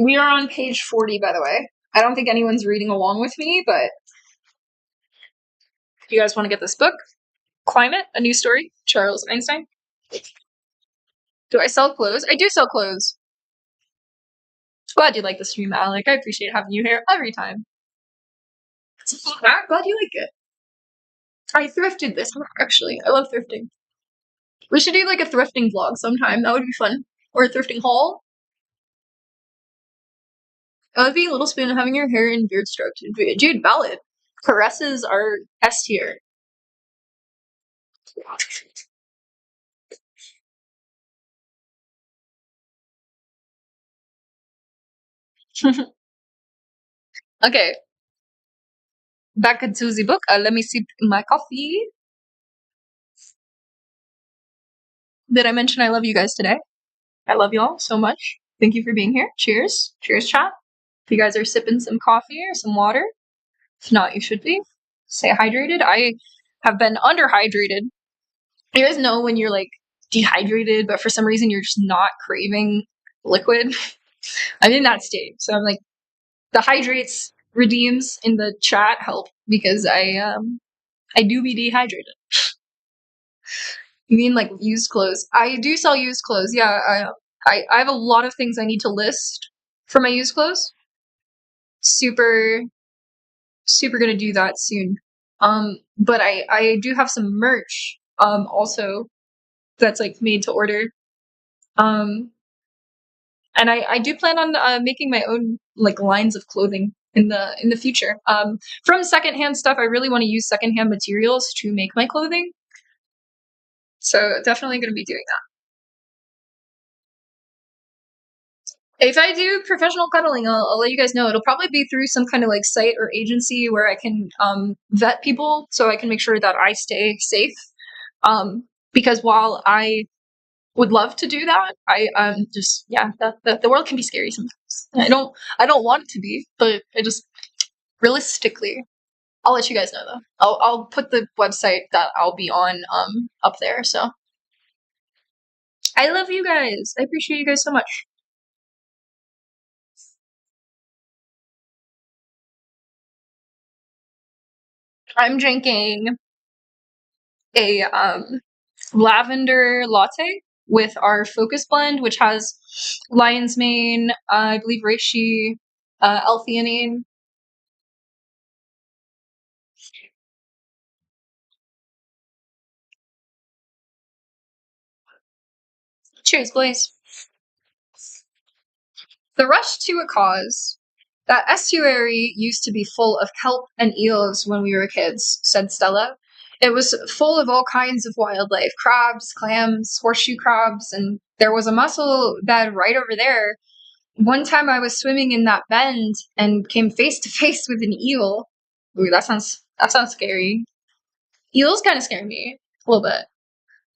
We are on page 40, by the way. I don't think anyone's reading along with me, but if you guys want to get this book, Climate, A New Story, Charles Einstein. Do I sell clothes? I do sell clothes. Glad you like the stream, Alec. I appreciate having you here every time. Glad you like it. I thrifted this, actually. I love thrifting. We should do like a thrifting vlog sometime. That would be fun. Or a thrifting haul. I love being a little spoon and having your hair and beard stroked. Dude, valid. Caresses are S tier. Okay, back to the book. Let me sip my coffee. Did I mention I love you guys today? I love y'all so much. Thank you for being here. Cheers. Cheers, chat. If you guys are sipping some coffee or some water, if not, you should be. Stay hydrated. I have been underhydrated. You guys know when you're like dehydrated, but for some reason you're just not craving liquid. I'm in that state. So I'm like, the hydrates redeems in the chat help because I do be dehydrated. You mean like used clothes? I do sell used clothes. Yeah, I have a lot of things I need to list for my used clothes. Super super gonna do that soon. But I do have some merch also that's like made to order. Um and I do plan on making my own like lines of clothing in the future. From secondhand stuff, I really want to use secondhand materials to make my clothing. So definitely going to be doing that. If I do professional cuddling, I'll let you guys know. It'll probably be through some kind of like site or agency where I can vet people so I can make sure that I stay safe. Because while I would love to do that, I just yeah, the world can be scary sometimes. I don't want it to be, but I just realistically, I'll let you guys know though. I'll put the website that I'll be on up there. So I love you guys. I appreciate you guys so much. I'm drinking a lavender latte with our focus blend, which has lion's mane, I believe reishi, L-theanine. Cheers, Blaze. The rush to a cause. That estuary used to be full of kelp and eels when we were kids, said Stella. It was full of all kinds of wildlife crabs, clams, horseshoe crabs, and there was a mussel bed right over there. One time I was swimming in that bend and came face to face with an eel. Ooh, that sounds scary. Eels kind of scare me a little bit.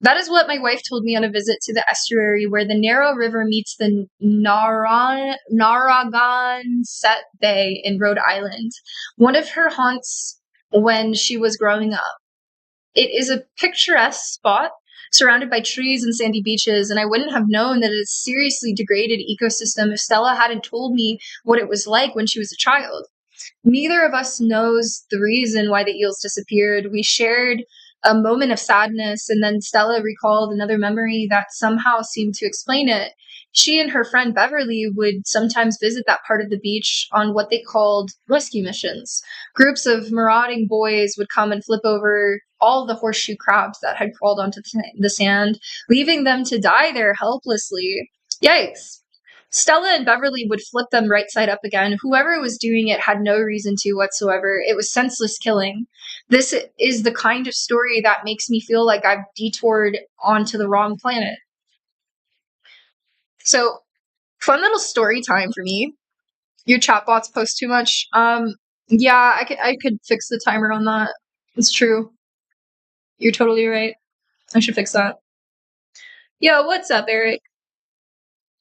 That is what my wife told me on a visit to the estuary where the narrow river meets the Narragansett Bay in Rhode Island, one of her haunts when she was growing up. It is a picturesque spot surrounded by trees and sandy beaches, and I wouldn't have known that it's a seriously degraded ecosystem if Stella hadn't told me what it was like when she was a child. Neither of us knows the reason why the eels disappeared. We shared a moment of sadness, and then Stella recalled another memory that somehow seemed to explain it. She and her friend Beverly would sometimes visit that part of the beach on what they called rescue missions. Groups of marauding boys would come and flip over all the horseshoe crabs that had crawled onto the sand, leaving them to die there helplessly. Yikes. Stella and Beverly would flip them right side up again. Whoever was doing it had no reason to whatsoever. It was senseless killing. This is the kind of story that makes me feel like I've detoured onto the wrong planet. So, fun little story time for me. Your chatbots post too much. Yeah, I could fix the timer on that. It's true. You're totally right. I should fix that. Yo, what's up, Eric?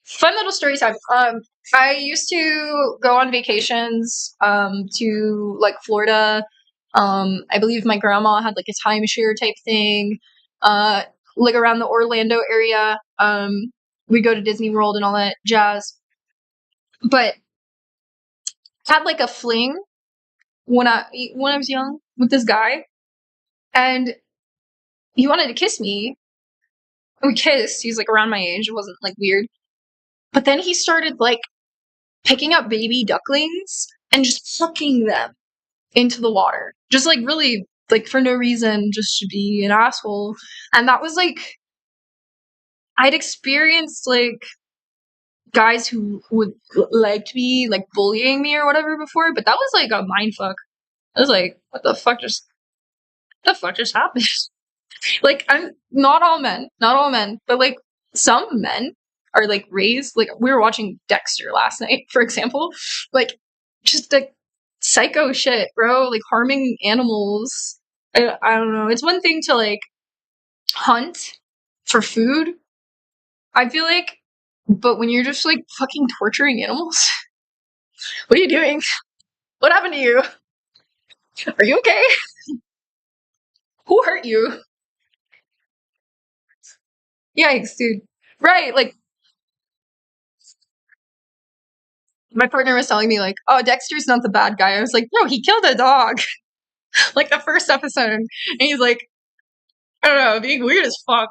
Fun little story time. I used to go on vacations to like Florida. I believe my grandma had like a timeshare type thing. Uh, like around the Orlando area. We go to Disney World and all that jazz. But had like a fling when I was young with this guy, and he wanted to kiss me. We kissed. He's like around my age. It wasn't like weird. But then he started like picking up baby ducklings and just fucking them into the water. Just like really like for no reason, just to be an asshole. And that was like I'd experienced like guys who would like me, like bullying me or whatever before, but that was like a mind fuck. I was like, what the fuck just happened? Like I'm not all men, but like some men are like raised like we were watching Dexter last night, for example. Like just like psycho shit, bro, like harming animals. I don't know. It's one thing to like hunt for food, I feel like, but when you're just like fucking torturing animals, what are you doing? What happened to you? Are you okay? Who hurt you? Yikes, dude. Right, like my partner was telling me like, "Oh, Dexter's not the bad guy." I was like, "No, he killed a dog." Like the first episode, and he's like, I don't know, being weird as fuck.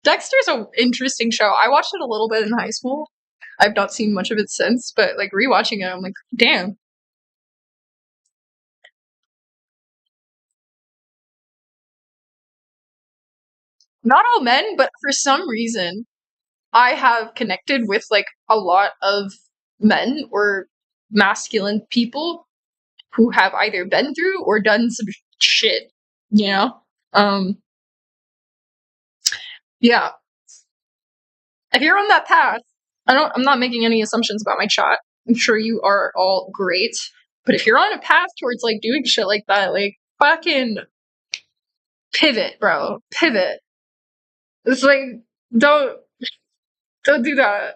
Dexter's an interesting show. I watched it a little bit in high school. I've not seen much of it since, but like rewatching it, I'm like, damn. Not all men, but for some reason, I have connected with like a lot of men or masculine people who have either been through or done some shit, you know? Um, yeah. If you're on that path, I'm not making any assumptions about my chat. I'm sure you are all great. But if you're on a path towards like doing shit like that, like fucking pivot, bro. Pivot. It's like don't don't do that.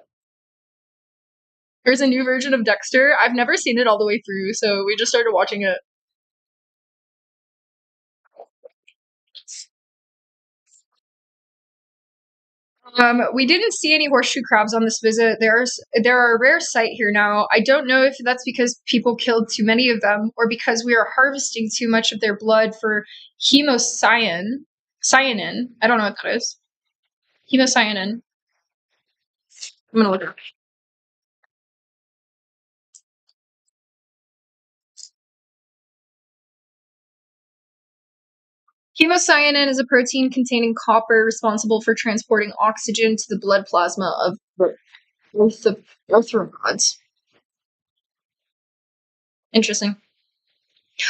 There's a new version of Dexter. I've never seen it all the way through, so we just started watching it. We didn't see any horseshoe crabs on this visit. There are a rare sight here now. I don't know if that's because people killed too many of them, or because we are harvesting too much of their blood for cyanin. I don't know what that is. Hemocyanin. I'm gonna look it up. Hemocyanin is a protein containing copper responsible for transporting oxygen to the blood plasma of arthropods. Interesting.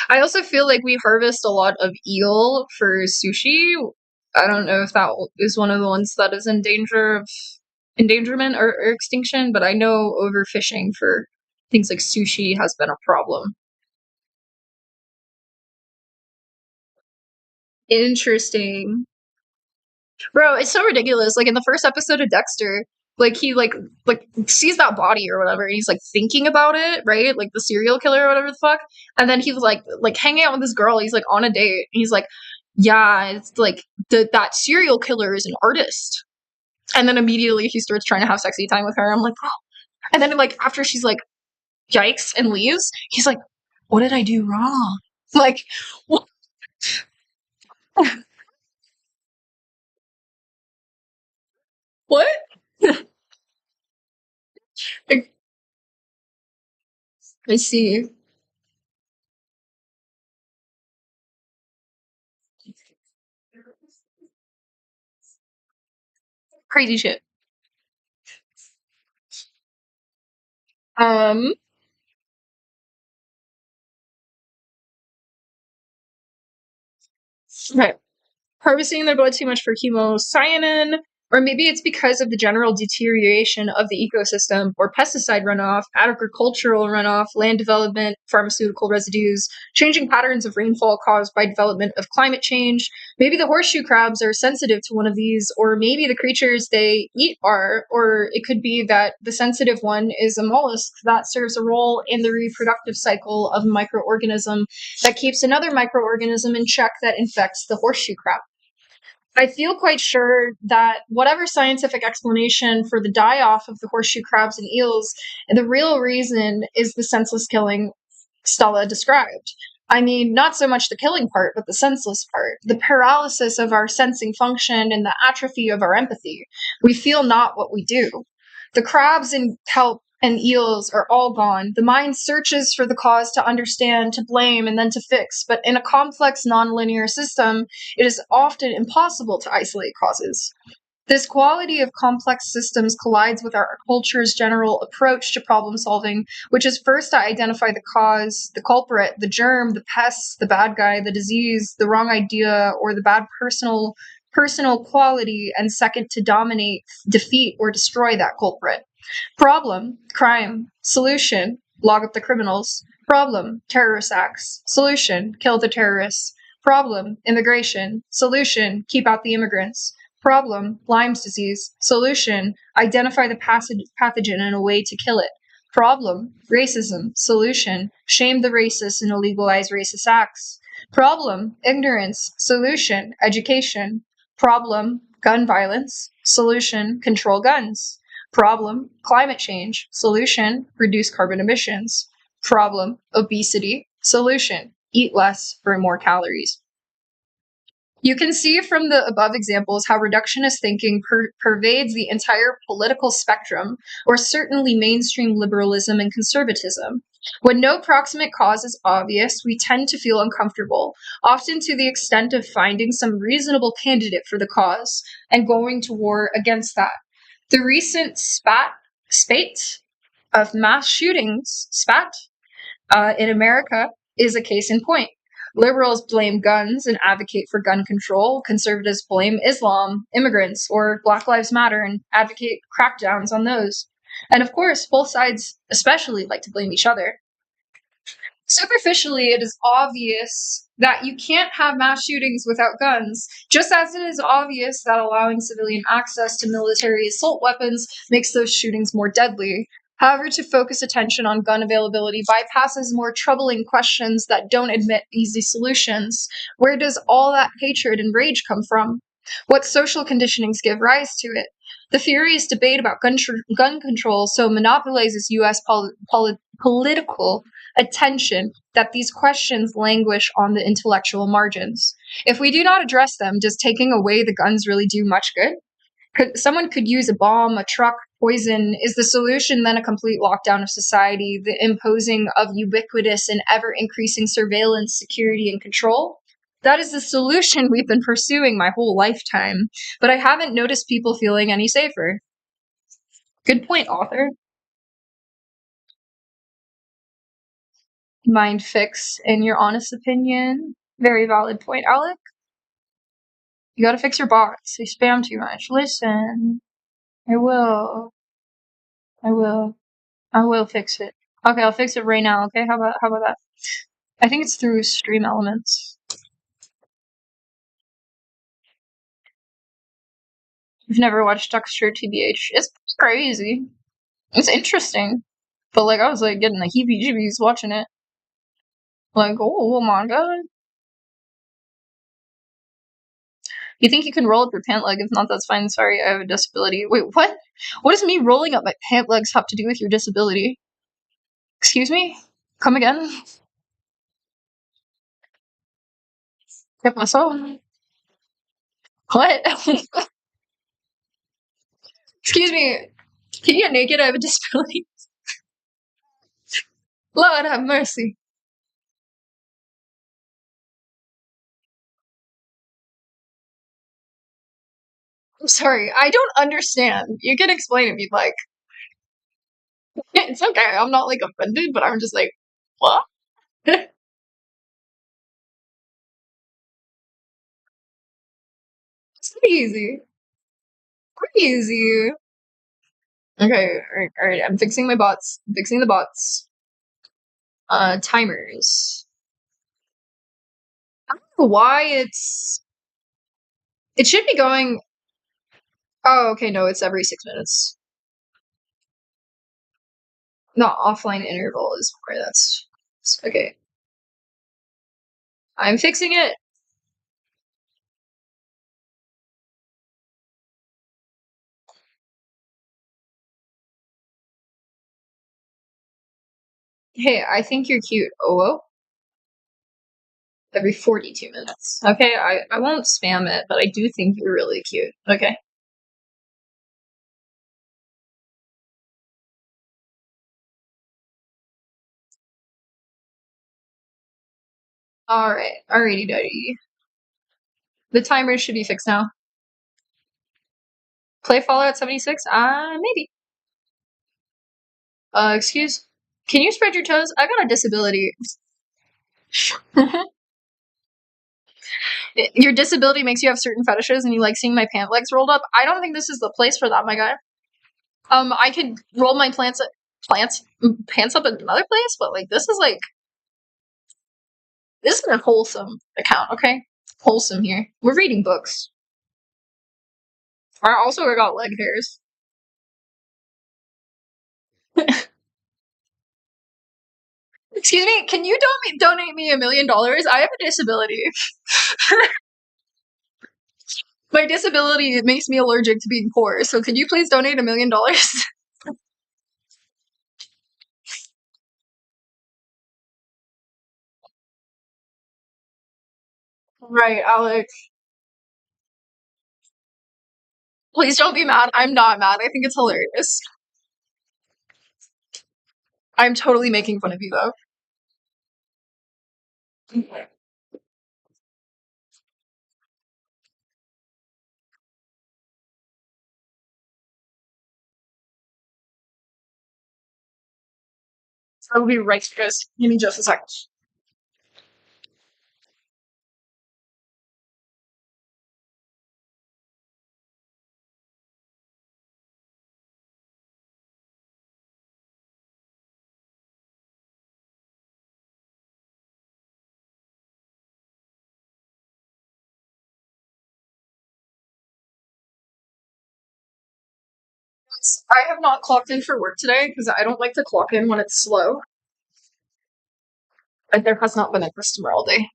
I also feel like we harvest a lot of eel for sushi. I don't know if that is one of the ones that is in danger of endangerment or extinction, but I know overfishing for things like sushi has been a problem. Interesting. Bro, it's so ridiculous. Like in the first episode of Dexter, like he like sees that body or whatever, and he's like thinking about it, right? Like the serial killer or whatever the fuck. And then he's like hanging out with this girl. He's like on a date. And he's like, yeah, it's like that serial killer is an artist. And then immediately he starts trying to have sexy time with her. I'm like, oh. And then like after she's like, yikes, and leaves, he's like, what did I do wrong? Like, what? What? I see. Crazy shit. Um, okay. Harvesting their blood too much for hemocyanin, or maybe it's because of the general deterioration of the ecosystem, or pesticide runoff, agricultural runoff, land development, pharmaceutical residues, changing patterns of rainfall caused by development of climate change. Maybe the horseshoe crabs are sensitive to one of these, or maybe the creatures they eat are, or it could be that the sensitive one is a mollusk that serves a role in the reproductive cycle of a microorganism that keeps another microorganism in check that infects the horseshoe crab. I feel quite sure that whatever scientific explanation for the die off of the horseshoe crabs and eels, the real reason is the senseless killing Stella described. I mean, not so much the killing part, but the senseless part. The paralysis of our sensing function and the atrophy of our empathy. We feel not what we do. The crabs and kelp and eels are all gone. The mind searches for the cause to understand, to blame, and then to fix. But in a complex, nonlinear system, it is often impossible to isolate causes. This quality of complex systems collides with our culture's general approach to problem solving, which is first to identify the cause, the culprit, the germ, the pest, the bad guy, the disease, the wrong idea, or the bad personal quality, and second to dominate, defeat, or destroy that culprit. Problem, crime. Solution, log up the criminals. Problem, terrorist acts. Solution, kill the terrorists. Problem, immigration. Solution, keep out the immigrants. Problem, Lyme's disease. Solution, identify the pathogen and a way to kill it. Problem, racism. Solution, shame the racist and illegalize racist acts. Problem, ignorance. Solution, education. Problem, gun violence. Solution, control guns. Problem, climate change. Solution, reduce carbon emissions. Problem, obesity. Solution, eat less, burn more calories. You can see from the above examples how reductionist thinking pervades the entire political spectrum, or certainly mainstream liberalism and conservatism. When no proximate cause is obvious, we tend to feel uncomfortable, often to the extent of finding some reasonable candidate for the cause and going to war against that. The recent spate of mass shootings, in America is a case in point. Liberals blame guns and advocate for gun control. Conservatives blame Islam, immigrants, or Black Lives Matter and advocate crackdowns on those. And of course, both sides especially like to blame each other. Superficially, it is obvious that you can't have mass shootings without guns, just as it is obvious that allowing civilian access to military assault weapons makes those shootings more deadly. However, to focus attention on gun availability bypasses more troubling questions that don't admit easy solutions. Where does all that hatred and rage come from? What social conditionings give rise to it? The furious debate about gun control so monopolizes U.S. political attention that these questions languish on the intellectual margins. If we do not address them, does taking away the guns really do much good? Someone could use a bomb, a truck, poison. Is the solution then a complete lockdown of society, the imposing of ubiquitous and ever increasing surveillance, security, and control? That is the solution we've been pursuing my whole lifetime, but I haven't noticed people feeling any safer. Good point, author. Mind fix, in your honest opinion. Very valid point, Alec. You gotta fix your box. They spam too much. Listen. I will. I will. I will fix it. Okay, I'll fix it right now, okay? How about that? I think it's through Stream Elements. You've never watched Dexter TBH. It's crazy. It's interesting. But like I was like getting the heebie jeebies watching it. Like, oh my god. You think you can roll up your pant leg? If not, that's fine. Sorry, I have a disability. Wait, what? What does me rolling up my pant legs have to do with your disability? Excuse me? Come again? ¿Qué pasó? What? Excuse me. Can you get naked? I have a disability. Lord have mercy. I'm sorry. I don't understand. You can explain if you'd like. It's okay. I'm not like offended, but I'm just like, what? It's crazy. Crazy. Okay, all right. I'm fixing my bots. I'm fixing the bots. Timers. I don't know why it should be going. Oh, okay, no, it's every 6 minutes. Not offline interval is where that's okay. I'm fixing it. Hey, I think you're cute. Oh, well, every 42 minutes. Okay, I won't spam it, but I do think you're really cute. Okay. All right. Alrighty, doty. The timer should be fixed now. Play Fallout 76? Maybe. Excuse? Can you spread your toes? I got a disability. Your disability makes you have certain fetishes and you like seeing my pant legs rolled up. I don't think this is the place for that, my guy. I could roll my pants up in another place, but like this is a wholesome account, okay? Wholesome here. We're reading books. I also got leg hairs. Excuse me, can you donate me $1 million? I have a disability. My disability makes me allergic to being poor, so could you please donate $1 million? Right, Alex. Please don't be mad. I'm not mad. I think it's hilarious. I'm totally making fun of you though. I'll be right, guys. Give me just a second. I have not clocked in for work today because I don't like to clock in when it's slow. And there has not been a customer all day.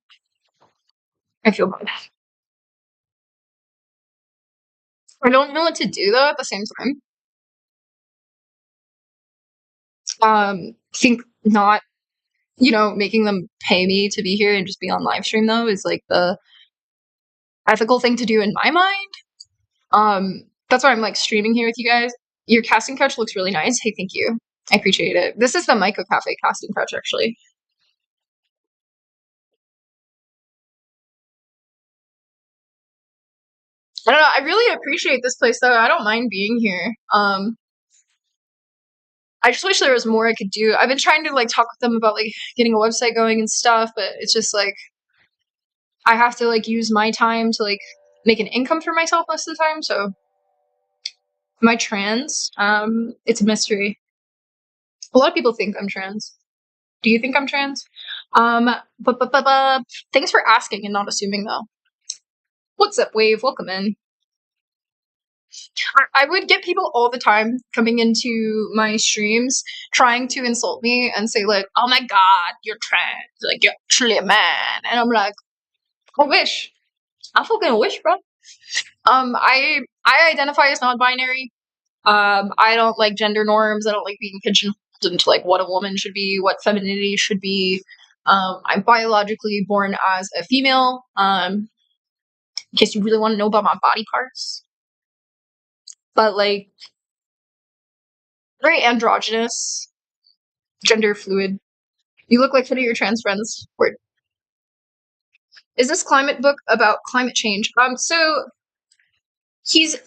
I feel bad. I don't know what to do though at the same time. Think not, making them pay me to be here and just be on live stream though is like the ethical thing to do in my mind. That's why I'm like streaming here with you guys. Your casting couch looks really nice. Hey, thank you. I appreciate it. This is the Micro Cafe casting couch actually. I don't know. I really appreciate this place though. I don't mind being here. I just wish there was more I could do. I've been trying to like talk with them about like getting a website going and stuff, but it's just like I have to like use my time to like make an income for myself most of the time. So am I trans? It's a mystery. A lot of people think I'm trans. Do you think I'm trans? But thanks for asking and not assuming though. What's up, Wave? Welcome in. I would get people all the time coming into my streams trying to insult me and say like, "Oh my god, you're trans, like you're actually a man," and I'm like, "I wish, I fucking wish, bro." I identify as non-binary. I don't like gender norms. I don't like being pigeonholed into like what a woman should be, what femininity should be. I'm biologically born as a female. In case you really want to know about my body parts, but like very androgynous, gender fluid. You look like one of your trans friends. Word. Is this climate book about climate change? So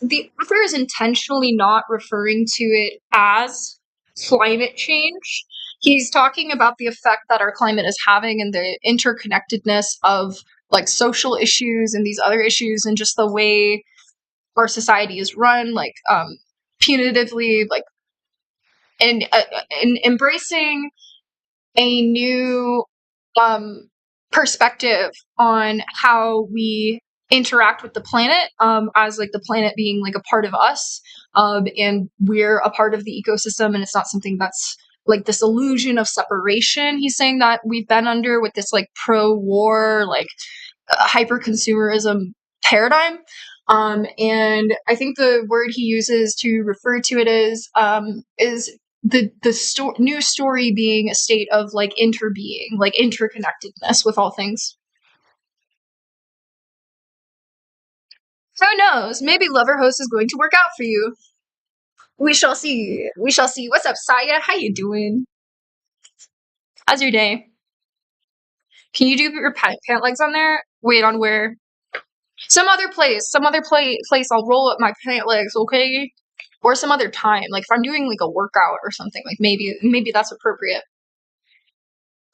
the author is intentionally not referring to it as climate change. He's talking about the effect that our climate is having and the interconnectedness of like social issues and these other issues and just the way our society is run, like punitively, like and embracing a new um, perspective on how we interact with the planet, as like the planet being like a part of us, and we're a part of the ecosystem, and it's not something that's like this illusion of separation he's saying that we've been under with this like pro-war like hyper consumerism paradigm. And I think the word he uses to refer to it is the new story being a state of like interbeing, like interconnectedness with all things. Who knows? Maybe Loverhost is going to work out for you. We shall see. We shall see. What's up, Saya? How you doing? How's your day? Can you do your pant legs on there? Wait, on where? Some other place. Some other place. I'll roll up my pant legs, okay? Or some other time. Like if I'm doing like a workout or something, like maybe that's appropriate.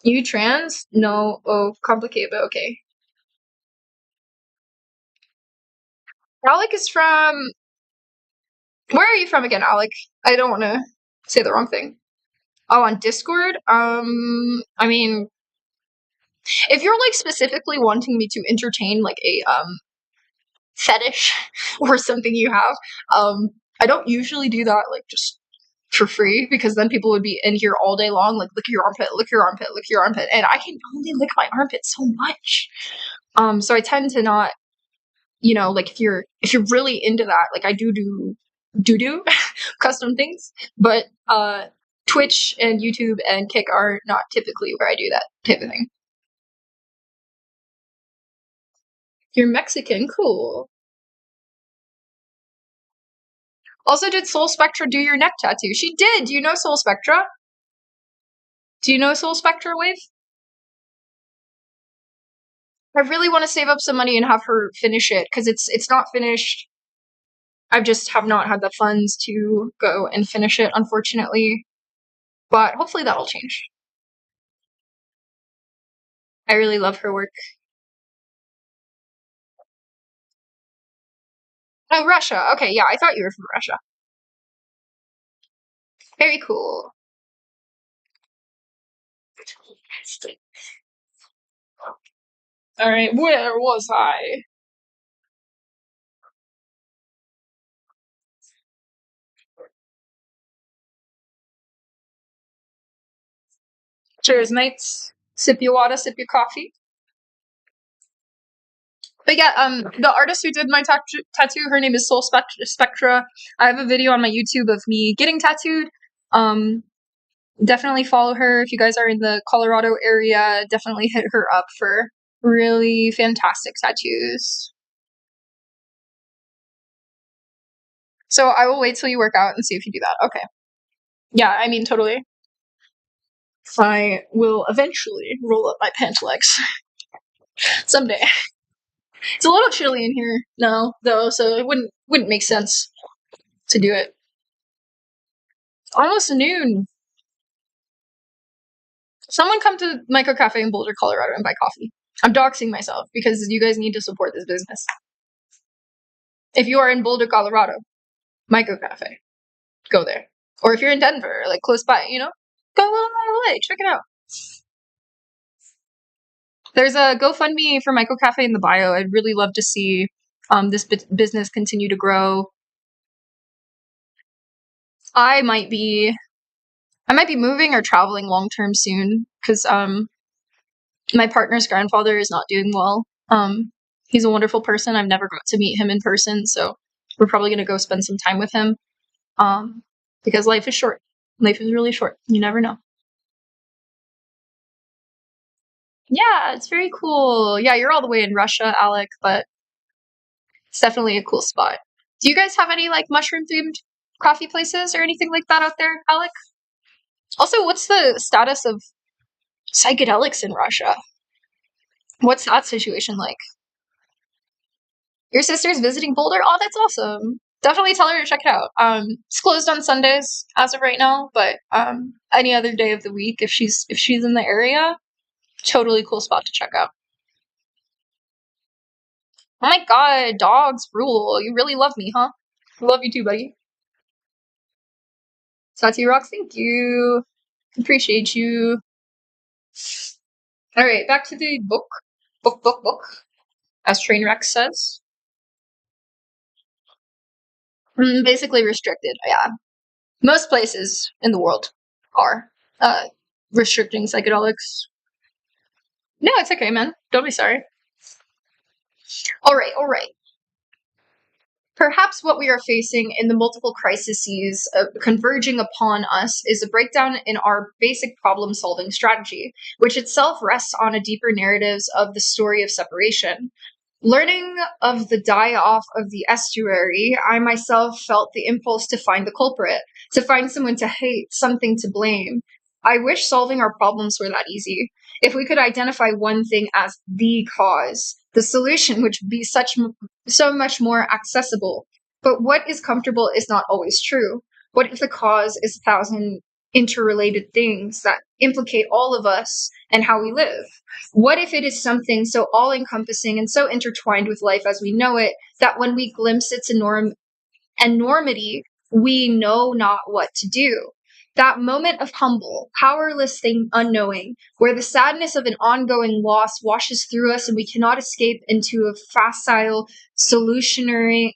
You trans? No. Oh, complicated, but okay. Alec is from. Where are you from again, Alec? I don't want to say the wrong thing. Oh, on Discord? I mean, if you're like specifically wanting me to entertain like a fetish or something you have, I don't usually do that like just for free because then people would be in here all day long, like lick your armpit, lick your armpit, lick your armpit, and I can only lick my armpit so much. So I tend to not, like if you're really into that, like I do custom things, but Twitch and YouTube and Kick are not typically where I do that type of thing. You're Mexican, cool. Also, did Soul Spectra do your neck tattoo? She did. Do you know Soul Spectra? Do you know Soul Spectra, Wave? I really want to save up some money and have her finish it because it's not finished. I just have not had the funds to go and finish it, unfortunately. But hopefully that'll change. I really love her work. Oh, Russia. Okay, yeah, I thought you were from Russia. Very cool. All right, where was I? Cheers, mates. Sip your water, sip your coffee. But yeah, the artist who did my tattoo, her name is Soul Spectra. I have a video on my YouTube of me getting tattooed. Definitely follow her if you guys are in the Colorado area. Definitely hit her up for really fantastic tattoos. So I will wait till you work out and see if you do that. Okay. Yeah, I mean, totally. I will eventually roll up my pant legs someday. It's a little chilly in here now, though, so it wouldn't make sense to do it. It's almost noon. Someone come to Micro Cafe in Boulder, Colorado, and buy coffee. I'm doxing myself because you guys need to support this business. If you are in Boulder, Colorado, Micro Cafe, go there. Or if you're in Denver, like close by, go a little out of the way. Check it out. There's a GoFundMe for Micro Cafe in the bio. I'd really love to see this business continue to grow. I might be moving or traveling long term soon because my partner's grandfather is not doing well. He's a wonderful person. I've never got to meet him in person, so we're probably gonna go spend some time with him. Because life is short. Life is really short. You never know. Yeah, it's very cool. Yeah, you're all the way in Russia, Alec, but it's definitely a cool spot. Do you guys have any like mushroom themed coffee places or anything like that out there, Alec? Also, what's the status of psychedelics in Russia? What's that situation like? Your sister's visiting Boulder? Oh, that's awesome. definitely tell her to check it out. It's closed on Sundays as of right now, but any other day of the week, if she's in the area, totally cool spot to check out. Oh my god, dogs rule. You really love me, huh? I love you too, buddy. Sati Rocks, thank you. Appreciate you. Alright, back to the book. Book. As Trainwreck says. Basically restricted, yeah. Most places in the world are restricting psychedelics. No, it's okay, man. Don't be sorry. Alright. Perhaps what we are facing in the multiple crises converging upon us is a breakdown in our basic problem solving strategy, which itself rests on a deeper narratives of the story of separation. Learning of the die-off of the estuary, I myself felt the impulse to find the culprit, to find someone to hate, something to blame. I wish solving our problems were that easy. If we could identify one thing as the cause, the solution would be so much more accessible. But what is comfortable is not always true. What if the cause is 1,000 interrelated things that implicate all of us and how we live? What if it is something so all encompassing and so intertwined with life as we know it that when we glimpse its enormity, we know not what to do? That moment of humble, powerless thing unknowing, where the sadness of an ongoing loss washes through us and we cannot escape into a facile solutioneering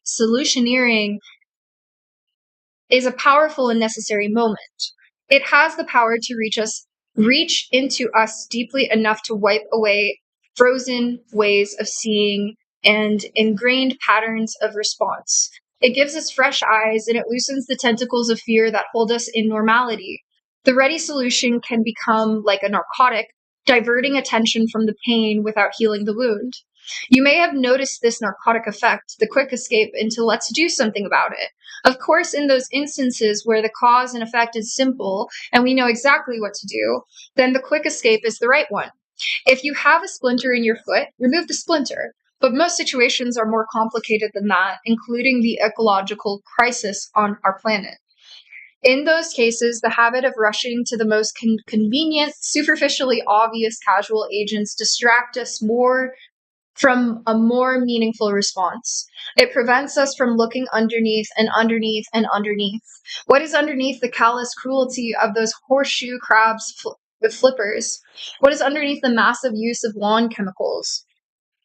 is a powerful and necessary moment. It has the power to reach into us deeply enough to wipe away frozen ways of seeing and ingrained patterns of response. It gives us fresh eyes and it loosens the tentacles of fear that hold us in normality. The ready solution can become like a narcotic, diverting attention from the pain without healing the wound. You may have noticed this narcotic effect, the quick escape into let's do something about it. Of course, in those instances where the cause and effect is simple and we know exactly what to do, then the quick escape is the right one. If you have a splinter in your foot, remove the splinter. But most situations are more complicated than that, including the ecological crisis on our planet. In those cases, the habit of rushing to the most convenient, superficially obvious casual agents distract us more from a more meaningful response. It prevents us from looking underneath and underneath and underneath. What is underneath the callous cruelty of those horseshoe crabs with flippers? What is underneath the massive use of lawn chemicals?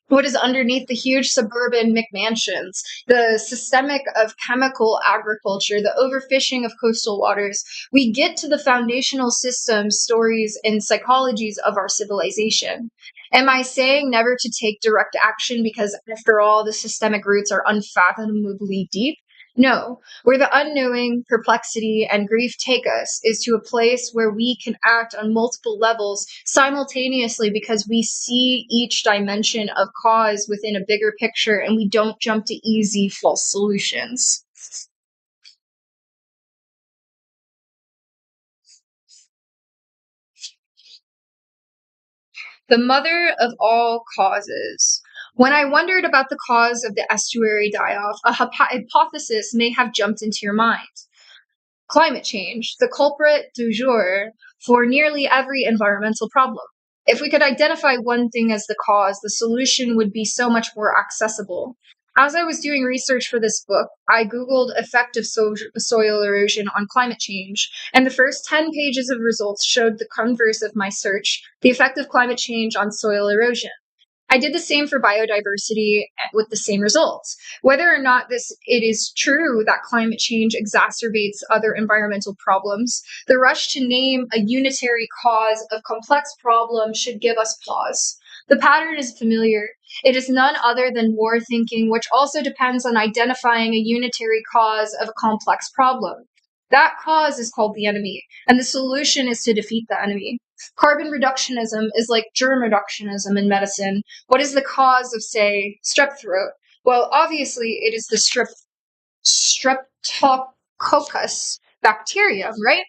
What is underneath the huge suburban McMansions, the systemic of chemical agriculture, the overfishing of coastal waters? We get to the foundational systems, stories, and psychologies of our civilization. Am I saying never to take direct action because, after all, the systemic roots are unfathomably deep? No. Where the unknowing, perplexity, and grief take us is to a place where we can act on multiple levels simultaneously because we see each dimension of cause within a bigger picture and we don't jump to easy, false solutions. The mother of all causes. When I wondered about the cause of the estuary die-off, a hypothesis may have jumped into your mind. Climate change, the culprit du jour for nearly every environmental problem. If we could identify one thing as the cause, the solution would be so much more accessible. As I was doing research for this book, I Googled effect of soil erosion on climate change, and the first 10 pages of results showed the converse of my search, the effect of climate change on soil erosion. I did the same for biodiversity with the same results. Whether or not it is true that climate change exacerbates other environmental problems, the rush to name a unitary cause of complex problems should give us pause. The pattern is familiar. It is none other than war thinking, which also depends on identifying a unitary cause of a complex problem. That cause is called the enemy, and the solution is to defeat the enemy. Carbon reductionism is like germ reductionism in medicine. What is the cause of, say, strep throat? Well, obviously, it is the streptococcus bacterium, right?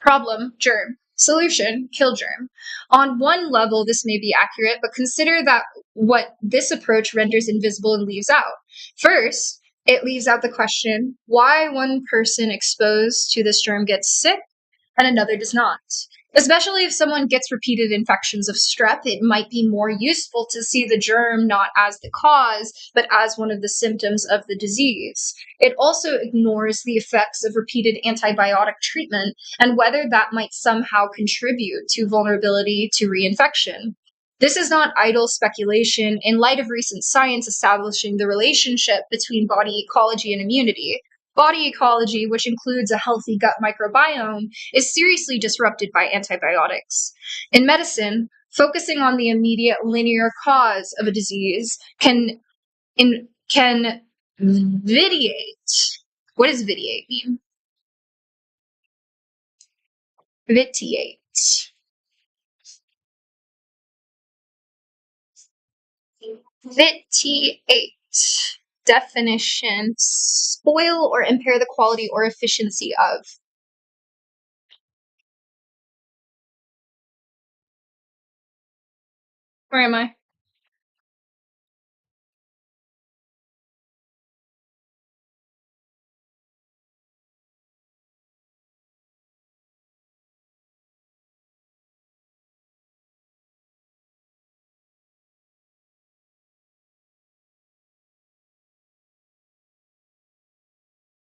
Problem, germ. Solution, kill germ. On one level, this may be accurate, but consider that what this approach renders invisible and leaves out. First, It leaves out the question why one person exposed to this germ gets sick and another does not. Especially if someone gets repeated infections of strep, it might be more useful to see the germ not as the cause, but as one of the symptoms of the disease. It also ignores the effects of repeated antibiotic treatment and whether that might somehow contribute to vulnerability to reinfection. This is not idle speculation in light of recent science establishing the relationship between body ecology and immunity. Body ecology, which includes a healthy gut microbiome, is seriously disrupted by antibiotics. In medicine, focusing on the immediate linear cause of a disease can vitiate. What does vitiate mean? Vitiate. Vitiate. Definition: spoil or impair the quality or efficiency of. Where am I?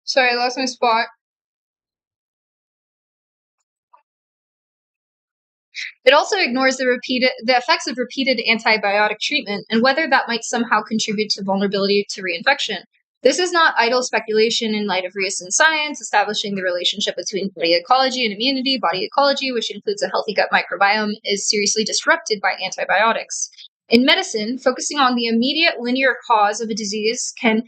Sorry, I lost my spot. It also ignores the effects of repeated antibiotic treatment and whether that might somehow contribute to vulnerability to reinfection. This is not idle speculation in light of recent science establishing the relationship between body ecology and immunity. Body ecology, which includes a healthy gut microbiome, is seriously disrupted by antibiotics. In medicine, focusing on the immediate linear cause of a disease can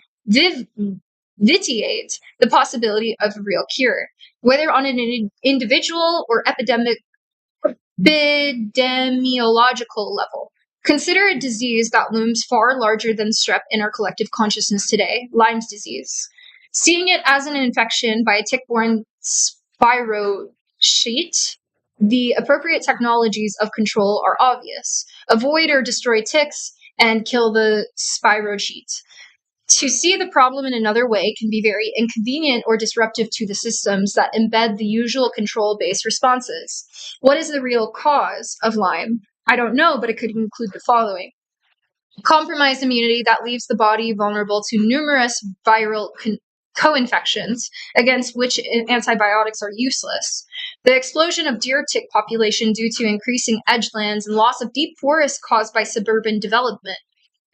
vitiate the possibility of a real cure, whether on an individual or epidemiological level. Consider a disease that looms far larger than strep in our collective consciousness today, Lyme's disease. Seeing it as an infection by a tick-borne spirochete, the appropriate technologies of control are obvious. Avoid or destroy ticks and kill the spirochete. To see the problem in another way can be very inconvenient or disruptive to the systems that embed the usual control-based responses. What is the real cause of Lyme? I don't know, but it could include the following. Compromised immunity that leaves the body vulnerable to numerous viral co-infections against which antibiotics are useless. The explosion of deer tick population due to increasing edgelands and loss of deep forests caused by suburban development.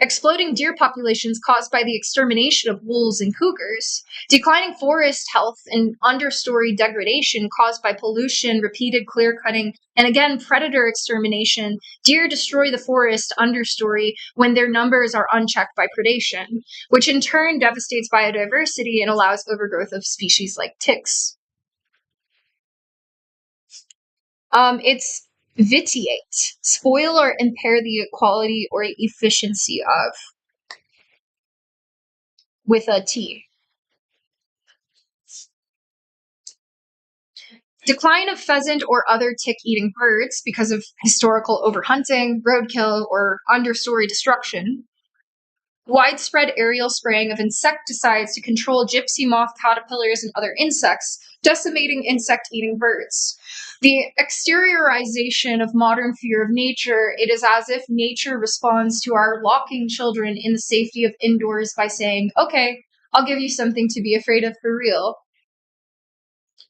Exploding deer populations caused by the extermination of wolves and cougars, declining forest health and understory degradation caused by pollution, repeated clear cutting, and again, predator extermination. Deer destroy the forest understory when their numbers are unchecked by predation, which in turn devastates biodiversity and allows overgrowth of species like ticks. It's vitiate, spoil or impair the quality or efficiency of, with a T. Decline of pheasant or other tick-eating birds because of historical overhunting, roadkill, or understory destruction. Widespread aerial spraying of insecticides to control gypsy moth caterpillars and other insects, decimating insect-eating birds. The exteriorization of modern fear of nature, it is as if nature responds to our locking children in the safety of indoors by saying, okay, I'll give you something to be afraid of for real.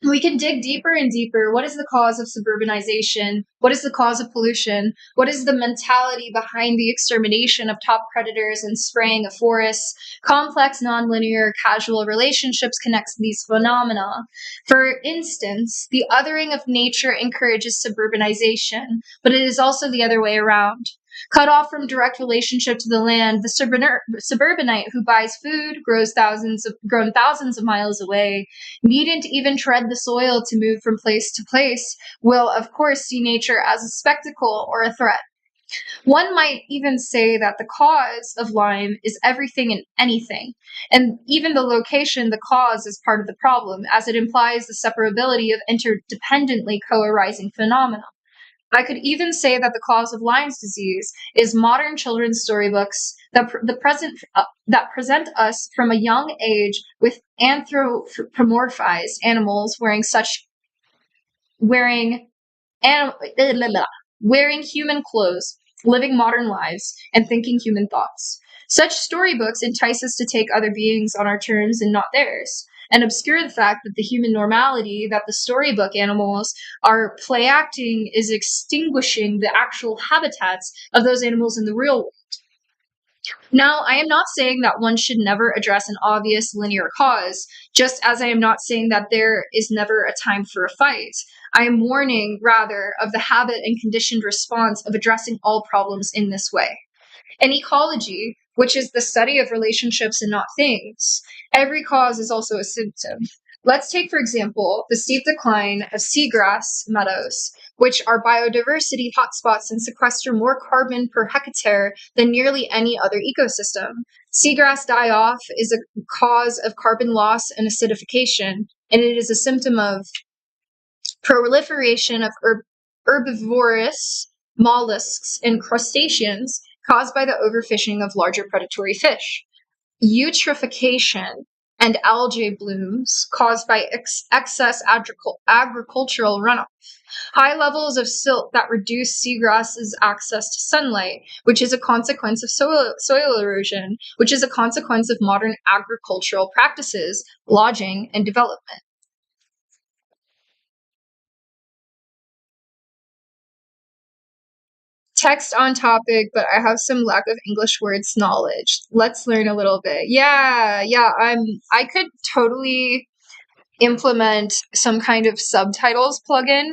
We can dig deeper and deeper. What is the cause of suburbanization? What is the cause of pollution? What is the mentality behind the extermination of top predators and spraying of forests? Complex, nonlinear, casual relationships connect these phenomena. For instance, the othering of nature encourages suburbanization, but it is also the other way around. Cut off from direct relationship to the land, the suburbanite who buys food, grown thousands of miles away, needn't even tread the soil to move from place to place, will of course see nature as a spectacle or a threat. One might even say that the cause of Lyme is everything and anything, and even the location, the cause, is part of the problem, as it implies the separability of interdependently co-arising phenomena. I could even say that the cause of Lyme's disease is modern children's storybooks that present us from a young age with anthropomorphized animals wearing anim- wearing human clothes, living modern lives, and thinking human thoughts. Such storybooks entice us to take other beings on our terms and not theirs, and obscure the fact that the human normality that the storybook animals are play acting is extinguishing the actual habitats of those animals in the real world. Now, I am not saying that one should never address an obvious linear cause, just as I am not saying that there is never a time for a fight. I am warning, rather, of the habit and conditioned response of addressing all problems in this way. In ecology, which is the study of relationships and not things, every cause is also a symptom. Let's take, for example, the steep decline of seagrass meadows, which are biodiversity hotspots and sequester more carbon per hectare than nearly any other ecosystem. Seagrass die off is a cause of carbon loss and acidification, and it is a symptom of proliferation of herbivorous mollusks and crustaceans caused by the overfishing of larger predatory fish. Eutrophication and algae blooms caused by excess agricultural runoff. High levels of silt that reduce seagrass's access to sunlight, which is a consequence of soil erosion, which is a consequence of modern agricultural practices, lodging, and development. Text on topic, but I have some lack of English words knowledge. Let's learn a little bit. Yeah, I could totally implement some kind of subtitles plugin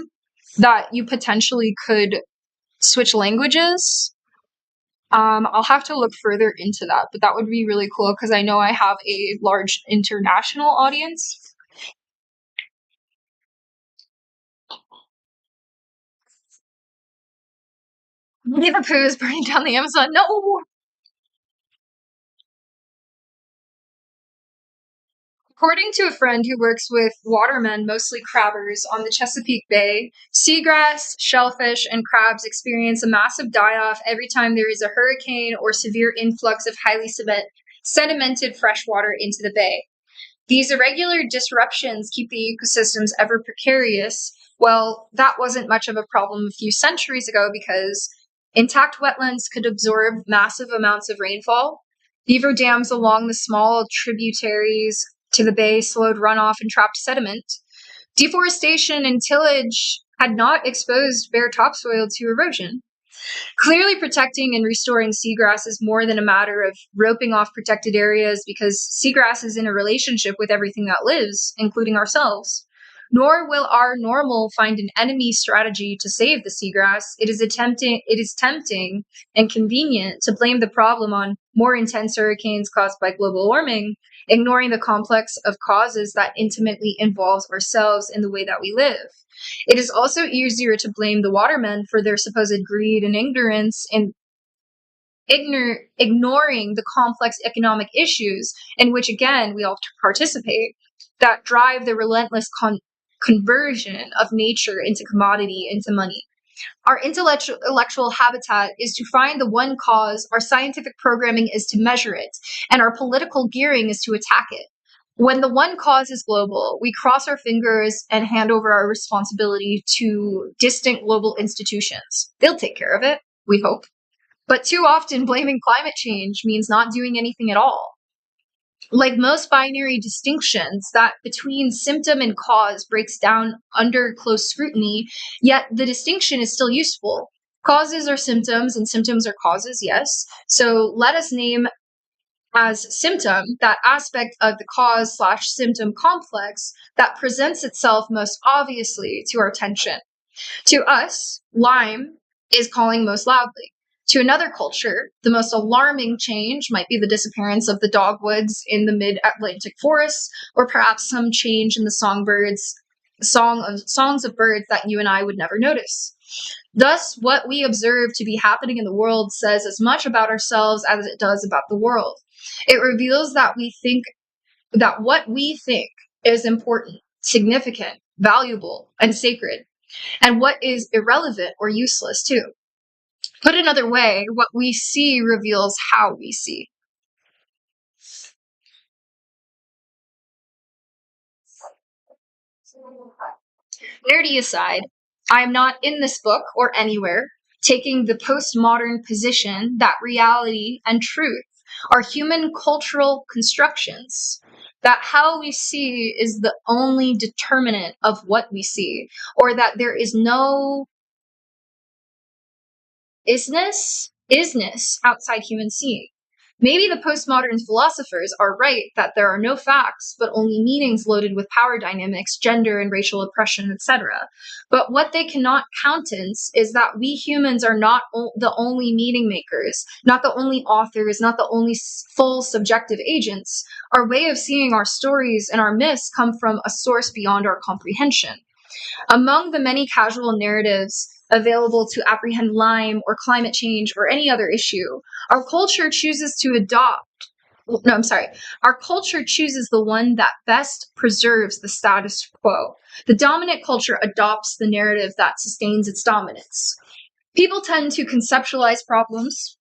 that you potentially could switch languages. I'll have to look further into that, but that would be really cool because I know I have a large international audience. Winnie the Pooh is burning down the Amazon. No! According to a friend who works with watermen, mostly crabbers, on the Chesapeake Bay, seagrass, shellfish, and crabs experience a massive die-off every time there is a hurricane or severe influx of highly sedimented fresh water into the bay. These irregular disruptions keep the ecosystems ever precarious. Well, that wasn't much of a problem a few centuries ago because intact wetlands could absorb massive amounts of rainfall. Beaver dams along the small tributaries to the bay slowed runoff and trapped sediment. Deforestation and tillage had not exposed bare topsoil to erosion. Clearly, protecting and restoring seagrass is more than a matter of roping off protected areas because seagrass is in a relationship with everything that lives, including ourselves. Nor will our normal find an enemy strategy to save the seagrass. It is tempting and convenient to blame the problem on more intense hurricanes caused by global warming, ignoring the complex of causes that intimately involves ourselves in the way that we live. It is also easier to blame the watermen for their supposed greed and ignorance in ignoring the complex economic issues in which, again, we all participate that drive the relentless conversion of nature into commodity, into money. Our intellectual habitat is to find the one cause, our scientific programming is to measure it, and our political gearing is to attack it. When the one cause is global, we cross our fingers and hand over our responsibility to distant global institutions. They'll take care of it, we hope. But too often, blaming climate change means not doing anything at all. Like most binary distinctions, that between symptom and cause breaks down under close scrutiny, yet the distinction is still useful. Causes are symptoms, and symptoms are causes, yes. So let us name as symptom that aspect of the cause/symptom complex that presents itself most obviously to our attention. To us, Lyme is calling most loudly. To another culture, the most alarming change might be the disappearance of the dogwoods in the mid-Atlantic forests, or perhaps some change in the songs of birds that you and I would never notice. Thus, what we observe to be happening in the world says as much about ourselves as it does about the world. It reveals that what we think is important, significant, valuable, and sacred and what is irrelevant or useless too. Put another way, what we see reveals how we see. Nerdy aside, I am not in this book or anywhere taking the postmodern position that reality and truth are human cultural constructions, that how we see is the only determinant of what we see, or that there is no isness outside human seeing. Maybe the postmodern philosophers are right that there are no facts, but only meanings loaded with power dynamics, gender and racial oppression, etc. But what they cannot countenance is that we humans are not the only meaning makers, not the only authors, not the only full subjective agents. Our way of seeing our stories and our myths come from a source beyond our comprehension. Among the many casual narratives available to apprehend Lyme or climate change or any other issue, our culture chooses to adopt. No, I'm sorry. Our culture chooses the one that best preserves the status quo. The dominant culture adopts the narrative that sustains its dominance. People tend to conceptualize problems.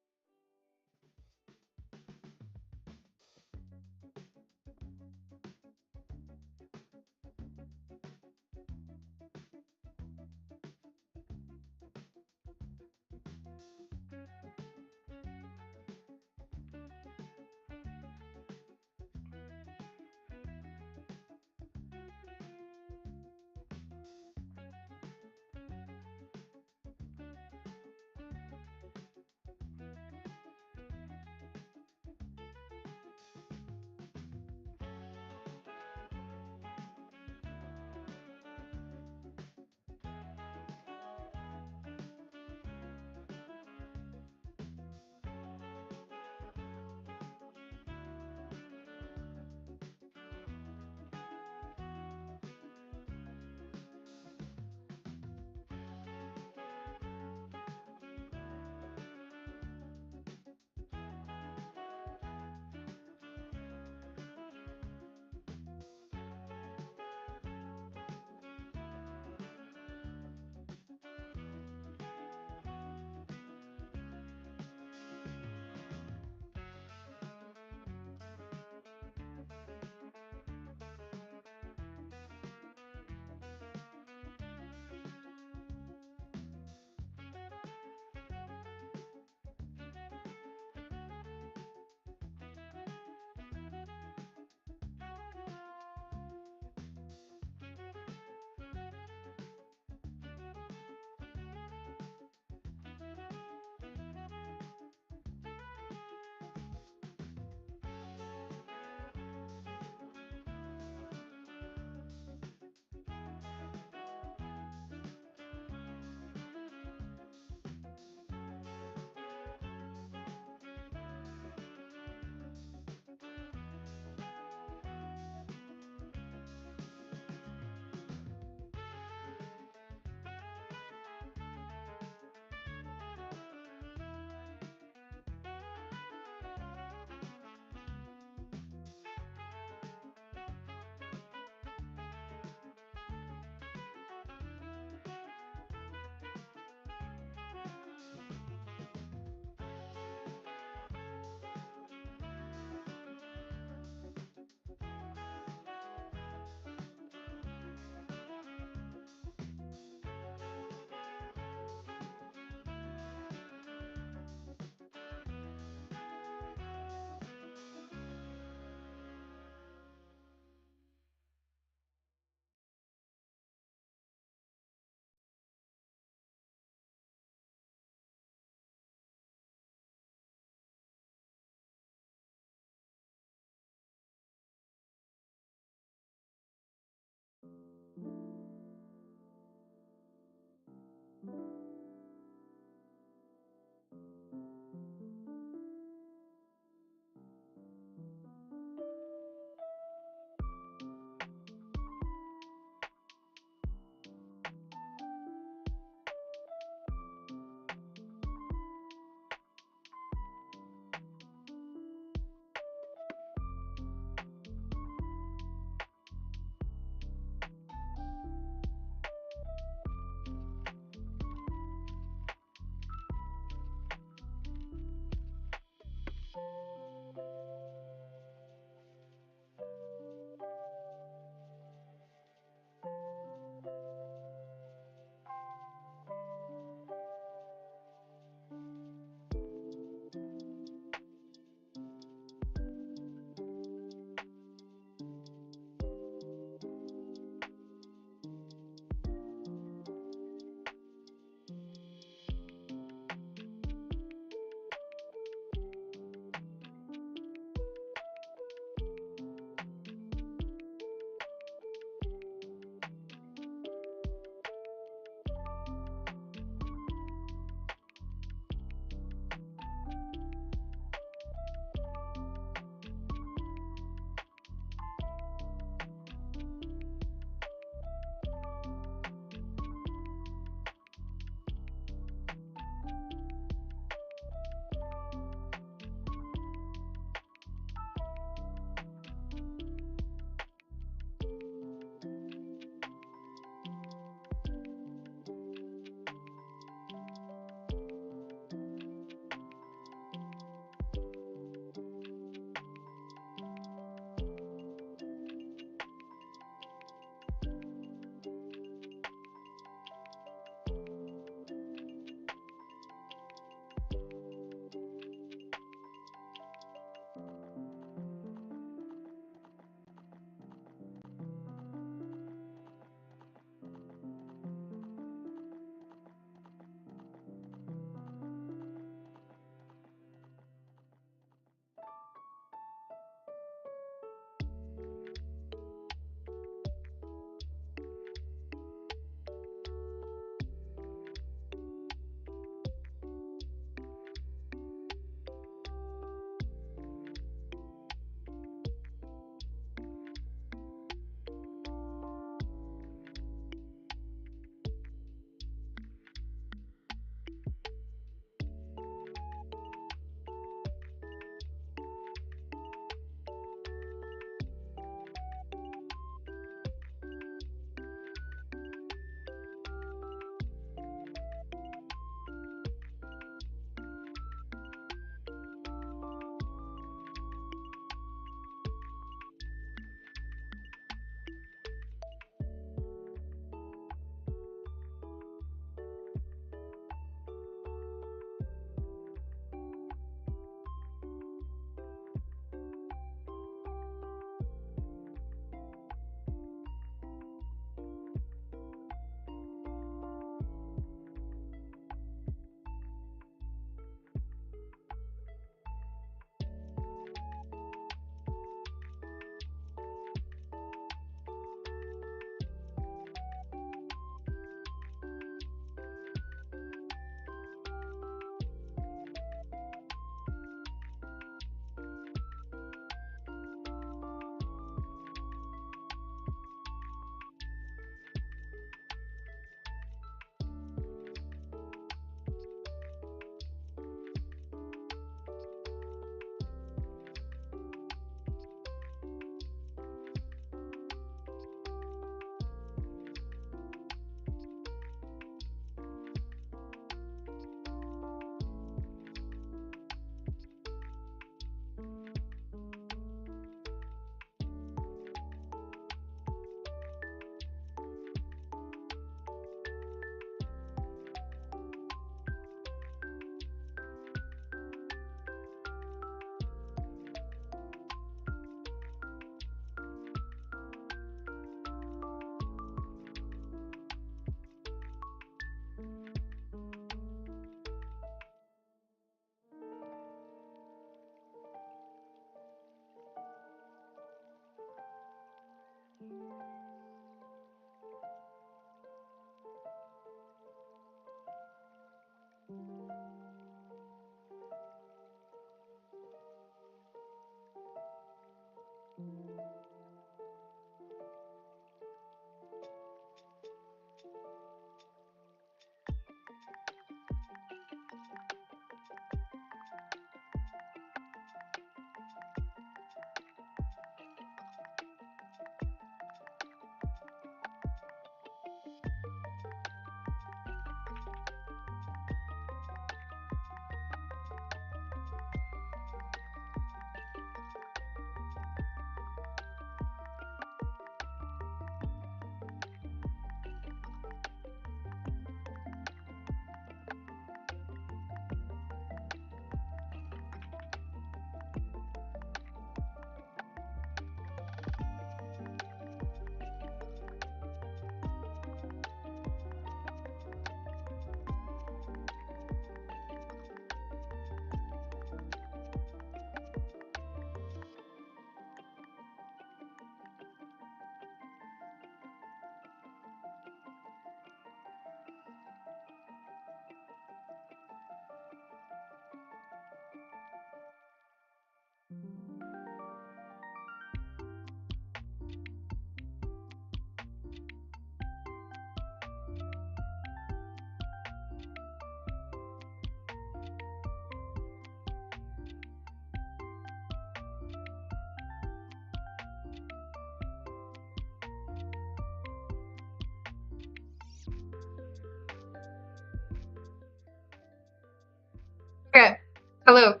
Okay. Hello.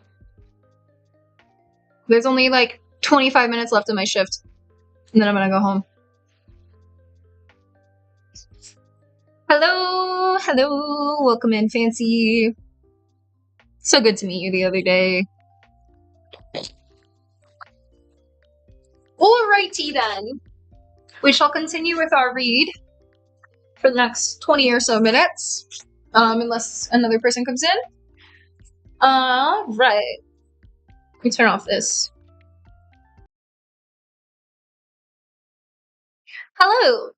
There's only like 25 minutes left of my shift, and then I'm gonna go home. Hello, hello, welcome in, Fancy. So good to meet you the other day. Alrighty then. We shall continue with our read for the next 20 or so minutes, unless another person comes in. Right. Let me turn off this. Hello.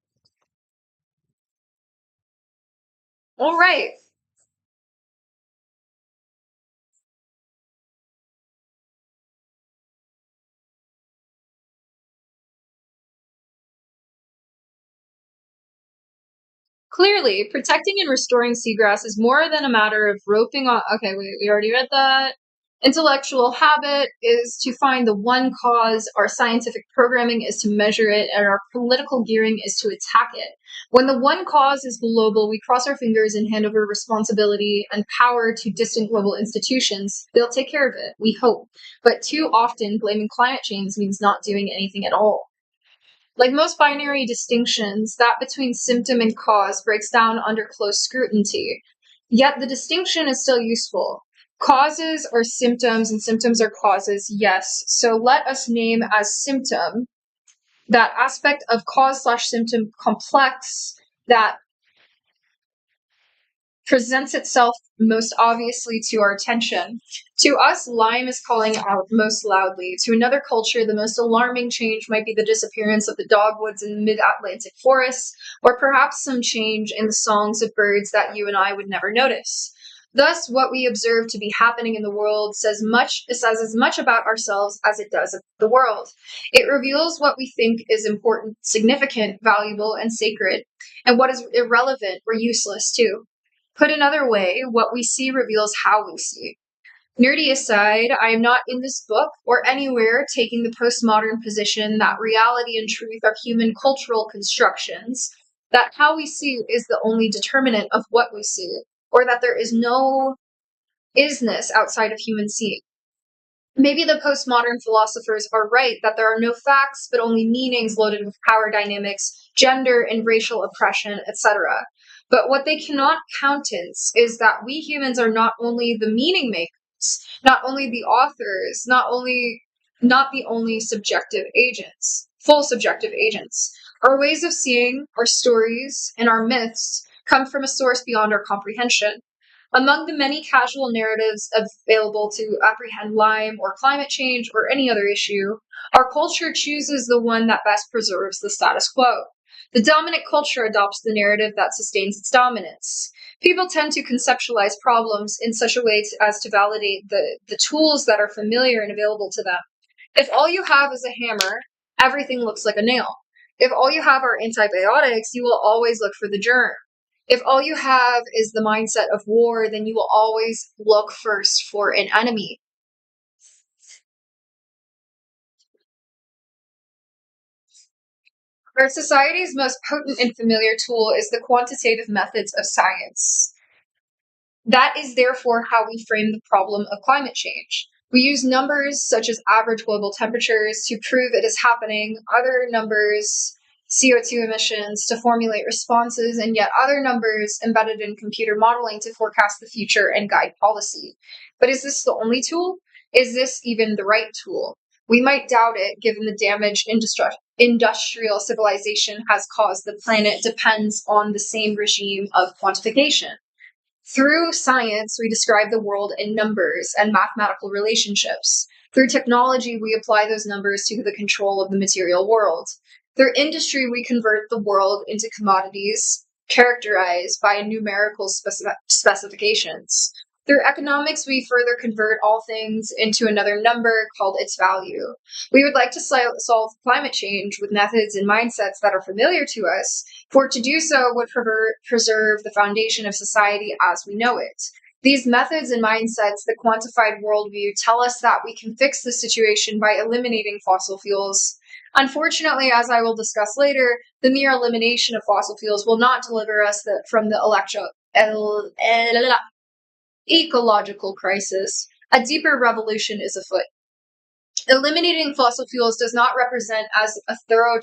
All right. Clearly, protecting and restoring seagrass is more than a matter of roping on. Okay, we already read that. Intellectual habit is to find the one cause. Our scientific programming is to measure it, and our political gearing is to attack it. When the one cause is global, we cross our fingers and hand over responsibility and power to distant global institutions. They'll take care of it, we hope. But too often, blaming climate change means not doing anything at all. Like most binary distinctions, that between symptom and cause breaks down under close scrutiny. Yet the distinction is still useful. Causes are symptoms and symptoms are causes, yes. So let us name as symptom that aspect of cause/symptom complex that presents itself most obviously to our attention. To us, lime is calling out most loudly. To another culture, the most alarming change might be the disappearance of the dogwoods in the mid-Atlantic forests, or perhaps some change in the songs of birds that you and I would never notice. Thus, what we observe to be happening in the world says as much about ourselves as it does of the world. It reveals what we think is important, significant, valuable, and sacred, and what is irrelevant or useless too. Put another way, what we see reveals how we see. Nerdy aside, I am not in this book or anywhere taking the postmodern position that reality and truth are human cultural constructions, that how we see is the only determinant of what we see, or that there is no isness outside of human seeing. Maybe the postmodern philosophers are right that there are no facts, but only meanings loaded with power dynamics, gender and racial oppression, etc. But what they cannot countenance is that we humans are not only the meaning makers, not only the authors, not the only subjective agents, full subjective agents. Our ways of seeing, our stories, and our myths come from a source beyond our comprehension. Among the many casual narratives available to apprehend Lyme or climate change or any other issue, our culture chooses the one that best preserves the status quo. The dominant culture adopts the narrative that sustains its dominance. People tend to conceptualize problems in such a way as to validate the tools that are familiar and available to them. If all you have is a hammer, everything looks like a nail. If all you have are antibiotics, you will always look for the germ. If all you have is the mindset of war, then you will always look first for an enemy. Our society's most potent and familiar tool is the quantitative methods of science. That is therefore how we frame the problem of climate change. We use numbers such as average global temperatures to prove it is happening, other numbers, CO2 emissions, to formulate responses, and yet other numbers embedded in computer modeling to forecast the future and guide policy. But is this the only tool? Is this even the right tool? We might doubt it, given the damage industrial civilization has caused the planet depends on the same regime of quantification. Through science, we describe the world in numbers and mathematical relationships. Through technology, we apply those numbers to the control of the material world. Through industry, we convert the world into commodities characterized by numerical specifications. Through economics, we further convert all things into another number called its value. We would like to solve climate change with methods and mindsets that are familiar to us, for to do so would preserve the foundation of society as we know it. These methods and mindsets, the quantified worldview, tell us that we can fix the situation by eliminating fossil fuels. Unfortunately, as I will discuss later, the mere elimination of fossil fuels will not deliver us from the ecological crisis. A deeper revolution is afoot. Eliminating fossil fuels does not represent as thorough a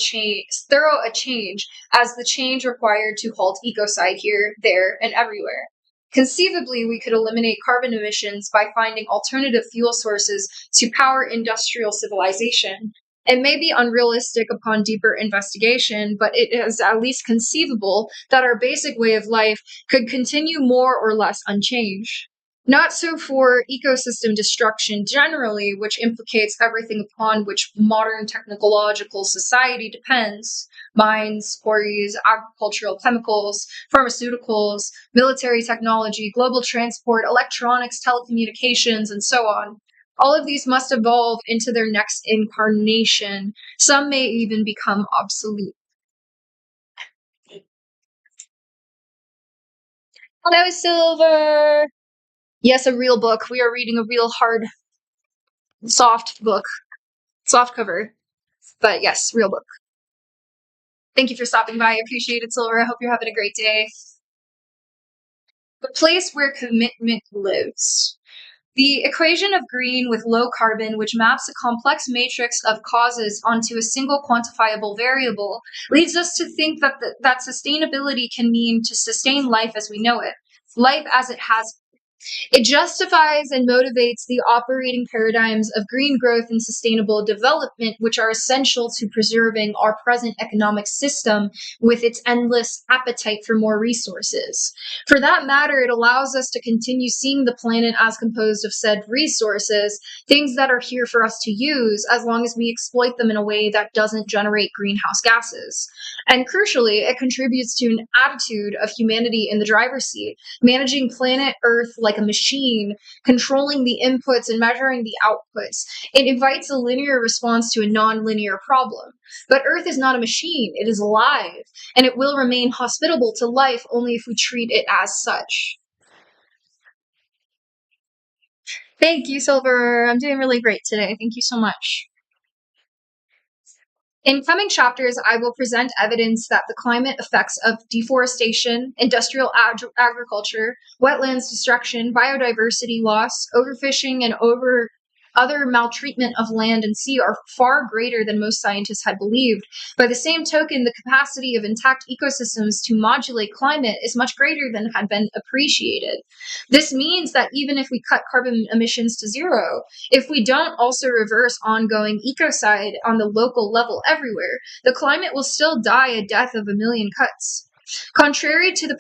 change as the change required to halt ecocide here, there, and everywhere. Conceivably, we could eliminate carbon emissions by finding alternative fuel sources to power industrial civilization. It may be unrealistic upon deeper investigation, but it is at least conceivable that our basic way of life could continue more or less unchanged. Not so for ecosystem destruction generally, which implicates everything upon which modern technological society depends: mines, quarries, agricultural chemicals, pharmaceuticals, military technology, global transport, electronics, telecommunications, and so on. All of these must evolve into their next incarnation. Some may even become obsolete. Hello, Silver! Yes, a real book. We are reading a real hard, soft book. Soft cover. But yes, real book. Thank you for stopping by. I appreciate it, Silver. I hope you're having a great day. The place where commitment lives. The equation of green with low carbon, which maps a complex matrix of causes onto a single quantifiable variable, leads us to think that sustainability can mean to sustain life as we know it, life as it has. It justifies and motivates the operating paradigms of green growth and sustainable development, which are essential to preserving our present economic system with its endless appetite for more resources. For that matter, it allows us to continue seeing the planet as composed of said resources, things that are here for us to use, as long as we exploit them in a way that doesn't generate greenhouse gases. And crucially, it contributes to an attitude of humanity in the driver's seat, managing planet Earth like a machine, controlling the inputs and measuring the outputs. It invites a linear response to a non-linear problem. But Earth is not a machine, it is alive, and it will remain hospitable to life only if we treat it as such. Thank you, Silver. I'm doing really great today. Thank you so much. In coming chapters, I will present evidence that the climate effects of deforestation, industrial agriculture, wetlands destruction, biodiversity loss, overfishing, and other maltreatment of land and sea are far greater than most scientists had believed. By the same token, the capacity of intact ecosystems to modulate climate is much greater than had been appreciated. This means that even if we cut carbon emissions to zero, if we don't also reverse ongoing ecocide on the local level everywhere, the climate will still die a death of a million cuts. Contrary to the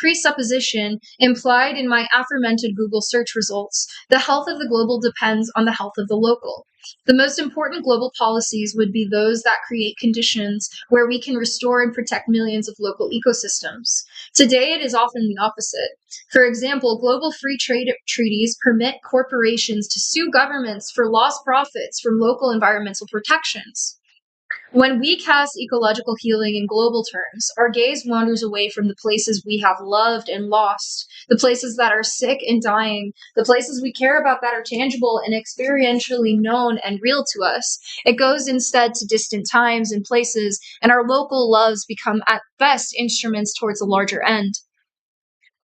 presupposition implied in my aforementioned Google search results, the health of the global depends on the health of the local. The most important global policies would be those that create conditions where we can restore and protect millions of local ecosystems. Today, it is often the opposite. For example, global free trade treaties permit corporations to sue governments for lost profits from local environmental protections. When we cast ecological healing in global terms, our gaze wanders away from the places we have loved and lost, the places that are sick and dying, the places we care about that are tangible and experientially known and real to us. It goes instead to distant times and places, and our local loves become at best instruments towards a larger end.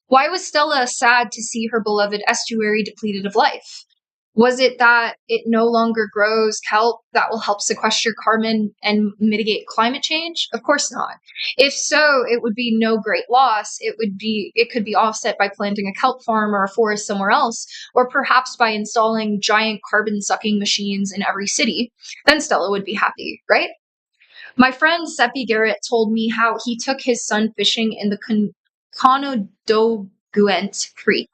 Why was Stella sad to see her beloved estuary depleted of life? Was it that it no longer grows kelp that will help sequester carbon and mitigate climate change? Of course not. If so, it would be no great loss. It could be offset by planting a kelp farm or a forest somewhere else, or perhaps by installing giant carbon sucking machines in every city. Then Stella would be happy, right? My friend Seppi Garrett told me how he took his son fishing in the Conodoguent Creek,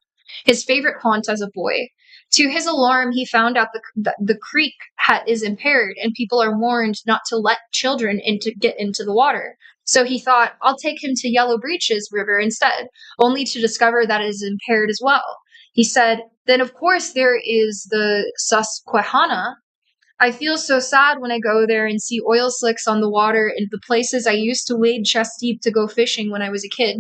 his favorite haunt as a boy. To his alarm, he found out the creek is impaired, and people are warned not to let children get into the water. So he thought, I'll take him to Yellow Breeches River instead, only to discover that it is impaired as well. He said, then of course there is the Susquehanna. I feel so sad when I go there and see oil slicks on the water in the places I used to wade chest deep to go fishing when I was a kid.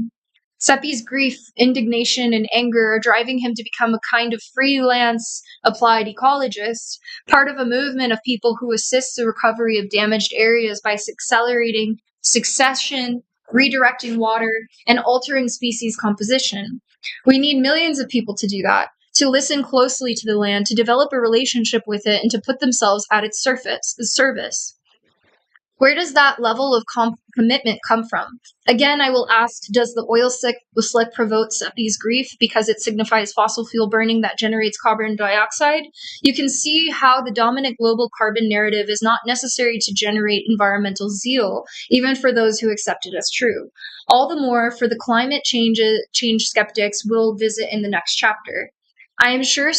Seppi's grief, indignation, and anger are driving him to become a kind of freelance applied ecologist, part of a movement of people who assist the recovery of damaged areas by accelerating succession, redirecting water, and altering species composition. We need millions of people to do that, to listen closely to the land, to develop a relationship with it, and to put themselves at its service. Where does that level of commitment come from? Again, I will ask, does the oil slick provoke Seppi's grief because it signifies fossil fuel burning that generates carbon dioxide? You can see how the dominant global carbon narrative is not necessary to generate environmental zeal, even for those who accept it as true. All the more for the climate change skeptics we'll visit in the next chapter. I am sure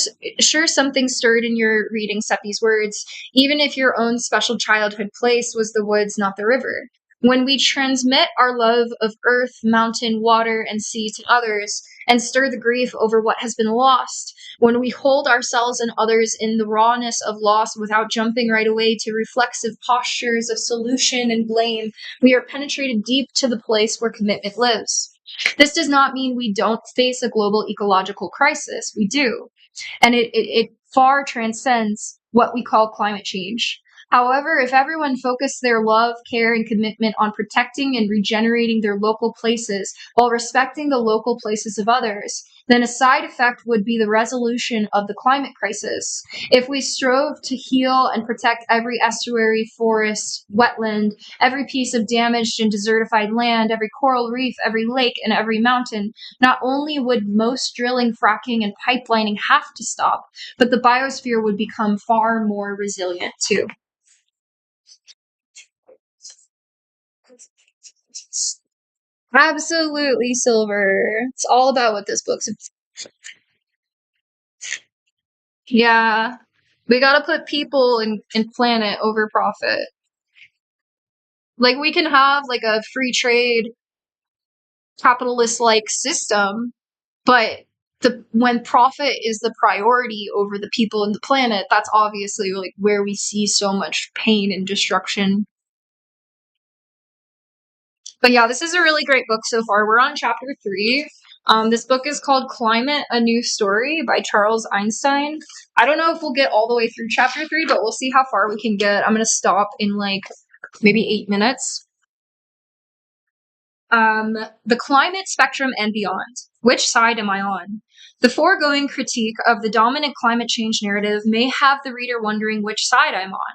something stirred in your reading Seppi's words, even if your own special childhood place was the woods, not the river. When we transmit our love of earth, mountain, water, and sea to others, and stir the grief over what has been lost, when we hold ourselves and others in the rawness of loss without jumping right away to reflexive postures of solution and blame, we are penetrated deep to the place where commitment lives. This does not mean we don't face a global ecological crisis. We do. And it far transcends what we call climate change. However, if everyone focused their love, care, and commitment on protecting and regenerating their local places while respecting the local places of others, then a side effect would be the resolution of the climate crisis. If we strove to heal and protect every estuary, forest, wetland, every piece of damaged and desertified land, every coral reef, every lake, and every mountain, not only would most drilling, fracking, and pipelining have to stop, but the biosphere would become far more resilient too. Absolutely, Silver. It's all about what this book's. Yeah. We gotta put people and planet over profit. Like, we can have, like, a free trade, capitalist-like system, but when profit is the priority over the people and the planet, that's obviously, like, where we see so much pain and destruction. But yeah, this is a really great book so far. We're on chapter 3. This book is called Climate, A New Story by Charles Einstein. I don't know if we'll get all the way through chapter 3, but we'll see how far we can get. I'm going to stop in like maybe 8 minutes. The climate spectrum and beyond. Which side am I on? The foregoing critique of the dominant climate change narrative may have the reader wondering which side I'm on.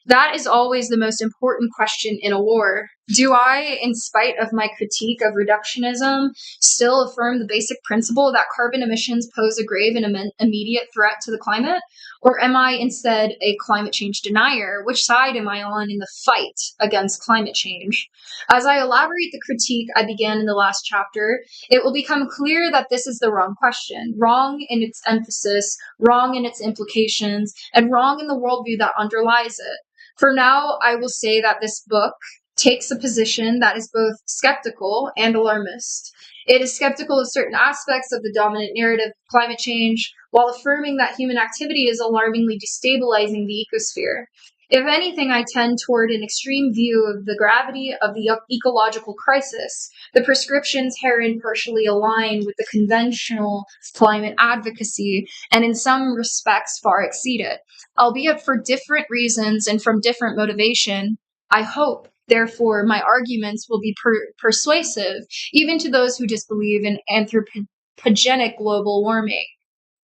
That is always the most important question in a war. Do I, in spite of my critique of reductionism, still affirm the basic principle that carbon emissions pose a grave and immediate threat to the climate? Or am I instead a climate change denier? Which side am I on in the fight against climate change? As I elaborate the critique I began in the last chapter, it will become clear that this is the wrong question, wrong in its emphasis, wrong in its implications, and wrong in the worldview that underlies it. For now, I will say that this book takes a position that is both skeptical and alarmist. It is skeptical of certain aspects of the dominant narrative of climate change, while affirming that human activity is alarmingly destabilizing the ecosphere. If anything, I tend toward an extreme view of the gravity of the ecological crisis. The prescriptions herein partially align with the conventional climate advocacy, and in some respects far exceed it, albeit for different reasons and from different motivation. I hope, therefore, my arguments will be persuasive, even to those who disbelieve in anthropogenic global warming.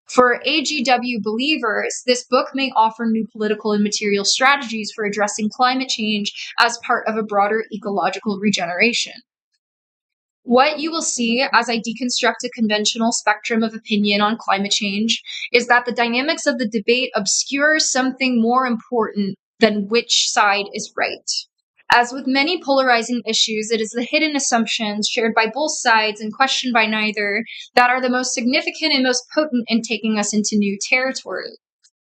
For AGW believers, this book may offer new political and material strategies for addressing climate change as part of a broader ecological regeneration. What you will see as I deconstruct a conventional spectrum of opinion on climate change is that the dynamics of the debate obscure something more important than which side is right. As with many polarizing issues, it is the hidden assumptions shared by both sides and questioned by neither that are the most significant and most potent in taking us into new territory.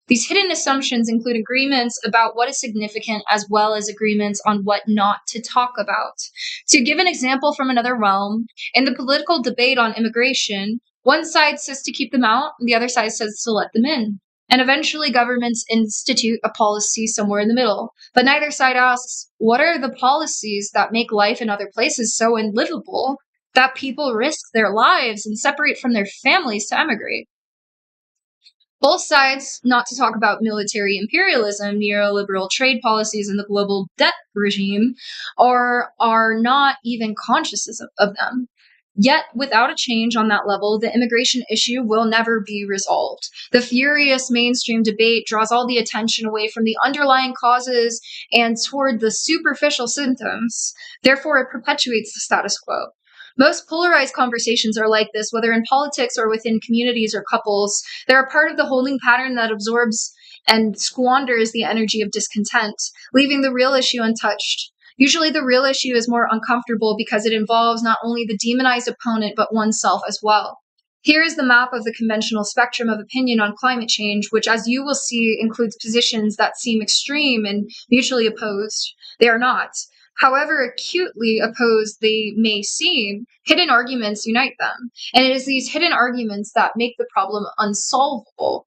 These hidden assumptions include agreements about what is significant as well as agreements on what not to talk about. To give an example from another realm, in the political debate on immigration, one side says to keep them out, and the other side says to let them in. And eventually, governments institute a policy somewhere in the middle. But neither side asks, what are the policies that make life in other places so unlivable that people risk their lives and separate from their families to emigrate? Both sides, not to talk about military imperialism, neoliberal trade policies, and the global debt regime, are not even conscious of them. Yet, without a change on that level, the immigration issue will never be resolved. The furious mainstream debate draws all the attention away from the underlying causes and toward the superficial symptoms. Therefore, it perpetuates the status quo. Most polarized conversations are like this, whether in politics or within communities or couples. They're a part of the holding pattern that absorbs and squanders the energy of discontent, leaving the real issue untouched. Usually, the real issue is more uncomfortable because it involves not only the demonized opponent, but oneself as well. Here is the map of the conventional spectrum of opinion on climate change, which, as you will see, includes positions that seem extreme and mutually opposed. They are not. However acutely opposed they may seem, hidden arguments unite them. And it is these hidden arguments that make the problem unsolvable.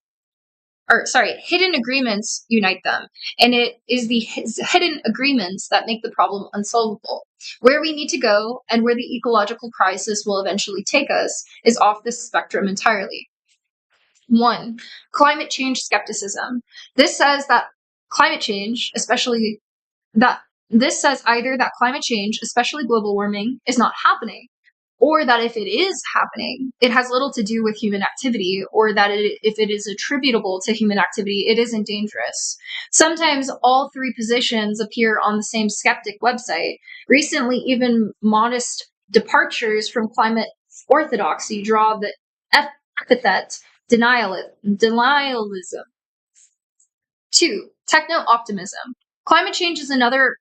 Hidden agreements unite them. And it is the hidden agreements that make the problem unsolvable. Where we need to go and where the ecological crisis will eventually take us is off this spectrum entirely. 1. Climate change skepticism. This says that climate change, especially that this says either that climate change, especially global warming, is not happening, or that if it is happening, it has little to do with human activity, or that if it is attributable to human activity, it isn't dangerous. Sometimes all three positions appear on the same skeptic website. Recently, even modest departures from climate orthodoxy draw the epithet denialism. 2. Techno-optimism. Climate change is another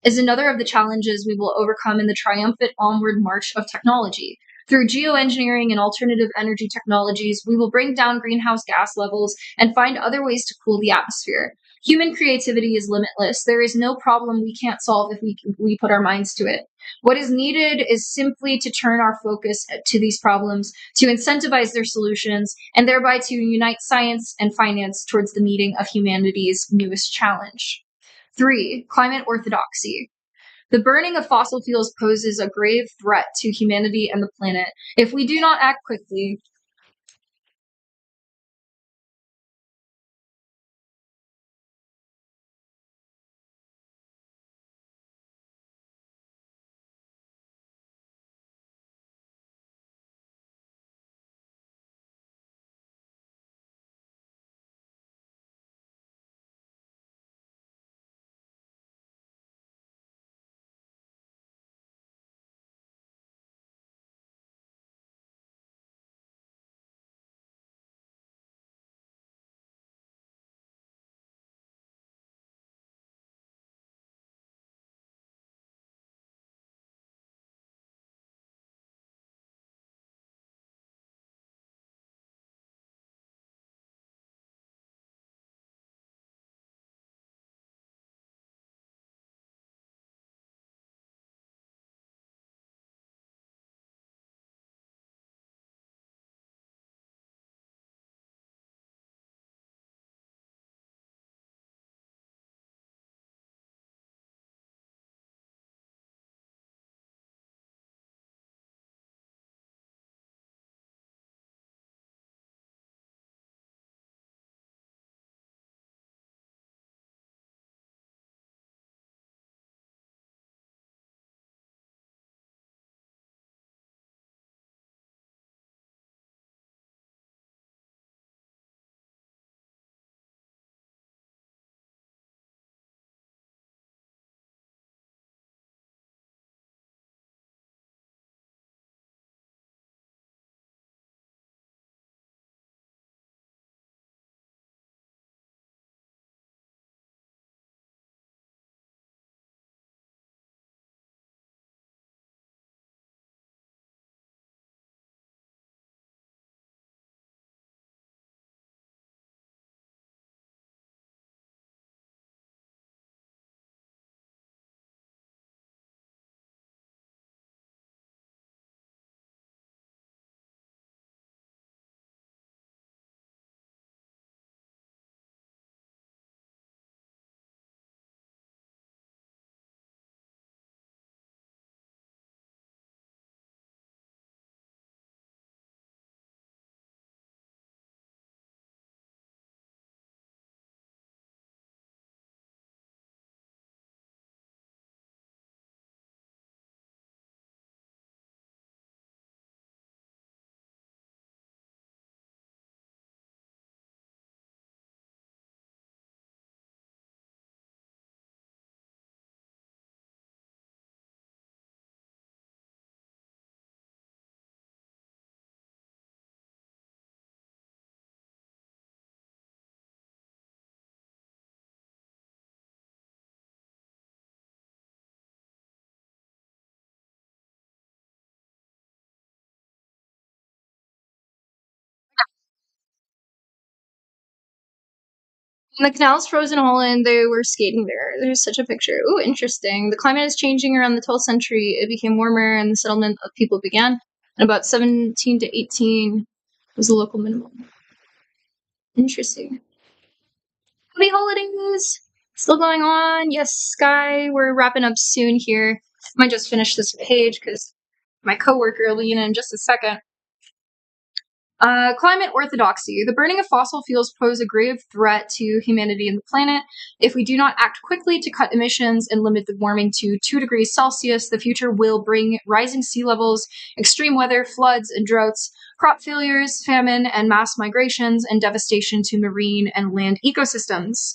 of the challenges we will overcome in the triumphant onward march of technology. Through geoengineering and alternative energy technologies, we will bring down greenhouse gas levels and find other ways to cool the atmosphere. Human creativity is limitless. There is no problem we can't solve if we put our minds to it. What is needed is simply to turn our focus to these problems, to incentivize their solutions, and thereby to unite science and finance towards the meeting of humanity's newest challenge. 3. Climate orthodoxy. The burning of fossil fuels poses a grave threat to humanity and the planet. If we do not act quickly, When the canals froze in Holland, they were skating there. There's such a picture. Ooh, interesting. The climate is changing around the 12th century. It became warmer and the settlement of people began. And about 17 to 18 was the local minimum. Interesting. Happy holidays! Still going on. Yes, Sky, we're wrapping up soon here. Might just finish this page because my coworker will be in just a second. Climate orthodoxy. The burning of fossil fuels pose a grave threat to humanity and the planet. If we do not act quickly to cut emissions and limit the warming to 2 degrees Celsius, the future will bring rising sea levels, extreme weather, floods and droughts, crop failures, famine, and mass migrations, and devastation to marine and land ecosystems.